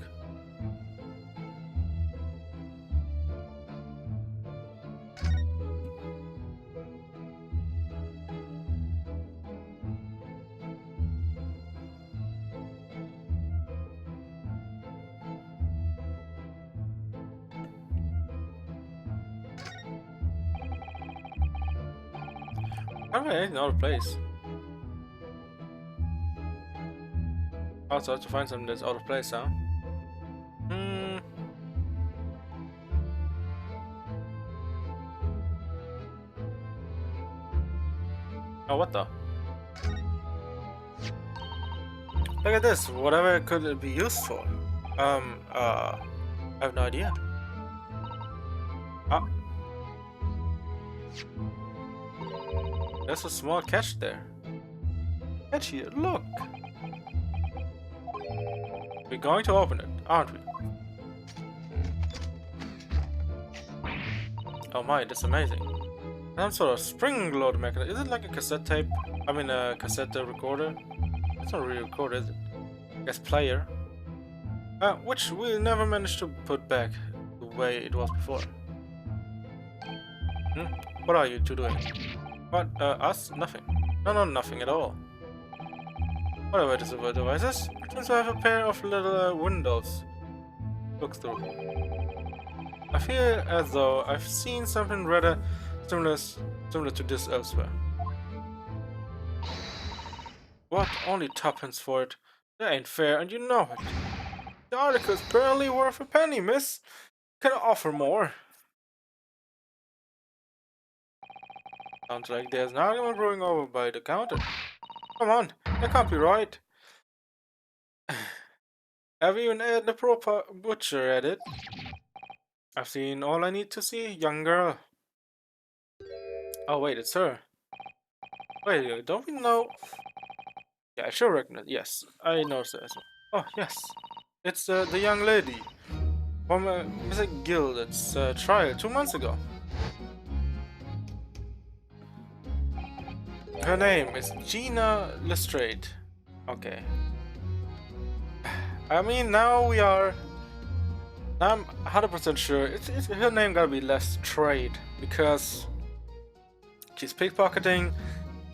Okay, another place. Also, I have to find something that's out of place, huh? Hmm. Oh, what the? Look at this. Whatever could it be used for? I have no idea. Ah, there's a small catch there. Catch here, look. We're going to open it, aren't we? Oh my, that's amazing. Some sort of spring-load mechanism. Is it like a cassette tape? I mean, a cassette recorder? It's not really a recorder, is it? I guess player. Which we never managed to put back the way it was before. Hmm? What are you two doing? What? Us? Nothing. No, nothing at all. Whatever it is about devices, it seems to have a pair of little windows. Look through. I feel as though I've seen something rather similar to this elsewhere. What? Only tuppence for it? That ain't fair, and you know it. The article's barely worth a penny, miss. Can I offer more? Sounds like there's an argument brewing over by the counter. Come on, that can't be right. Have you even had the proper butcher at it? I've seen all I need to see, young girl. Oh wait, it's her. Wait, don't we know? Yeah, I sure recognize. Yes, I noticed that. Oh yes, it's the young lady from Mr. Gilded's trial 2 months ago. Her name is Gina Lestrade. Okay. I mean, now we are. I'm 100% sure her name gotta be Lestrade because she's pickpocketing.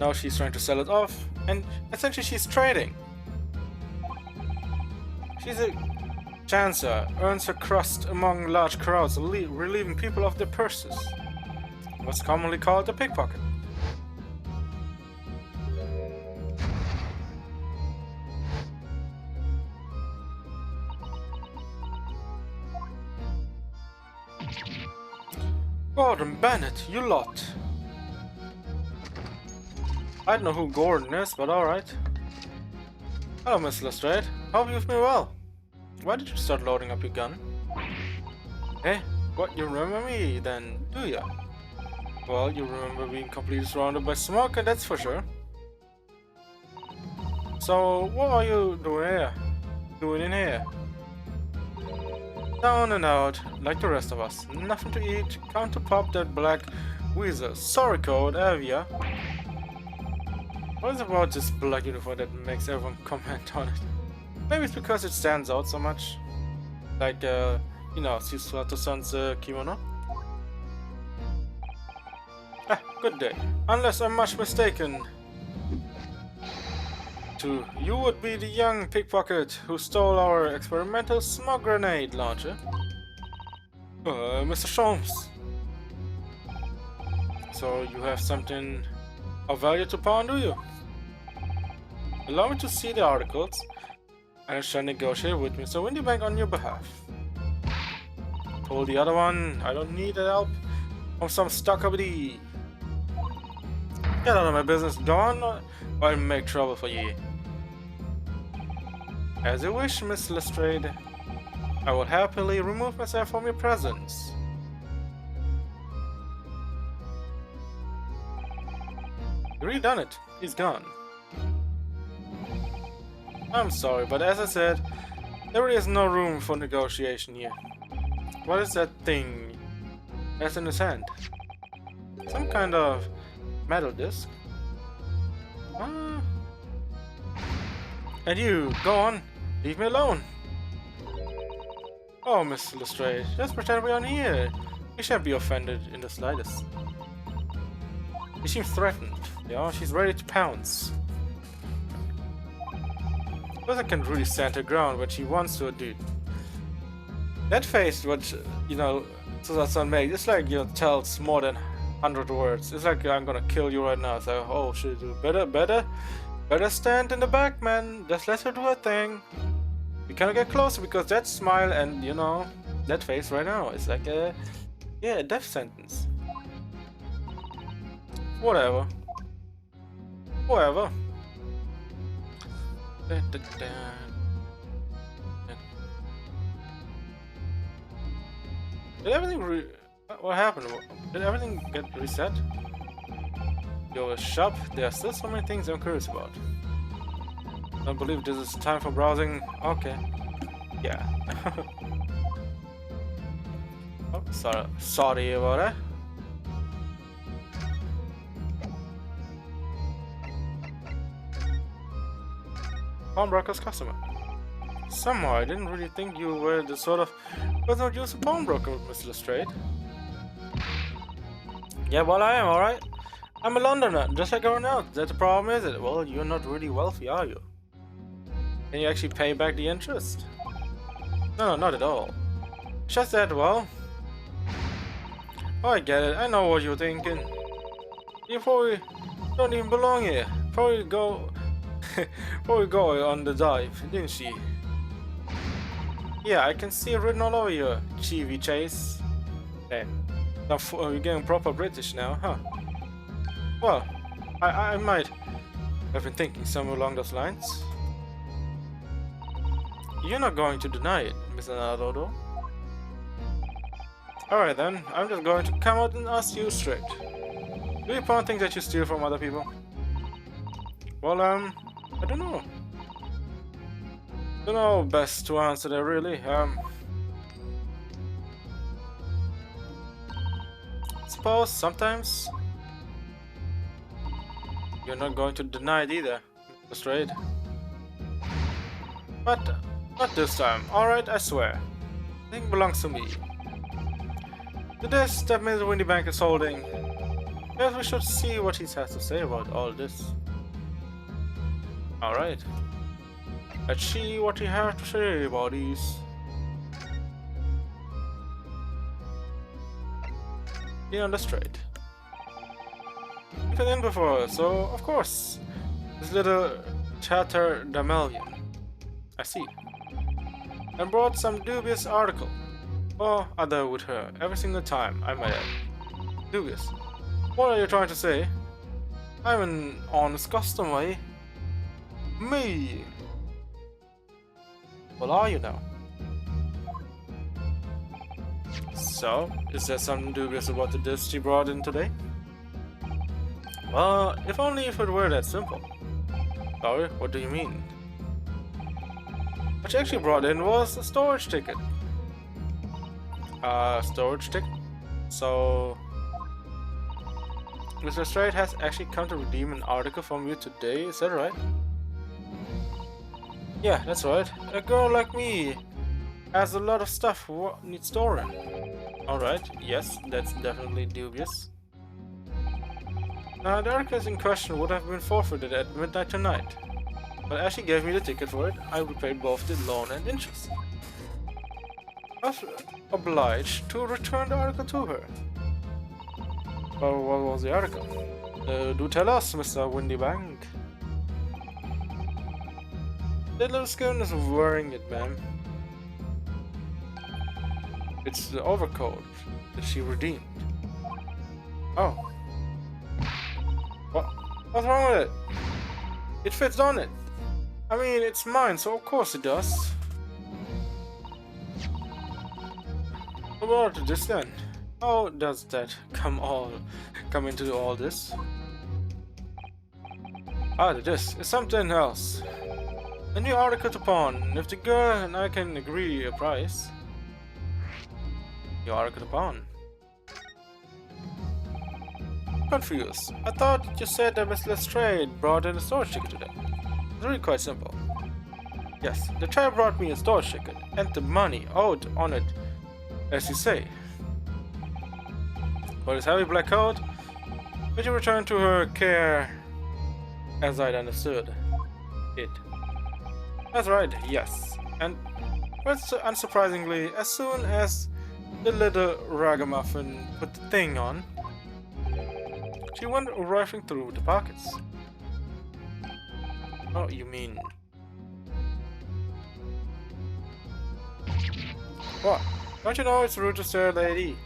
Now she's trying to sell it off, and essentially she's trading. She's a chancer, earns her crust among large crowds, relieving people of their purses. What's commonly called a pickpocket. Gordon Bennett, you lot. I don't know who Gordon is, but alright. Hello, Miss Lestrade. Hope you've been well. Why did you start loading up your gun? Eh? What, you remember me then, do ya? Well, you remember being completely surrounded by smoke, and that's for sure. So, what are you doing in here? Down and out, like the rest of us. Nothing to eat, count to pop that black weasel. Sorry code, have ya? What is it about this black uniform that makes everyone comment on it? Maybe it's because it stands out so much. Like, you know, Susato-san's kimono. Ah, good day. Unless I'm much mistaken. You would be the young pickpocket who stole our experimental smoke grenade launcher. Mr. Sholmes. So you have something of value to pawn, do you? Allow me to see the articles, and I shall negotiate with Mr. Windybank on your behalf. Told the other one I don't need help from some stuckabity. Get out of my business, Dawn, or I'll make trouble for ye. As you wish, Miss Lestrade. I will happily remove myself from your presence. You really done it. He's gone. I'm sorry, but as I said, there really is no room for negotiation here. What is that thing that's in his hand? Some kind of metal disc? Ah. And you, go on. Leave me alone. Oh, Miss Lestrade, just pretend we're on here. You shan't be offended in the slightest. She seems threatened. Yeah, she's ready to pounce. Person can really stand her ground when she wants to, dude. That face, what, you know, Susan made, it's like, you know, tells more than 100 words. It's like, I'm gonna kill you right now. So, oh, should do better stand in the back, man. Just let her do her thing. We cannot get closer because that smile and, you know, that face right now is like a, yeah, a death sentence. Whatever. Whatever. Did everything what happened? Did everything get reset? Your shop, there are still so many things I'm curious about. Don't believe this is time for browsing. Okay. Yeah. Oh, sorry about that. Pawnbroker's customer. Somehow I didn't really think you were the sort of person who'd use a pawnbroker, Miss Lestrade. Yeah, well I am, alright. I'm a Londoner, just like everyone else. That's the problem, is it? Well, you're not really wealthy, are you? Can you actually pay back the interest? No, not at all. Just that, well... Oh, I get it. I know what you're thinking. You probably don't even belong here. Probably go on the dive, didn't she? Yeah, I can see it written all over your Chevy Chase. Then, now you're getting proper British now, huh? Well, I might have been thinking somewhere along those lines. You're not going to deny it, Mr. Naruto. Alright then, I'm just going to come out and ask you straight. Do you pawn things that you steal from other people? Well, I don't know. Don't know best to answer that really. Suppose sometimes you're not going to deny it either, Mr. Straight. But not this time. Alright, I swear. The thing belongs to me. The desk that Mr. Windy Bank is holding. Yes, we should see what he has to say about all this. Alright. Let's see what he has to say about these. In on the straight. You've been in before, so of course. This little tatterdemalion. I see. And brought some dubious article. Or other with her, every single time, I might add. Dubious. What are you trying to say? I'm an honest customer, eh? Me! What are you now? So, is there something dubious about the disc she brought in today? Well, if only if it were that simple. Sorry, what do you mean? What she actually brought in was a storage ticket. Storage ticket? So... Mr. Straight has actually come to redeem an article from you today, is that right? Yeah, that's right. A girl like me has a lot of stuff needs storing. Alright, yes, that's definitely dubious. The article in question would have been forfeited at midnight tonight. But as she gave me the ticket for it, I repaid both the loan and interest. I was obliged to return the article to her. Well, what was the article? Do tell us, Mr. Windybank. That little skin is wearing it, ma'am. It's the overcoat that she redeemed. Oh. What's wrong with it? It fits on it. I mean, it's mine, so of course it does. What about this then? How does that come into all this? Ah, this is something else. A new article to pawn. If the girl and I can agree a price. New article to pawn. Confused. I thought you said that Miss Lestrade brought in a storage ticket today. It's really quite simple. Yes, the child brought me a storage ticket and the money owed on it, as you say. For his heavy black coat, which you returned to her care, as I'd understood it. That's right, yes. And unsurprisingly, as soon as the little ragamuffin put the thing on, she went rifling through the pockets. Oh, you mean... What? Don't you know it's rude to stare at a lady?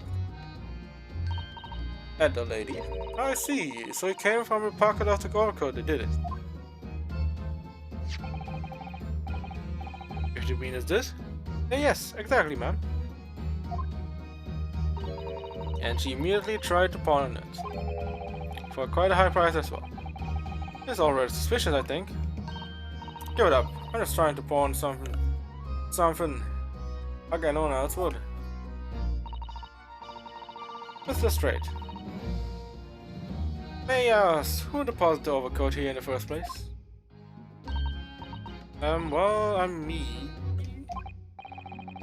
At the lady? I see. So it came from a pocket of the overcoat that did it. If you mean is this? Yes, exactly, ma'am. And she immediately tried to pawn it. For quite a high price as well. It's already suspicious, I think. Give it up. I'm just trying to pawn something. Like no one else would. Let's just straight. May I ask, who deposited the overcoat here in the first place? Well, I'm me.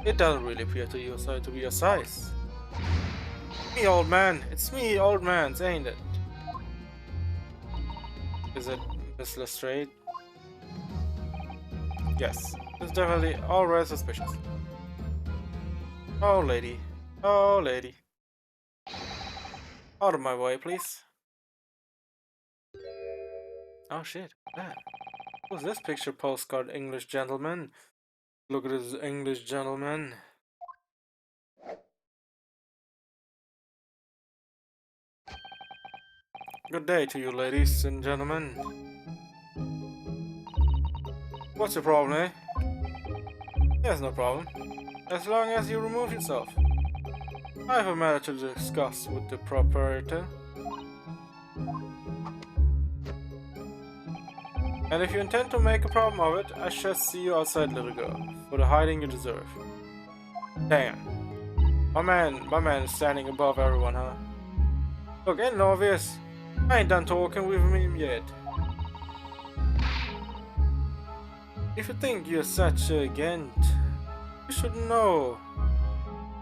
It doesn't really appear to you to be your size. Me, old man. It's me, old man, ain't it? Is it Miss Lestrade? Yes, it's definitely already suspicious. Oh, lady. Oh, lady. Out of my way, please. Oh, shit. Ah. Who's this picture postcard, English gentleman? Look at this English gentleman. Good day to you, ladies and gentlemen. What's your problem, eh? There's no problem. As long as you remove yourself. I have a matter to discuss with the proprietor. And if you intend to make a problem of it, I shall see you outside, little girl, for the hiding you deserve. Damn. My man is standing above everyone, huh? Look, ain't it obvious? I ain't done talking with him yet. If you think you're such a gent, you should know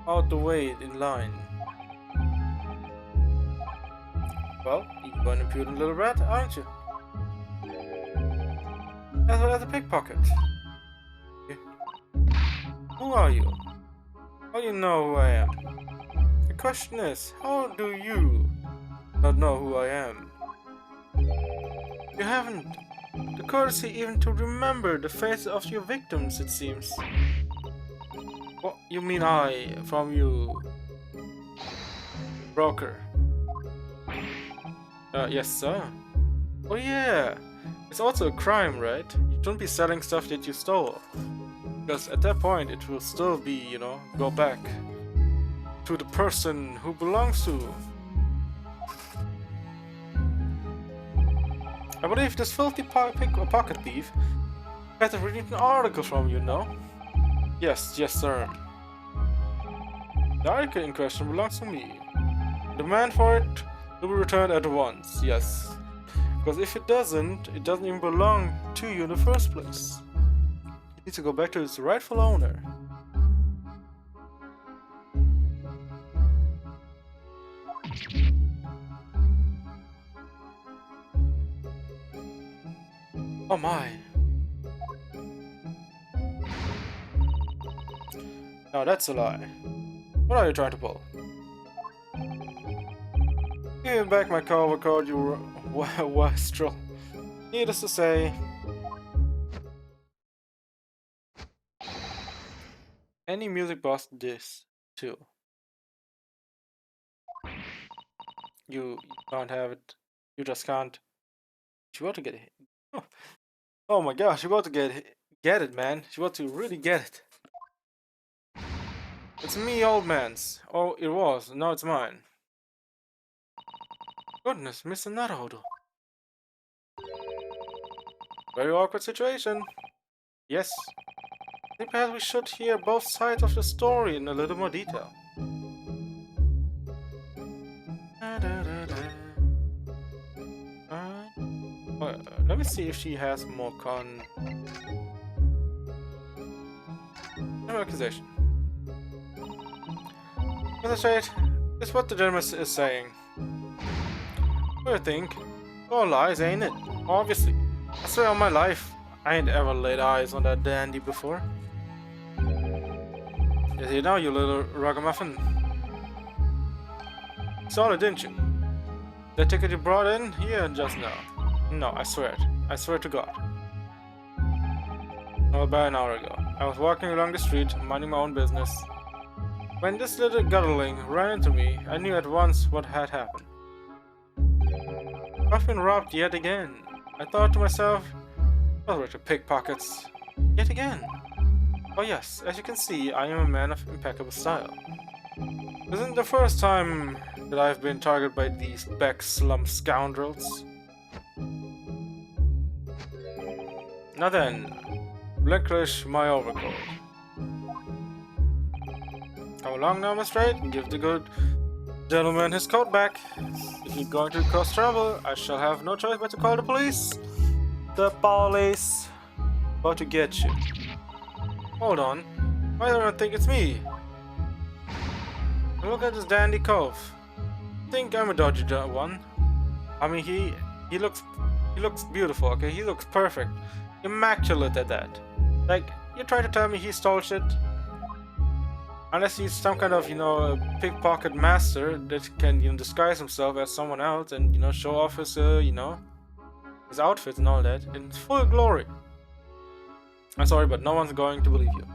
how to wait in line. Well, you're an impudent little rat, aren't you? As well as a pickpocket. Who are you? How do you know who I am? The question is, how do you not know who I am? You haven't the courtesy even to remember the faces of your victims, it seems. What, you mean from you, broker? Yes, sir. Oh yeah, it's also a crime, right? You shouldn't be selling stuff that you stole. Because at that point, it will still be, go back to the person who belongs to. I believe this filthy pocket thief had read an article from you, no? Yes, sir. The article in question belongs to me. The demand for it will be returned at once, yes. Because if it doesn't even belong to you in the first place. It needs to go back to its rightful owner. Oh my. Now that's a lie. What are you trying to pull? Give me back my overcoat, you wastrel. Needless to say, any music boss this too. You can't have it. You just can't. She want to get it. Oh my gosh, you want to get it, man. She want to really get it. It's me, old man's. Oh, it was. Now it's mine. Goodness, Mr. Naruto. Very awkward situation. Yes. I think perhaps we should hear both sides of the story in a little more detail. Well, let me see if she has more no accusation. Magistrate, it's what the gentleman is saying. What do you think? All lies, ain't it? Obviously. I swear on my life, I ain't ever laid eyes on that dandy before. Yes, you know, you little ragamuffin. Saw it, didn't you? The ticket you brought in here just now. No, I swear it. I swear to God. Well, about an hour ago, I was walking along the street, minding my own business. When this little gutterling ran into me, I knew at once what had happened. I've been robbed yet again. I thought to myself, those were the pickpockets. Yet again. Oh yes, as you can see, I am a man of impeccable style. This isn't the first time that I've been targeted by these back slum scoundrels. Now then, relinquish my overcoat. Come along now, Miss Straight, and give the good gentleman his coat back. If you're going to cause trouble, I shall have no choice but to call the police. The police. About to get you. Hold on. Why do everyone think it's me? Look at this dandy cove. Think I'm a dodgy one. I mean, he looks beautiful. Okay, he looks perfect, immaculate at that. Like, you try to tell me he stole shit? Unless he's some kind of, pickpocket master that can, disguise himself as someone else and, show off his, his outfit and all that in full glory. I'm sorry, but no one's going to believe you.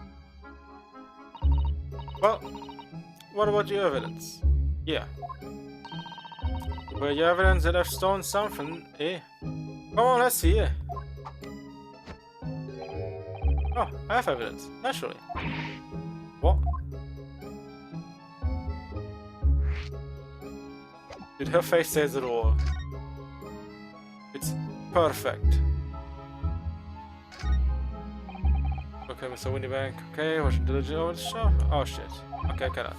Well, what about your evidence? Yeah. Well, your evidence that I've stolen something, eh? Come on, let's see it. Oh, I have evidence, naturally. What? Dude, her face says it all. It's perfect. Okay, Mr. Windybank. Okay, watching diligent over the shop. Oh shit. Okay, I cannot.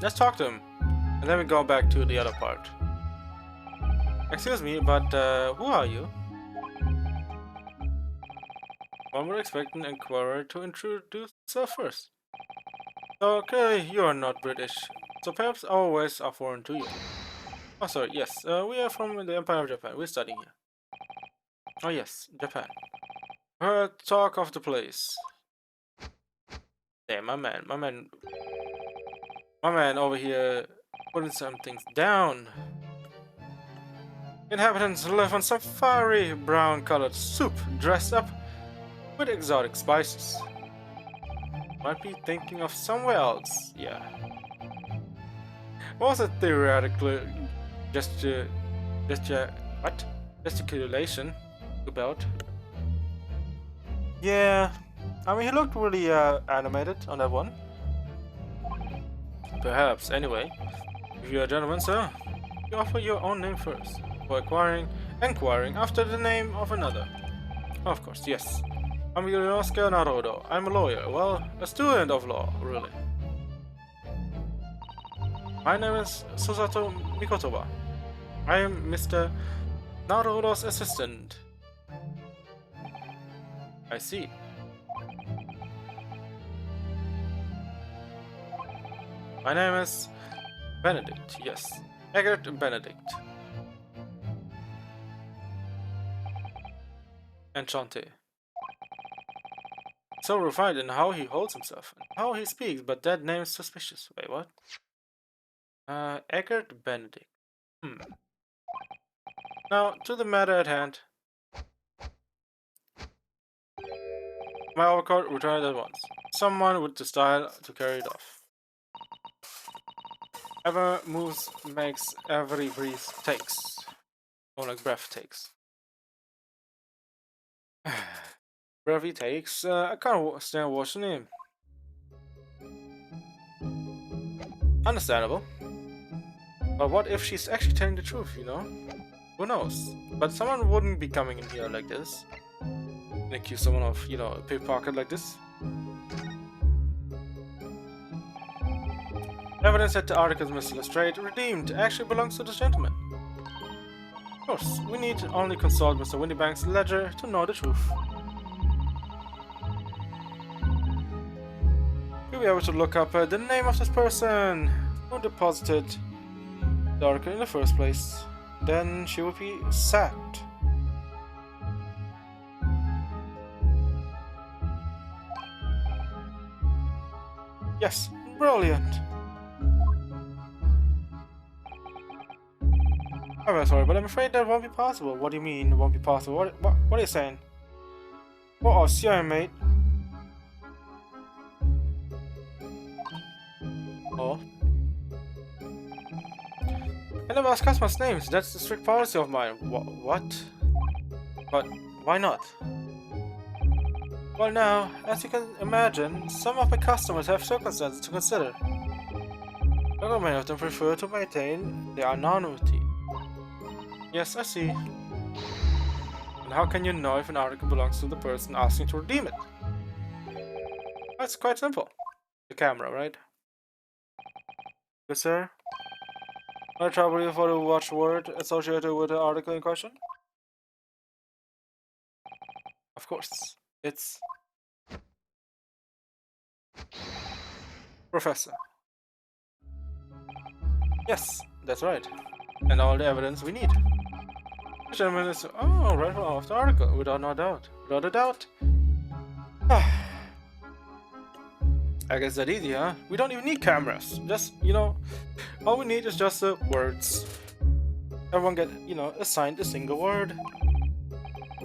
Let's talk to him. And then we go back to the other part. Excuse me, but who are you? One would expect an inquirer to introduce himself first. Okay, you are not British, so perhaps our ways are foreign to you. Oh, sorry, yes, we are from the Empire of Japan. We're studying here. Oh, yes, Japan. Heard talk of the place. Damn, my man over here putting some things down. Inhabitants live on some fiery brown-colored soup dressed up with exotic spices. Might be thinking of somewhere else, yeah. What was a theoretical gesticulation about? Yeah, I mean, he looked really animated on that one. Perhaps, anyway. If you're a gentleman, sir, you offer your own name first, for inquiring after the name of another. Of course, yes. I'm Yorinosuke Naruto. I'm a lawyer. Well, a student of law, really. My name is Susato Mikotoba. I am Mr. Naruto's assistant. I see. My name is Benedict, yes. Eggert Benedict. Enchanté. So refined in how he holds himself, and how he speaks, but that name is suspicious. Wait, what? Eggert Benedict. Now, to the matter at hand. My overcoat returned at once. Someone with the style to carry it off. Ever moves makes every breath takes. More like breath takes. Breath he takes. I can't stand watching him. Understandable. But what if she's actually telling the truth, you know? Who knows? But someone wouldn't be coming in here like this and accuse someone of, you know, a pickpocket like this. Evidence that the article is misillustrated, redeemed, actually belongs to this gentleman. Of course, we need to only consult Mr. Windybank's ledger to know the truth. You'll be able to look up the name of this person who deposited the article in the first place. Then she will be sacked. Yes, brilliant. I'm very sorry, but I'm afraid that won't be possible. What do you mean it won't be possible? What are you saying? Oh, sorry, mate. Oh. I never ask customers' names. That's the strict policy of mine. What? But why not? Well now, as you can imagine, some of my customers have circumstances to consider. Although many of them prefer to maintain their anonymity. Yes, I see. And how can you know if an article belongs to the person asking to redeem it? That's quite simple. The camera, right? Good sir? No trouble for the watchword associated with the article in question? Of course. It's Professor. Yes, that's right. And all the evidence we need. The gentleman is right off the article, without no doubt. Without a doubt. I guess that easy, huh? We don't even need cameras. Just, you know, all we need is just the words. Everyone get, you know, assigned a single word.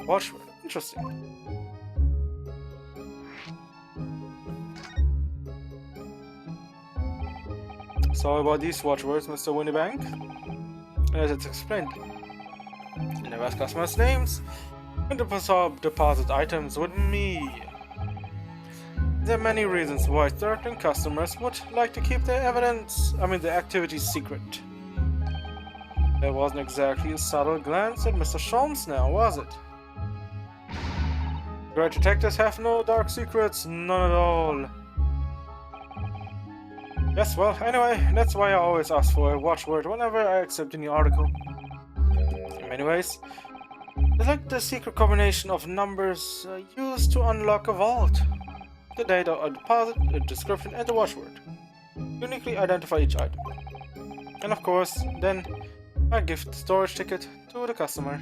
Watchword. Interesting. So about these watchwords, Mr. Windybank, as it's explained, you never ask customers' names and deposit items with me. There are many reasons why certain customers would like to keep their their activities secret. There wasn't exactly a subtle glance at Mr. Sholmes now, was it? Great detectives have no dark secrets, none at all. Yes, well, anyway, that's why I always ask for a watchword whenever I accept a new article. In many ways, it's like the secret combination of numbers used to unlock a vault. The data are deposit, a description, and the watchword. Uniquely identify each item. And of course, then I give the storage ticket to the customer.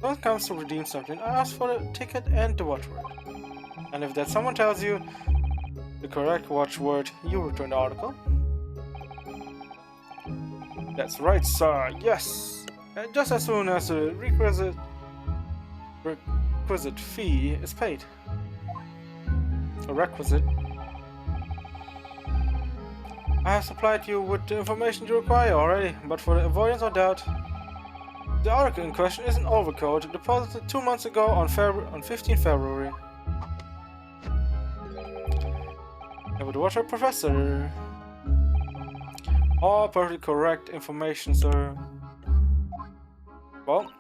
When it comes to redeem something, I ask for the ticket and the watchword. And if that someone tells you the correct watchword, you return the article. That's right, sir, yes! And just as soon as the requisite fee is paid. A requisite. I have supplied you with the information you require already, but for the avoidance of doubt, the article in question is an overcoat deposited 2 months ago on 15 February. I would watch our professor. All perfectly correct information, sir. Well,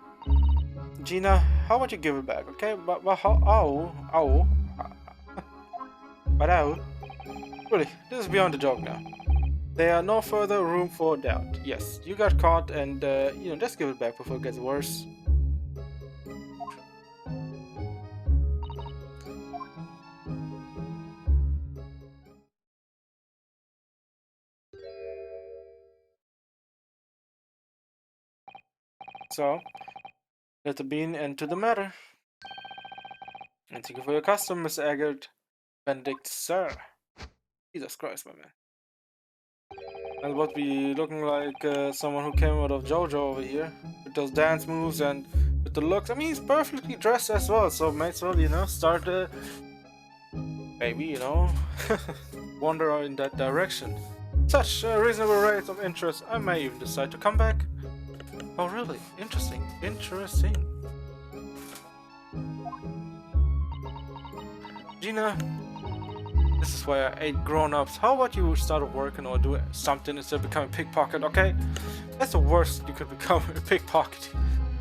Gina, how about you give it back, okay? But how? Really, this is beyond the joke now. There are no further room for doubt. Yes, you got caught, and just give it back before it gets worse. So, let there be an end to the matter. And thank you for your custom, Mr. Eggert. Benedict, sir. Jesus Christ, my man. And what be looking like someone who came out of JoJo over here. With those dance moves and with the looks. I mean, he's perfectly dressed as well, so might as well, start maybe, wander in that direction. Such reasonable rates of interest, I may even decide to come back. Oh, really? Interesting. Interesting. Gina, This is why I hate grown-ups. How about you start working or do something instead of becoming a pickpocket, okay? That's the worst you could become, a pickpocket.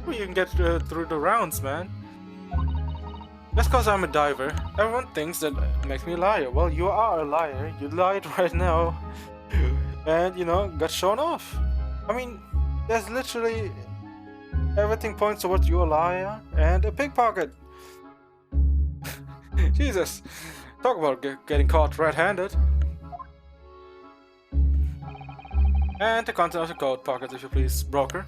Well, you can get through the rounds, man. Just because I'm a diver, everyone thinks that makes me a liar. Well, you are a liar. You lied right now. And, you know, got shown off. I mean, there's literally everything points towards you a liar and a pickpocket. Jesus. Talk about getting caught red-handed. And the content of the code pocket, if you please, broker.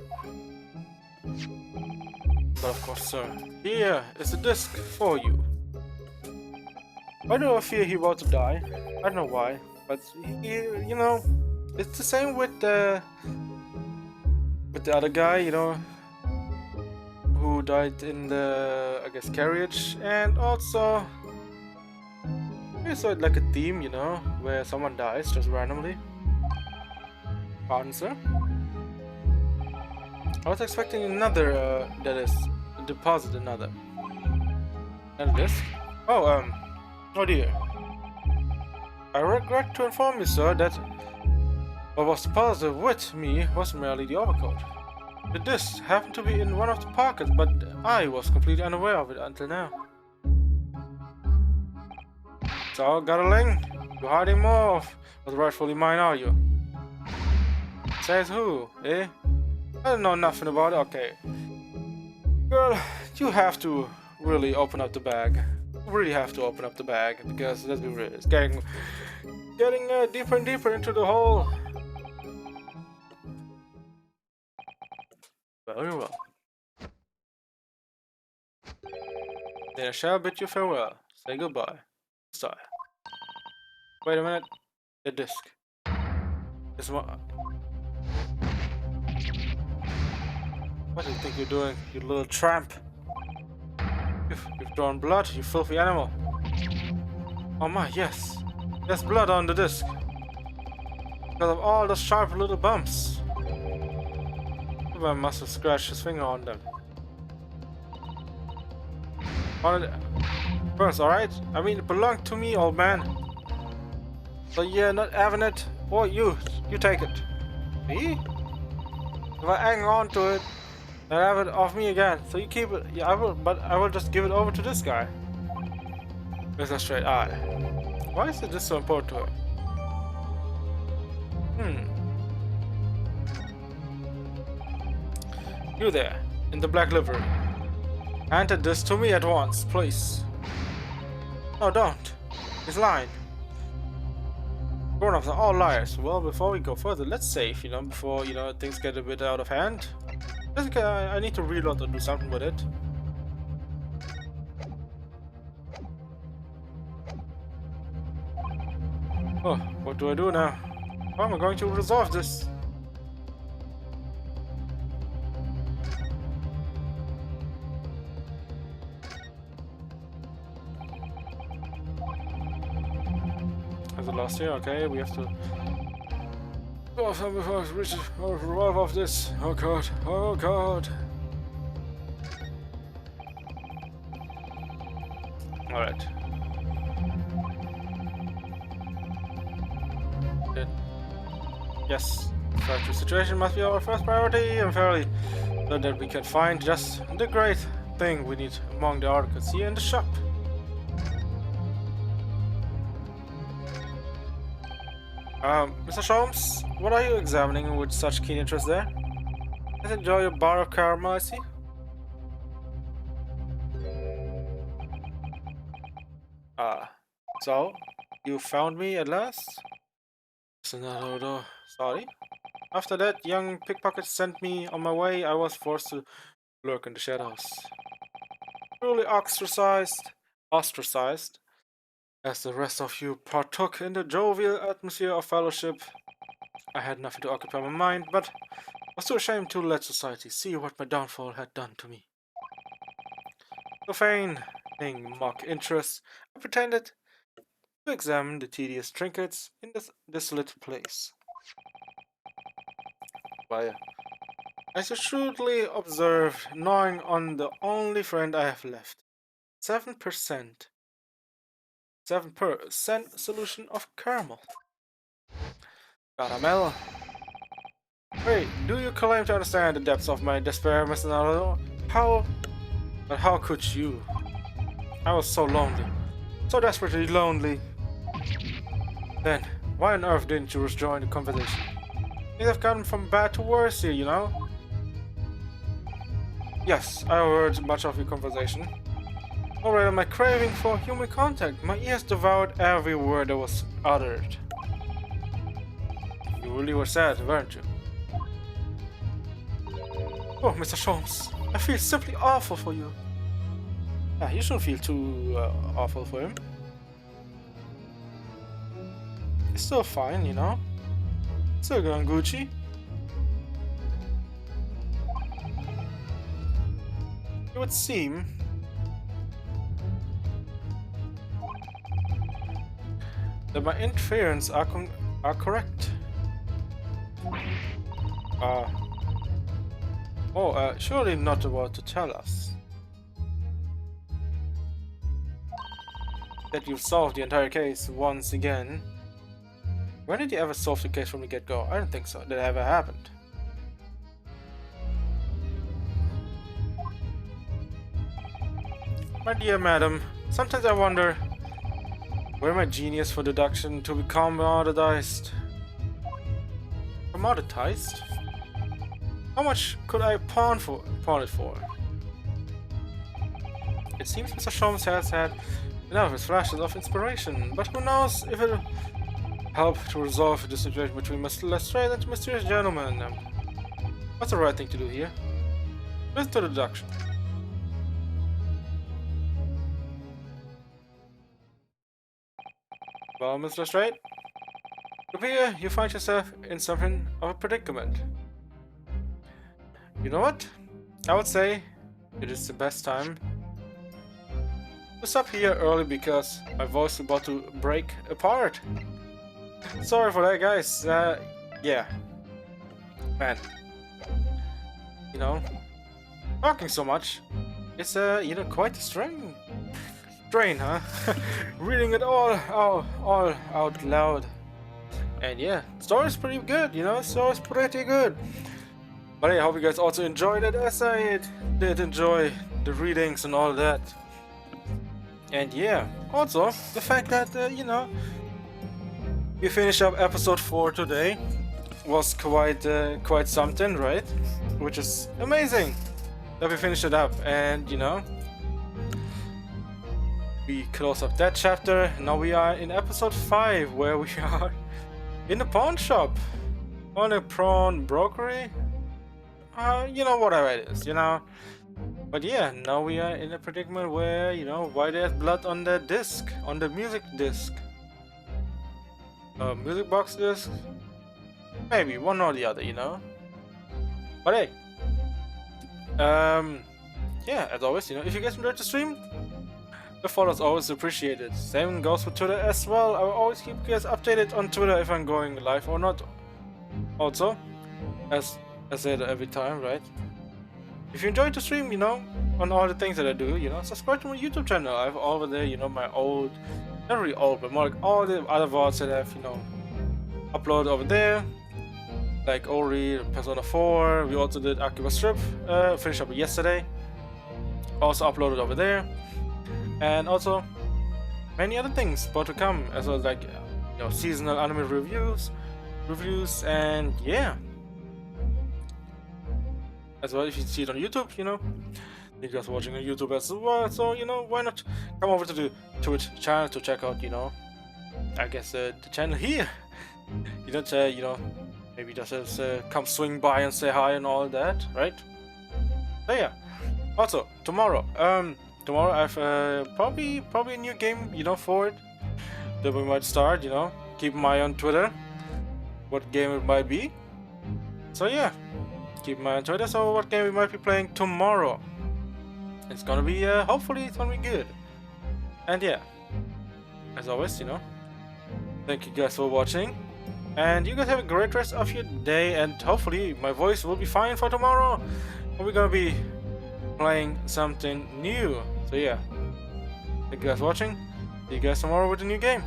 But of course, sir, here is a disc for you. I know I fear he about to die. I don't know why, but he, you know, it's the same with the other guy, you know, who died in the, I guess, carriage, and also I saw it like a theme, you know, where someone dies just randomly. Pardon, sir. I was expecting another, that is, deposit another. And this? Oh, oh dear. I regret to inform you, sir, that what was deposited with me was merely the overcoat. The disc happened to be in one of the pockets, but I was completely unaware of it until now. So, Gatling, you're hiding more of what's rightfully mine, are you? Says who, eh? I don't know nothing about it, okay. Girl, you have to really open up the bag. You really have to open up the bag, because let's be real, it's getting deeper and deeper into the hole. Very well. Then I shall bid you farewell. Say goodbye. Sigh. Wait a minute. The disc. This one. What do you think you're doing, you little tramp? You've drawn blood, you filthy animal. Oh my, yes. There's blood on the disc. Because of all those sharp little bumps. I must have scratched his finger on them. On it first, alright? I mean, it belonged to me, old man. So yeah, not having it. Or you take it. Me? If I hang on to it, then have it off me again. So you keep it. Yeah, I will, but I will just give it over to this guy. With a straight eye. Why is this so important to her? You there, in the black livery. Hand this to me at once, please. No, don't. He's lying. Grown-ups are all liars. Well, before we go further, let's save, you know, before, you know, things get a bit out of hand. I need to reload and do something with it. Oh, what do I do now? How am I going to resolve this? As a last year, okay, we have to go some before we revolve off this. Oh god, oh god. Alright. Yes, such a situation must be our first priority. I'm fairly sure that we can find just the great thing we need among the articles here in the shop. Mr. Sholmes, what are you examining with such keen interest there? Let's enjoy your bar of karma, I see. So, you found me at last? Sorry. After that young pickpocket sent me on my way, I was forced to lurk in the shadows. Truly ostracized, as the rest of you partook in the jovial atmosphere of fellowship. I had nothing to occupy my mind, but was too ashamed to let society see what my downfall had done to me. So feigning mock interest, I pretended to examine the tedious trinkets in this desolate place. Why, as you shrewdly observed, gnawing on the only friend I have left, 7%. 7% solution of caramel. Caramel. Wait, do you claim to understand the depths of my despair, Mr. Naruto? But how could you? I was so lonely. So desperately lonely. Then, why on earth didn't you join the conversation? Things have gotten from bad to worse here, you know? Yes, I heard much of your conversation. Already my craving for human contact. My ears devoured every word that was uttered. You really were sad, weren't you? Oh, Mr. Sholmes, I feel simply awful for you. Yeah, you shouldn't feel too awful for him. It's still fine, you know? Still going Gucci. It would seem that my inference are correct. Surely not about to tell us that you've solved the entire case once again. When did you ever solve the case from the get-go? I don't think so. That ever happened. My dear madam, sometimes I wonder where my genius for deduction to become commoditized. Commoditized? How much could I pawn it for? It seems Mr. Sholmes has had enough of his flashes of inspiration, but who knows if it'll help to resolve the situation between Mr. Lestrade and the mysterious gentleman. What's the right thing to do here? Listen to the deduction. Well, Mr. Lestrade, up here you find yourself in something of a predicament. You know what? I would say it is the best time to stop here early because my voice is about to break apart. Sorry for that, guys. Yeah. Man. You know, talking so much, it's quite a strain, huh? Reading it all out loud. And yeah, story's pretty good, you know, story's pretty good. But hey, I hope you guys also enjoyed it as I did enjoy the readings and all that. And yeah, also the fact that, we finished up episode 4 today was quite something, right? Which is amazing that we finished it up, and we close up that chapter. Now we are in episode 5, where we are in the pawn shop on a pawn brokery. Whatever it is, But yeah, now we are in a predicament where, why there's blood on the disc, on the music disc. Music box disc? Maybe, one or the other, But hey. Yeah, as always, if you guys enjoyed the stream, the follow is always appreciated. Same goes for Twitter as well. I will always keep you guys updated on Twitter if I'm going live or not. Also, as I said every time, right? If you enjoyed the stream, on all the things that I do, subscribe to my YouTube channel. I have over there, my old, not really old, but more like all the other VODs that I've, uploaded over there. Like Ori, Persona 4, we also did Akiba Strip, finished up yesterday. Also uploaded over there. And also many other things about to come, as well as like, seasonal anime reviews, and yeah. As well, if you see it on YouTube, you guys watching on YouTube as well, so why not come over to the Twitch channel to check out, I guess the channel here. You don't maybe just come swing by and say hi and all that, right? So yeah. Also tomorrow I've probably a new game, for it that we might start. Keep an eye on Twitter what game it might be. So yeah. Keep in mind on Twitter, so what game we might be playing tomorrow. It's gonna be, hopefully it's gonna be good. And yeah, as always, thank you guys for watching. And you guys have a great rest of your day, and hopefully my voice will be fine for tomorrow. And we're gonna be playing something new. So yeah, thank you guys for watching. See you guys tomorrow with a new game.